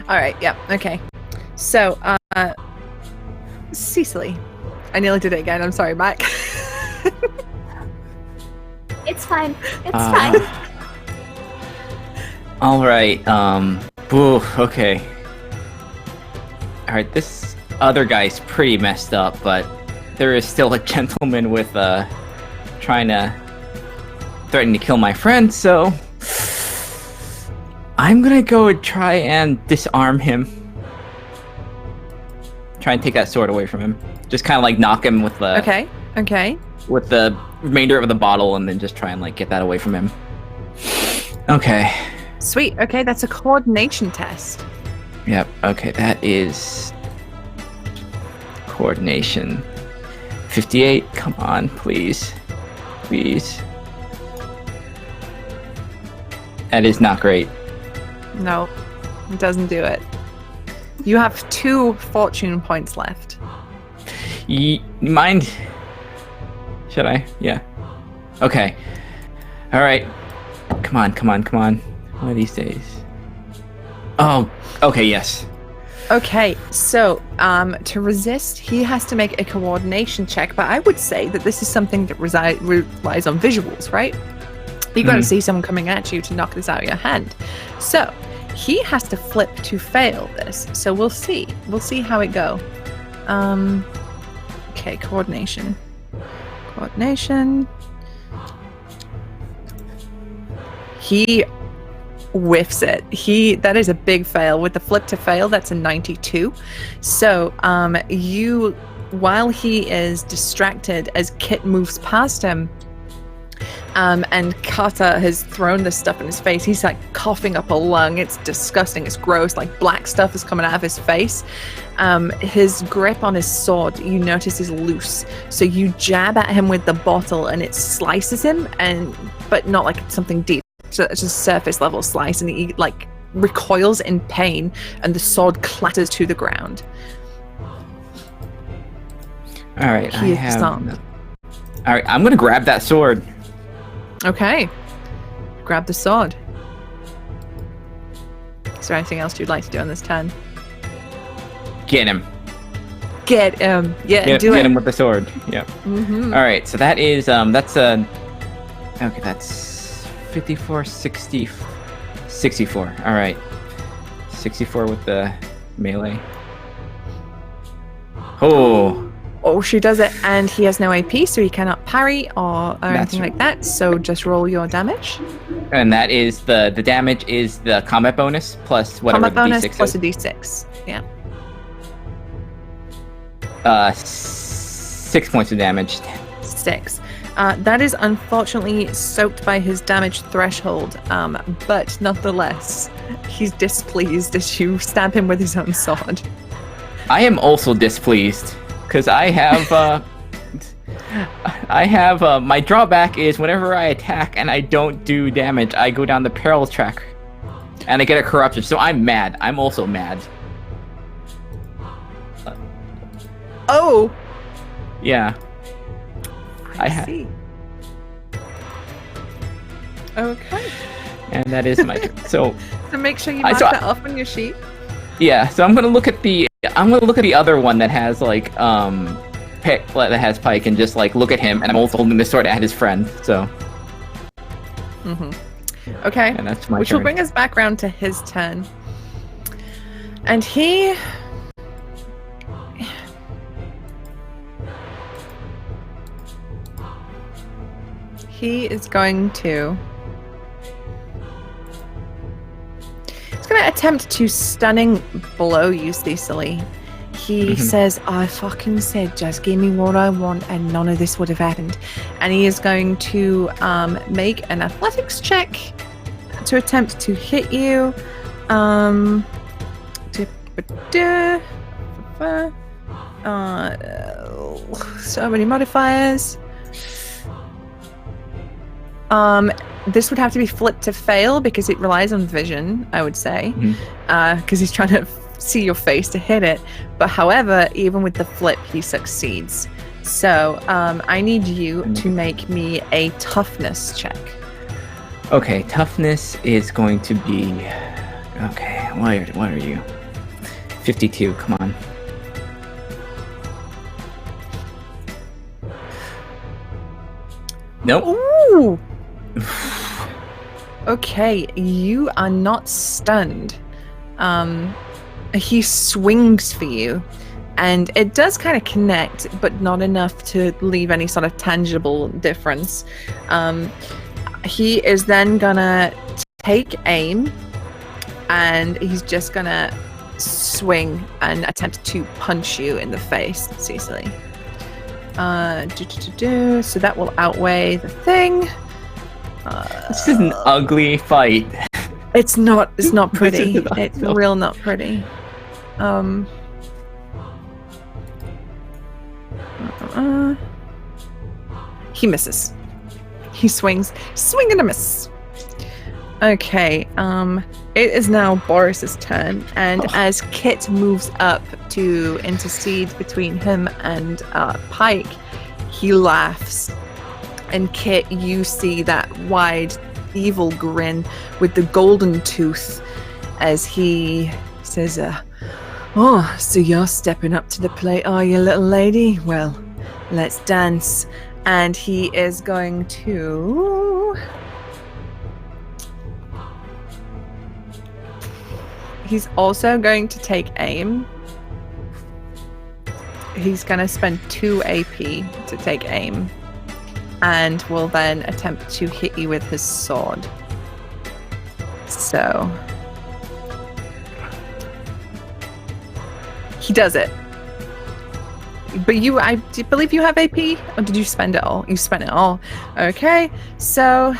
All right. Yeah. Okay. So, Cecily, I nearly did it again. I'm sorry, Mac. It's fine. It's fine. All right. Okay. All right. This other guy's pretty messed up, but there is still a gentleman with threatening to kill my friend. So I'm gonna go and try and disarm him. Try and take that sword away from him. Just kind of like knock him with the Okay. with the remainder of the bottle, and then just try and like get that away from him. Okay. Sweet. Okay, that's a coordination test. Yep. Okay, that is coordination. 58. Come on, please. Please. That is not great. No, it doesn't do it. You have 2 fortune points left. Mind? Should I? Yeah. Okay. All right. Come on. One of these days. Oh, okay, yes. Okay, so to resist, he has to make a coordination check, but I would say that this is something that relies on visuals, right? You got to see someone coming at you to knock this out of your hand. So he has to flip to fail this. So we'll see. We'll see how it go. Okay, coordination. He whiffs it. That is a big fail. With the flip to fail, that's a 92. So while he is distracted as Kit moves past him, and Khata has thrown this stuff in his face, he's like coughing up a lung. It's disgusting. It's gross. Like black stuff is coming out of his face. His grip on his sword, you notice, is loose. So you jab at him with the bottle and it slices him, but not like something deep. So it's a surface level slice, and he like recoils in pain, and the sword clatters to the ground. All right, He is disarmed. All right, I'm gonna grab that sword. Okay, grab the sword. Is there anything else you'd like to do on this turn? Get him. Get him. Yeah, Get do it. him with the sword. Yep. Mm-hmm. All right, so that is that's okay. That's 54, 60, 64. All right, 64 with the melee. Oh, she does it, and he has no AP, so he cannot parry or anything right. like that. So just roll your damage. And that is the damage is the combat bonus plus whatever Combat bonus the D6 plus is. a D6. Yeah. 6 points of damage. 6. That is unfortunately soaked by his damage threshold, but nonetheless, he's displeased as you stab him with his own sword. I am also displeased because I have my drawback is whenever I attack and I don't do damage, I go down the peril track and I get a corruption. So I'm mad. I'm also mad. Oh! Yeah. I see. Okay. And that is my turn. So make sure you mark that off on your sheet. yeah, so I'm gonna look at the other one that has like Paec, that has Paec, and just like look at him, and I'm also holding the sword at his friend. So Okay. and that's my Which turn. will bring us back round to his turn. And he is going to attempt to stunning blow you, Cecily. He says, I fucking said just give me what I want and none of this would have happened. And he is going to make an athletics check to attempt to hit you. So many modifiers. This would have to be flipped to fail because it relies on vision, I would say, because he's trying to see your face to hit it. But however, even with the flip, he succeeds. So I need you to make me a toughness check. Okay, toughness is going to be... Okay, what are you? 52, come on. Nope. Ooh! Okay, you are not stunned. He swings for you, and it does kind of connect, but not enough to leave any sort of tangible difference. He is then gonna take aim, and he's just gonna swing and attempt to punch you in the face, Cecily. So that will outweigh the thing. This is an ugly fight. It's not pretty. This is It's real not pretty. He misses. He swings. Swing and a miss. Okay, it is now Boris's turn, and as Kit moves up to intercede between him and Paec, he laughs. And Kit, you see that wide, evil grin with the golden tooth as he says, "Oh, so you're stepping up to the plate, are you, little lady? Well, let's dance." And he is going to... He's also going to take aim. He's going to spend 2 AP to take aim. And will then attempt to hit you with his sword. So... He does it. But I believe you have AP? Or did you spend it all? You spent it all. Okay, so...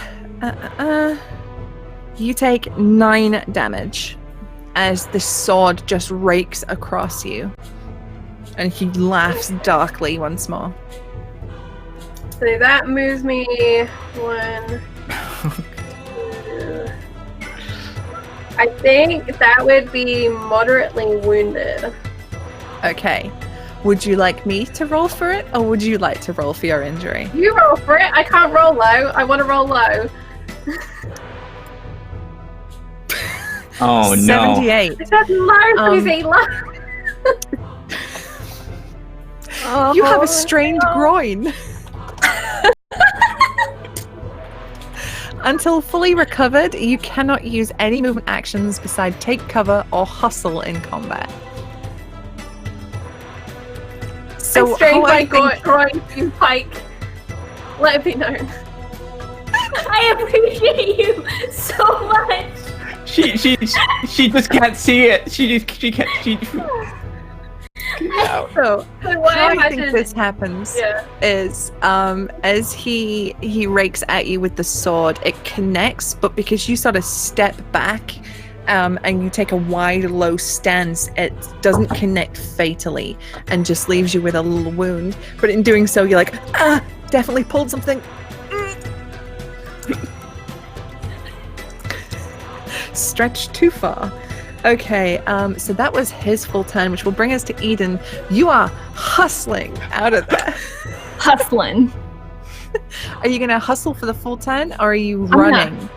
you take 9 damage as the sword just rakes across you. And he laughs darkly once more. So that moves me 1, 2. I think that would be moderately wounded. Okay. Would you like me to roll for it, or would you like to roll for your injury? You roll for it. I can't roll low. I want to roll low. Oh, no. 78. I said low, Susie, low. You have a strained groin. Until fully recovered, you cannot use any movement actions beside take cover or hustle in combat. So I strained my how groin to Paec. Let it be known. I appreciate you so much. She just can't see it. She can't. So what how I imagine- think this happens Yeah. is as he rakes at you with the sword, it connects, but because you sort of step back and you take a wide, low stance, it doesn't connect fatally and just leaves you with a little wound. But in doing so, you're like, definitely pulled something. Stretched too far. Okay, so that was his full turn, which will bring us to Eden. You are hustling out of there. Hustling. Are you gonna hustle for the full turn, or are you running?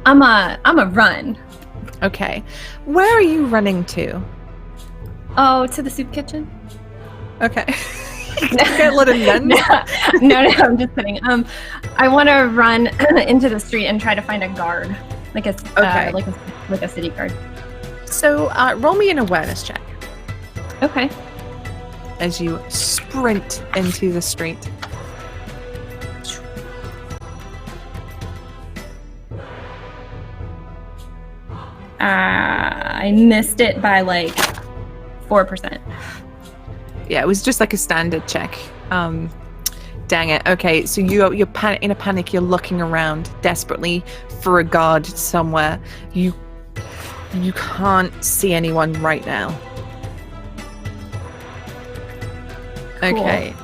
I'm a run. Okay. Where are you running to? Oh, to the soup kitchen? Okay. You can't let him run? No, I'm just kidding. I want to run into the street and try to find a guard, like a like a city guard. So roll me an awareness check Okay. as you sprint into the street. I missed it by like 4%. Yeah, it was just like a standard check. Dang it. Okay, so you're in a panic. You're looking around desperately for a guard somewhere. You can't see anyone right now. Cool. Okay.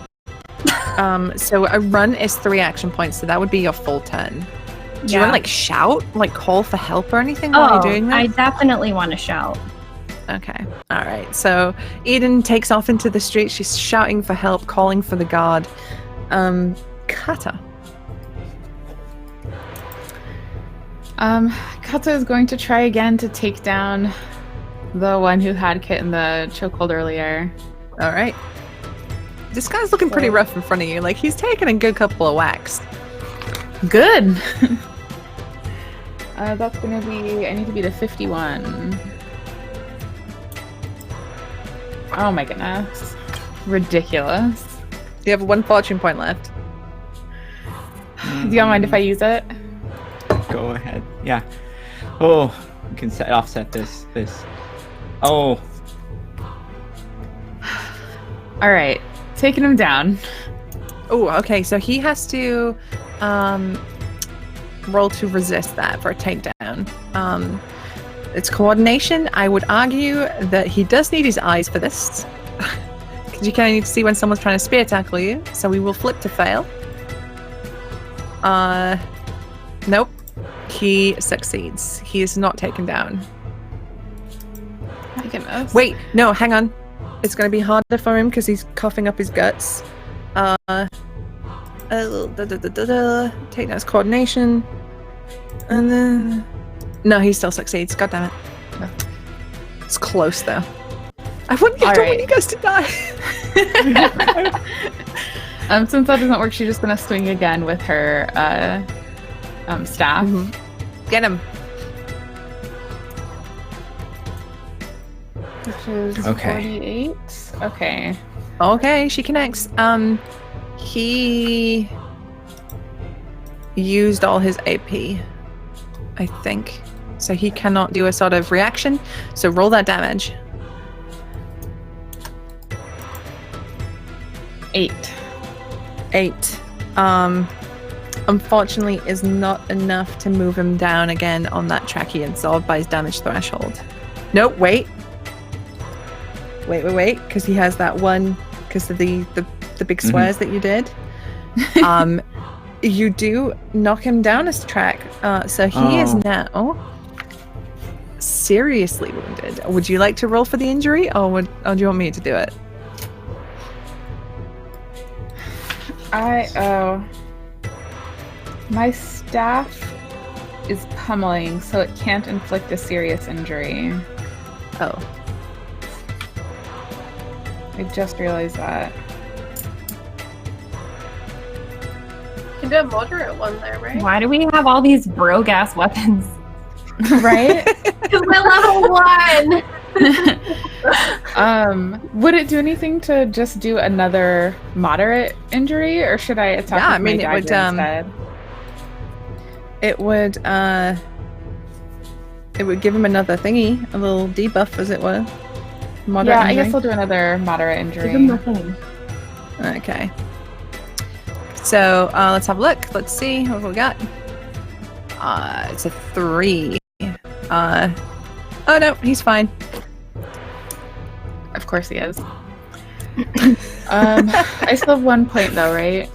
So a run is 3 action points, so that would be your full turn. Do you want to like shout, like call for help or anything Oh, while you're doing this? I definitely want to shout. Okay. All right. So Eden takes off into the street. She's shouting for help, calling for the guard. Khata. Khata is going to try again to take down the one who had Kit in the chokehold earlier. All right. This guy's looking pretty rough in front of you. Like, he's taken a good couple of whacks. Good. That's gonna be. I need to beat a 51. Oh my goodness. Ridiculous. You have 1 fortune point left. Do y'all mind if I use it? Go ahead. Yeah. Oh, we can offset this. Oh. All right, taking him down. Oh, okay. So he has to roll to resist that for a takedown. It's coordination. I would argue that he does need his eyes for this. Because you kind of need to see when someone's trying to spear tackle you. So we will flip to fail. Nope. He succeeds. He is not taken down. My goodness. Wait, no, hang on. It's going to be harder for him because he's coughing up his guts. Takedown's coordination. And then... No, he still succeeds. God damn it. No. It's close, though. I don't want you guys to die. Since that doesn't work, she's just going to swing again with her staff. Mm-hmm. Get him. Which is 48. Okay. Okay, she connects. He used all his AP, I think. So he cannot do a sort of reaction. So roll that damage. 8. Unfortunately is not enough to move him down again on that track he absorbed by his damage threshold. Nope, wait, because he has that one, because of the big swears that you did. You do knock him down a track, so he is now seriously wounded. Would you like to roll for the injury, or do you want me to do it? My staff is pummeling, so it can't inflict a serious injury. Oh. I just realized that. You can do a moderate one there, right? Why do we have all these brogue ass weapons? Right? Because we're level 1! Would it do anything to just do another moderate injury, or should I attack with my dagger instead? It would give him another thingy, a little debuff, as it were. Moderate I injury. guess I'll do another moderate injury. Give him the thing. Okay. So let's have a look. Let's see what we got. It's a 3. Oh no, he's fine. Of course he is. I still have 1 point though, right?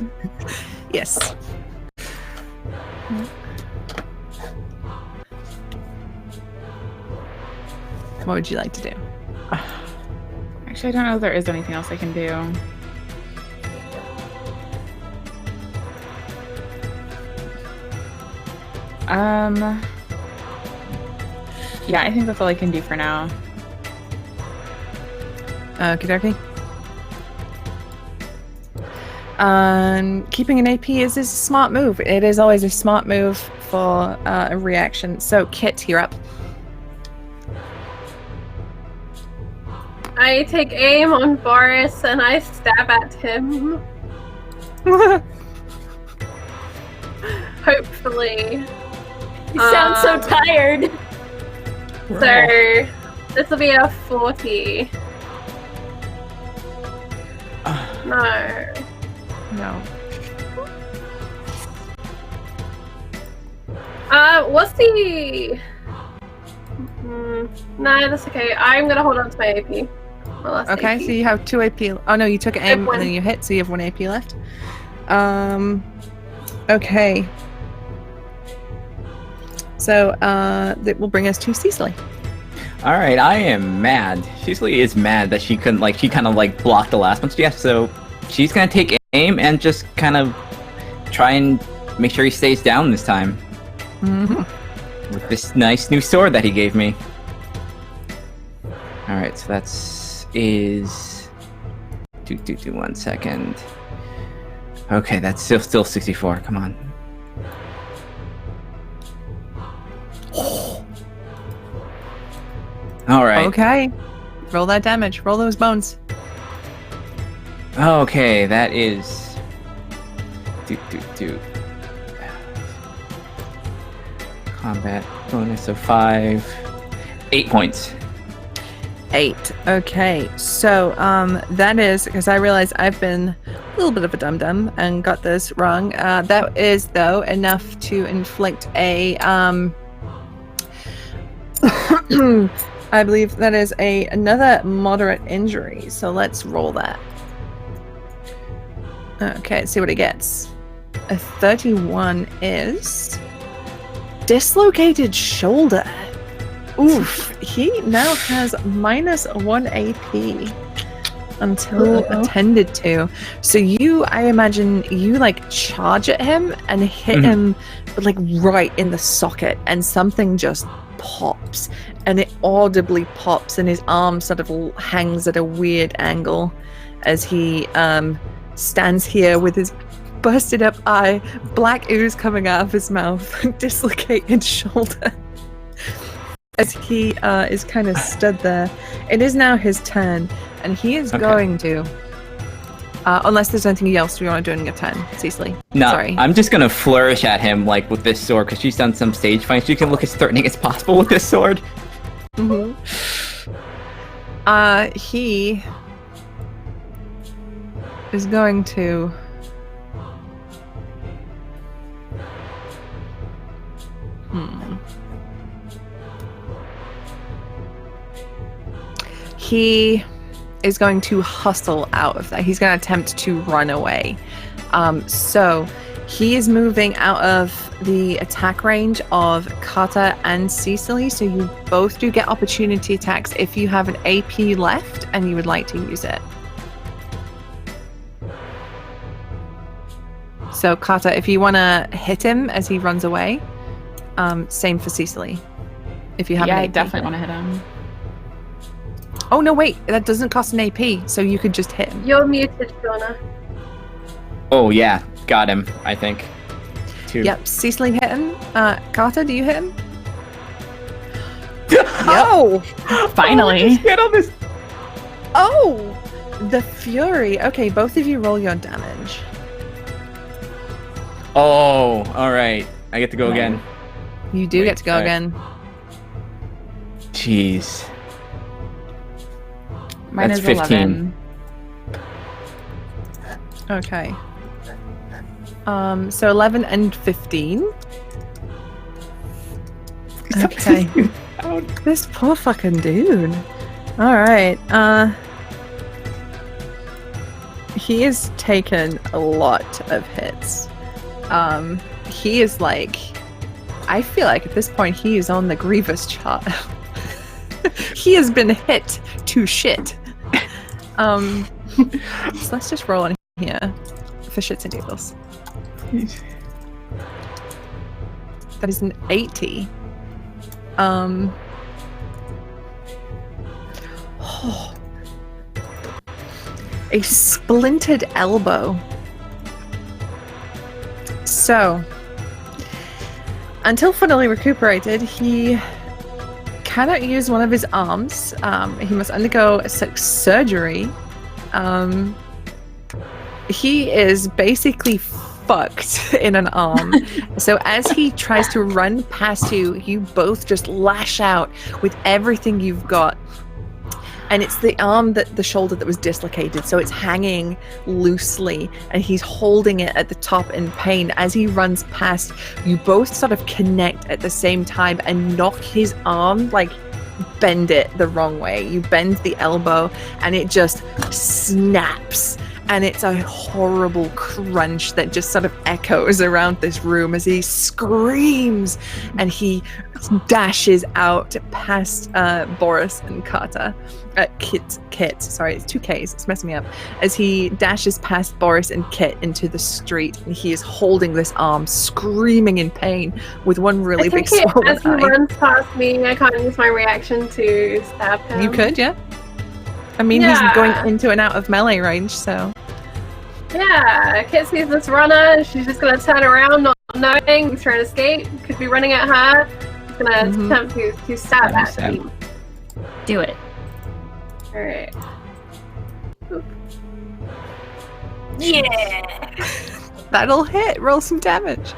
Yes. What would you like to do? Actually, I don't know if there is anything else I can do. Yeah, I think that's all I can do for now. Okie dokie. Keeping an AP is a smart move. It is always a smart move for a reaction. So, Kit, you're up. I take aim on Boris and I stab at him. Hopefully. You sound so tired. So, this will be a 40. No. No. What's the... no, that's okay. I'm gonna hold on to my AP. My last Okay, AP. so you have 2 AP. Oh no, you took aim and one. then you hit, so you have 1 AP left. Okay. So that will bring us to Cecily. All right, I am mad. Cecily is mad that she couldn't she kind of blocked the last one. So yeah, so she's gonna take aim and just kind of try and make sure he stays down this time. With this nice new sword that he gave me. All right, so is 1 second. Okay, that's still 64. Come on. All right. Okay. Roll that damage. Roll those bones. Okay, that is combat bonus of 5, 8 points. 8. Okay. So that is because I realize I've been a little bit of a dum-dum and got this wrong. That is though enough to inflict a I believe that is another moderate injury. So let's roll that. Okay, let's see what it gets. A 31 is dislocated shoulder. Oof. He now has -1 AP until attended to. So I imagine you charge at him and hit him but right in the socket, and something just pops, and it audibly pops, and his arm sort of hangs at a weird angle as he stands here with his busted up eye, black ooze coming out of his mouth, dislocated shoulder. As he is kind of stood there. It is now his turn, and he is going to unless there's anything else we want to do in your turn, Cecily. No, sorry. I'm just gonna flourish at him with this sword because she's done some stage fights. She can look as threatening as possible with this sword. He is going to He is going to hustle out of that. He's going to attempt to run away. So he is moving out of the attack range of Khata and Cecily. So you both do get opportunity attacks if you have an AP left and you would like to use it. So Khata, if you want to hit him as he runs away, same for Cecily. If you have an AP. I definitely want to hit him. Oh, no, wait. That doesn't cost an AP, so you could just hit him. You're muted, Shauna. Oh, yeah. Got him, I think. 2. Yep, Cecily hit him. Khata, do you hit him? Oh! Finally. Get on this. Oh! The Fury. Okay, both of you roll your damage. Oh, all right. I get to go again. You do get to go again. Jeez. Mine That's is 15. 11. Okay. So 11 and 15. Okay. This poor fucking dude. Alright. He has taken a lot of hits. He is I feel like at this point he is on the Grievous chart. He has been hit to shit. So let's just roll in here for shits and giggles. That is an 80. A splintered elbow. So, until fully recuperated, he cannot use one of his arms. He must undergo surgery. He is basically fucked in an arm. So as he tries to run past you, you both just lash out with everything you've got. And it's the arm, the shoulder that was dislocated, so it's hanging loosely, and he's holding it at the top in pain. As he runs past, you both sort of connect at the same time and knock his arm, bend it the wrong way. You bend the elbow, and it just snaps. and it's a horrible crunch that just sort of echoes around this room as he screams and he dashes out past Boris and Khata. Kit, sorry, it's 2 Ks, it's messing me up. As he dashes past Boris and Kit into the street, and he is holding this arm, screaming in pain, with one really big swollen as he eye. runs past me, I can't use my reaction to stab him. You could, yeah. I mean, he's going into and out of melee range, so... Yeah, Kit sees this runner, and she's just gonna turn around, not knowing he's trying to escape, could be running at her. She's gonna attempt to stab at him. Do it. Alright. Yeah! That'll hit. Roll some damage.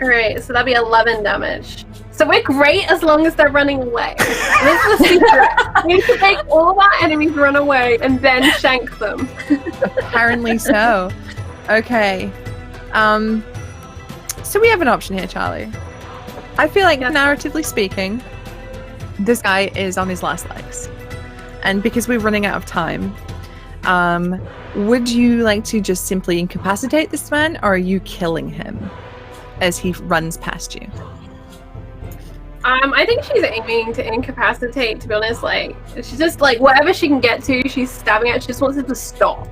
Alright, so that'd be 11 damage. So we're great as long as they're running away. This is the secret. We need to make all our enemies run away and then shank them. Apparently so. Okay. So we have an option here, Charlie. I feel like, narratively speaking, this guy is on his last legs. And because we're running out of time, would you like to just simply incapacitate this man, or are you killing him as he runs past you? I think she's aiming to incapacitate, to be honest. Like, she's just like, whatever she can get to, she's stabbing at. She just wants it to stop.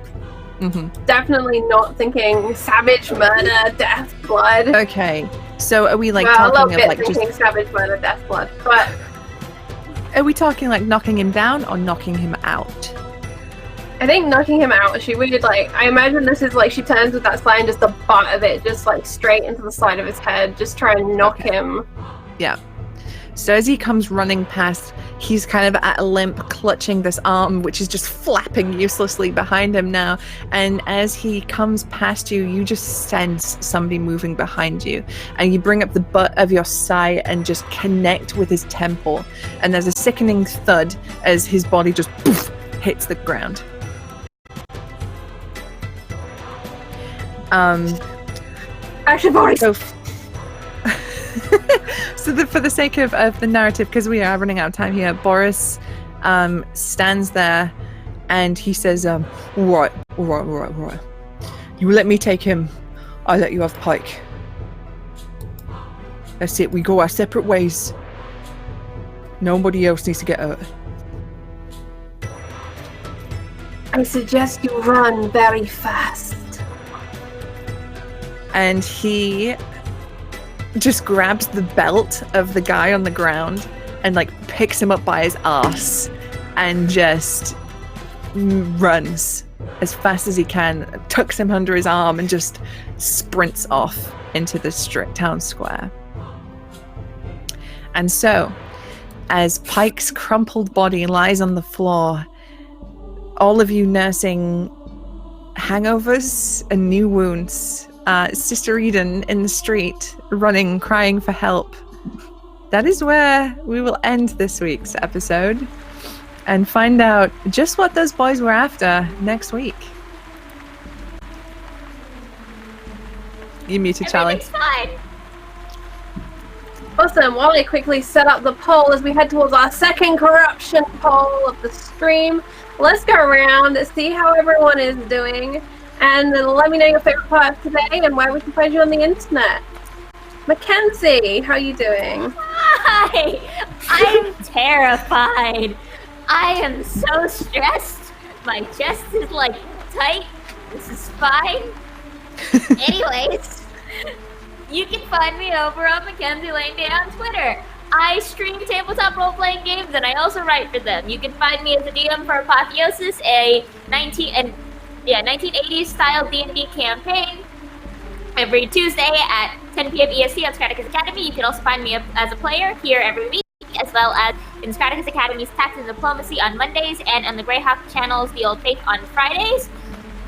Definitely not thinking savage murder, death, blood. Okay, so are we like well, talking of like thinking just... savage murder, death, blood, but... Are we talking like knocking him down or knocking him out? I think knocking him out, she would like, I imagine this is like she turns with that slide and just the butt of it just like straight into the side of his head, just try and knock him. Yeah. So as he comes running past, he's kind of at a limp, clutching this arm, which is just flapping uselessly behind him now. And as he comes past you, you just sense somebody moving behind you. And you bring up the butt of your sai and just connect with his temple. And there's a sickening thud as his body just poof, hits the ground. Actually, Boris. So for the sake of the narrative, because we are running out of time here, Boris stands there and he says, right. You let me take him, I'll let you have Paec. That's it, we go our separate ways. Nobody else needs to get hurt. I suggest you run very fast. And he just grabs the belt of the guy on the ground and like picks him up by his ass and just runs as fast as he can, tucks him under his arm and just sprints off into the town square. And so, as Paec's crumpled body lies on the floor, all of you nursing hangovers and new wounds, Sister Eden in the street, running, crying for help. That is where we will end this week's episode and find out just what those boys were after next week. You muted, Charlie. Everything's fine. Awesome. While I quickly set up the poll as we head towards our second corruption poll of the stream, let's go around and see how everyone is doing. And then let me know your favorite part of today and where we can find you on the internet. Mackenzie, how are you doing? Hi! I'm terrified. I am so stressed. My chest is like tight. This is fine. Anyways, you can find me over on Mackenzie Lane Day on Twitter. I stream tabletop role-playing games and I also write for them. You can find me as a DM for Apotheosis, a 1980s style D&D campaign every Tuesday at 10 p.m. EST on Straticus Academy. You can also find me as a player here every week, as well as in Straticus Academy's Tact and Diplomacy on Mondays, and on the Greyhawk channel's The Old Faith on Fridays.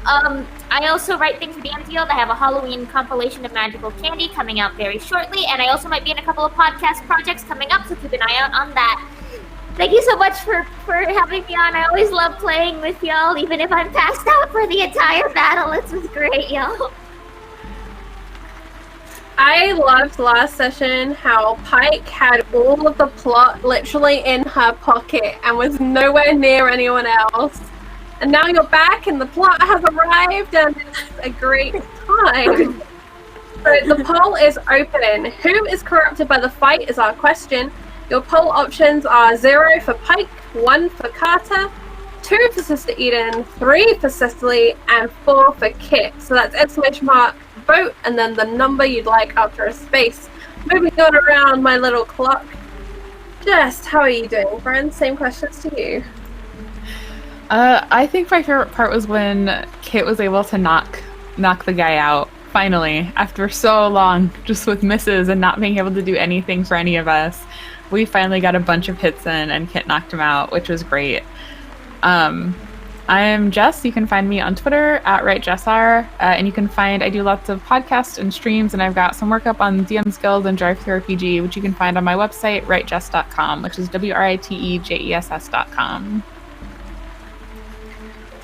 I also write things for DM Field. I have a Halloween compilation of magical candy coming out very shortly, and I also might be in a couple of podcast projects coming up, so keep an eye out on that. Thank you so much for having me on. I always love playing with y'all, even if I'm passed out for the entire battle. This was great, y'all. I loved last session how Paec had all of the plot literally in her pocket and was nowhere near anyone else. And now you're back and the plot has arrived and it's a great time. So the poll is open. Who is corrupted by the fight is our question. Your poll options are 0 for Paec, 1 for Khata, 2 for Sister Eden, 3 for Cecily, and 4 for Kit. So that's ! vote and then the number you'd like after a space. Moving on around my little clock. Jess, how are you doing, friend? Same questions to you. I think my favorite part was when Kit was able to knock the guy out, finally, after so long, just with misses and not being able to do anything for any of us. We finally got a bunch of hits in and Kit knocked him out, which was great. I'm Jess. You can find me on Twitter at WriteJessR, and you can find I do lots of podcasts and streams, and I've got some work up on DM's Guild and Drive-Thru RPG, which you can find on my website, writejess.com, which is WRITEJESS.com.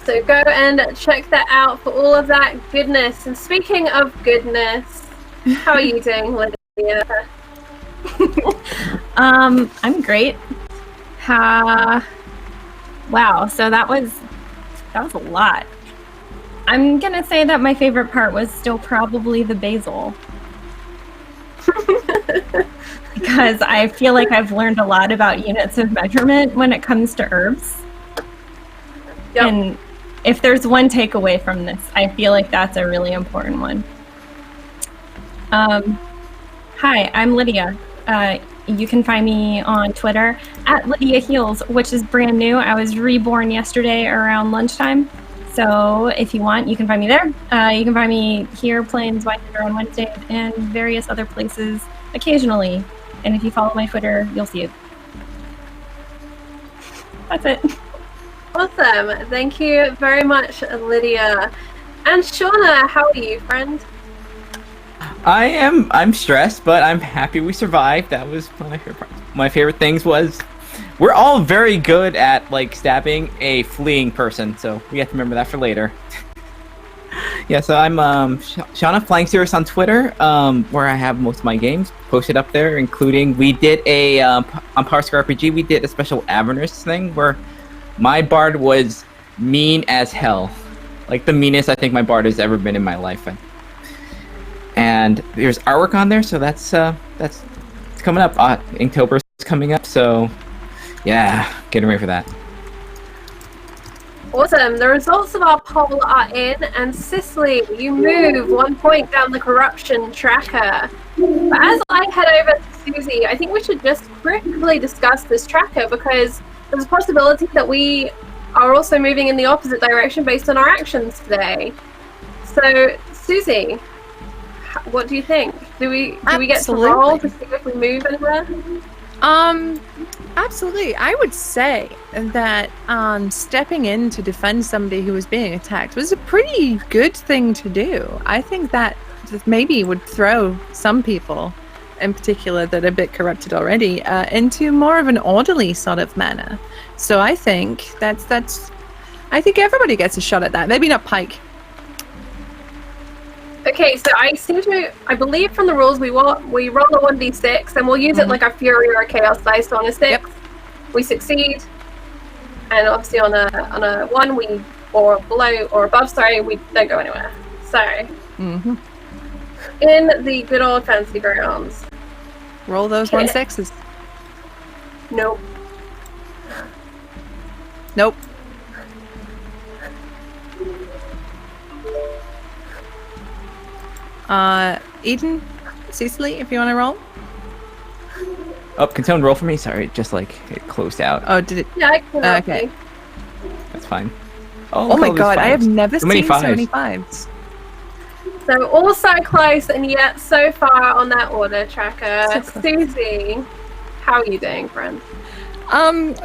So go and check that out for all of that goodness. And speaking of goodness, how are you doing, Lydia? I'm great. Wow, so that was a lot. I'm gonna say that my favorite part was still probably the basil. Because I feel like I've learned a lot about units of measurement when it comes to herbs. Yep. And if there's one takeaway from this, I feel like that's a really important one. Hi, I'm Lydia. You can find me on Twitter at Lydia Heals, which is brand new. I was reborn yesterday around lunchtime. So if you want, you can find me there. You can find me here playing Zweihander on Wednesdays and various other places occasionally. And if you follow my Twitter, you'll see it. That's it. Awesome. Thank you very much, Lydia. And Shauna, how are you, friend? I'm stressed, but I'm happy we survived. That was one of my favorite parts. My favorite things was we're all very good at like stabbing a fleeing person, so we have to remember that for later. Yeah, so I'm Shauna Flying Cirrus on Twitter, where I have most of my games posted up there, including we did on Parsec RPG, we did a special Avernus thing where my bard was mean as hell. Like the meanest I think my bard has ever been in my life. And there's artwork on there, so that's coming up. Inktober is coming up, so yeah, getting ready for that. Awesome. The results of our poll are in, and Cicely, you move 1 point down the corruption tracker. But as I head over to Susie, I think we should just quickly discuss this tracker because there's a possibility that we are also moving in the opposite direction based on our actions today. So, Susie, what do you think? Do we get to roll to see if we move anywhere? Absolutely. I would say that stepping in to defend somebody who was being attacked was a pretty good thing to do. I think that maybe would throw some people, in particular that are a bit corrupted already, into more of an orderly sort of manner. So I think I think everybody gets a shot at that. Maybe not Paec. Okay, so I believe from the rules we roll a 1d6 and we'll use it like a fury or a chaos dice. So on a 6, we succeed, and obviously on a 1 or below or above, sorry, we don't go anywhere. So in the good old fancy grounds, roll those 1/6s. Nope. Nope. Eden, Cecily, if you want to roll. Oh, can someone roll for me? Sorry, just like it closed out. Oh, did it? Yeah, I can help okay. you. That's fine. Oh my god, I have never so many seen so many fives. 5s. So all so close and yet so far on that order tracker. So Susie, how are you doing, friend?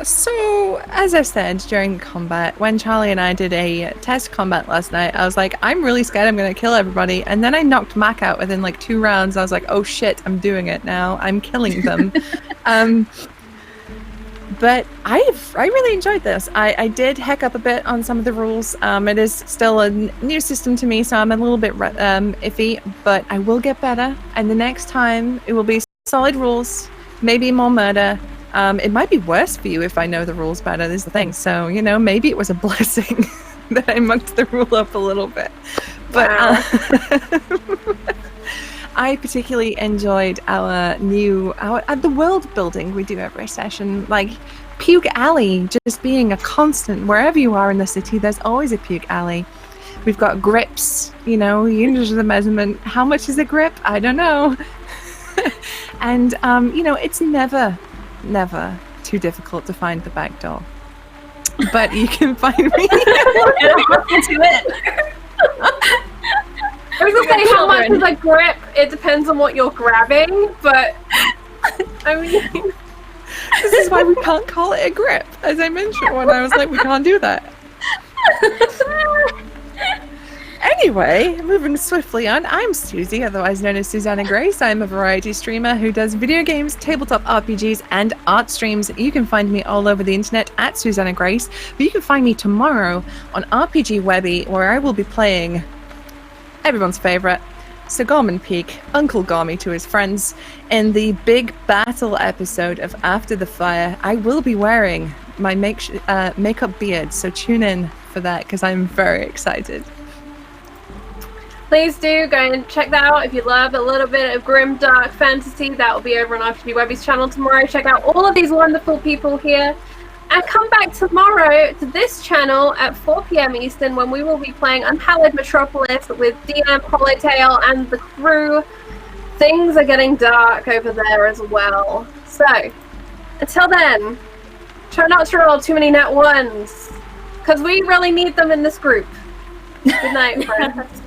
So as I said during combat, when Charlie and I did a test combat last night, I was like, I'm really scared I'm gonna kill everybody, and then I knocked Mac out within like 2 rounds. I was like, oh shit, I'm doing it now. I'm killing them. But I really enjoyed this. I did heck up a bit on some of the rules. It is still a new system to me, so I'm a little bit iffy, but I will get better, and the next time it will be solid rules, maybe more murder. It might be worse for you if I know the rules better, is the thing. So, maybe it was a blessing that I mucked the rule up a little bit. But I particularly enjoyed the world building we do every session. Like Paec Alley just being a constant. Wherever you are in the city, there's always a Paec Alley. We've got grips, you can measure the measurement. How much is a grip? I don't know. And, it's never too difficult to find the back door. But you can find me. Into it. I was gonna say how much is a grip. It depends on what you're grabbing, but I mean, this is why we can't call it a grip. As I mentioned when I was like, we can't do that. Anyway, moving swiftly on, I'm Susie, otherwise known as Susanna Grace. I'm a variety streamer who does video games, tabletop RPGs, and art streams. You can find me all over the internet at Susanna Grace, but you can find me tomorrow on RPG Webby, where I will be playing everyone's favorite, Sir Gorman Paec, Uncle Gormy to his friends. In the big battle episode of After the Fire, I will be wearing my makeup beard, so tune in for that, because I'm very excited. please do go and check that out if you love a little bit of grim dark fantasy. That will be over on RPG Webby's channel tomorrow. Check out all of these wonderful people here. And come back tomorrow to this channel at 4 p.m. Eastern, when we will be playing Unhallowed Metropolis with DM, Hollowtail, and the crew. Things are getting dark over there as well. So, until then, try not to roll too many nat ones, because we really need them in this group. Good night, friends.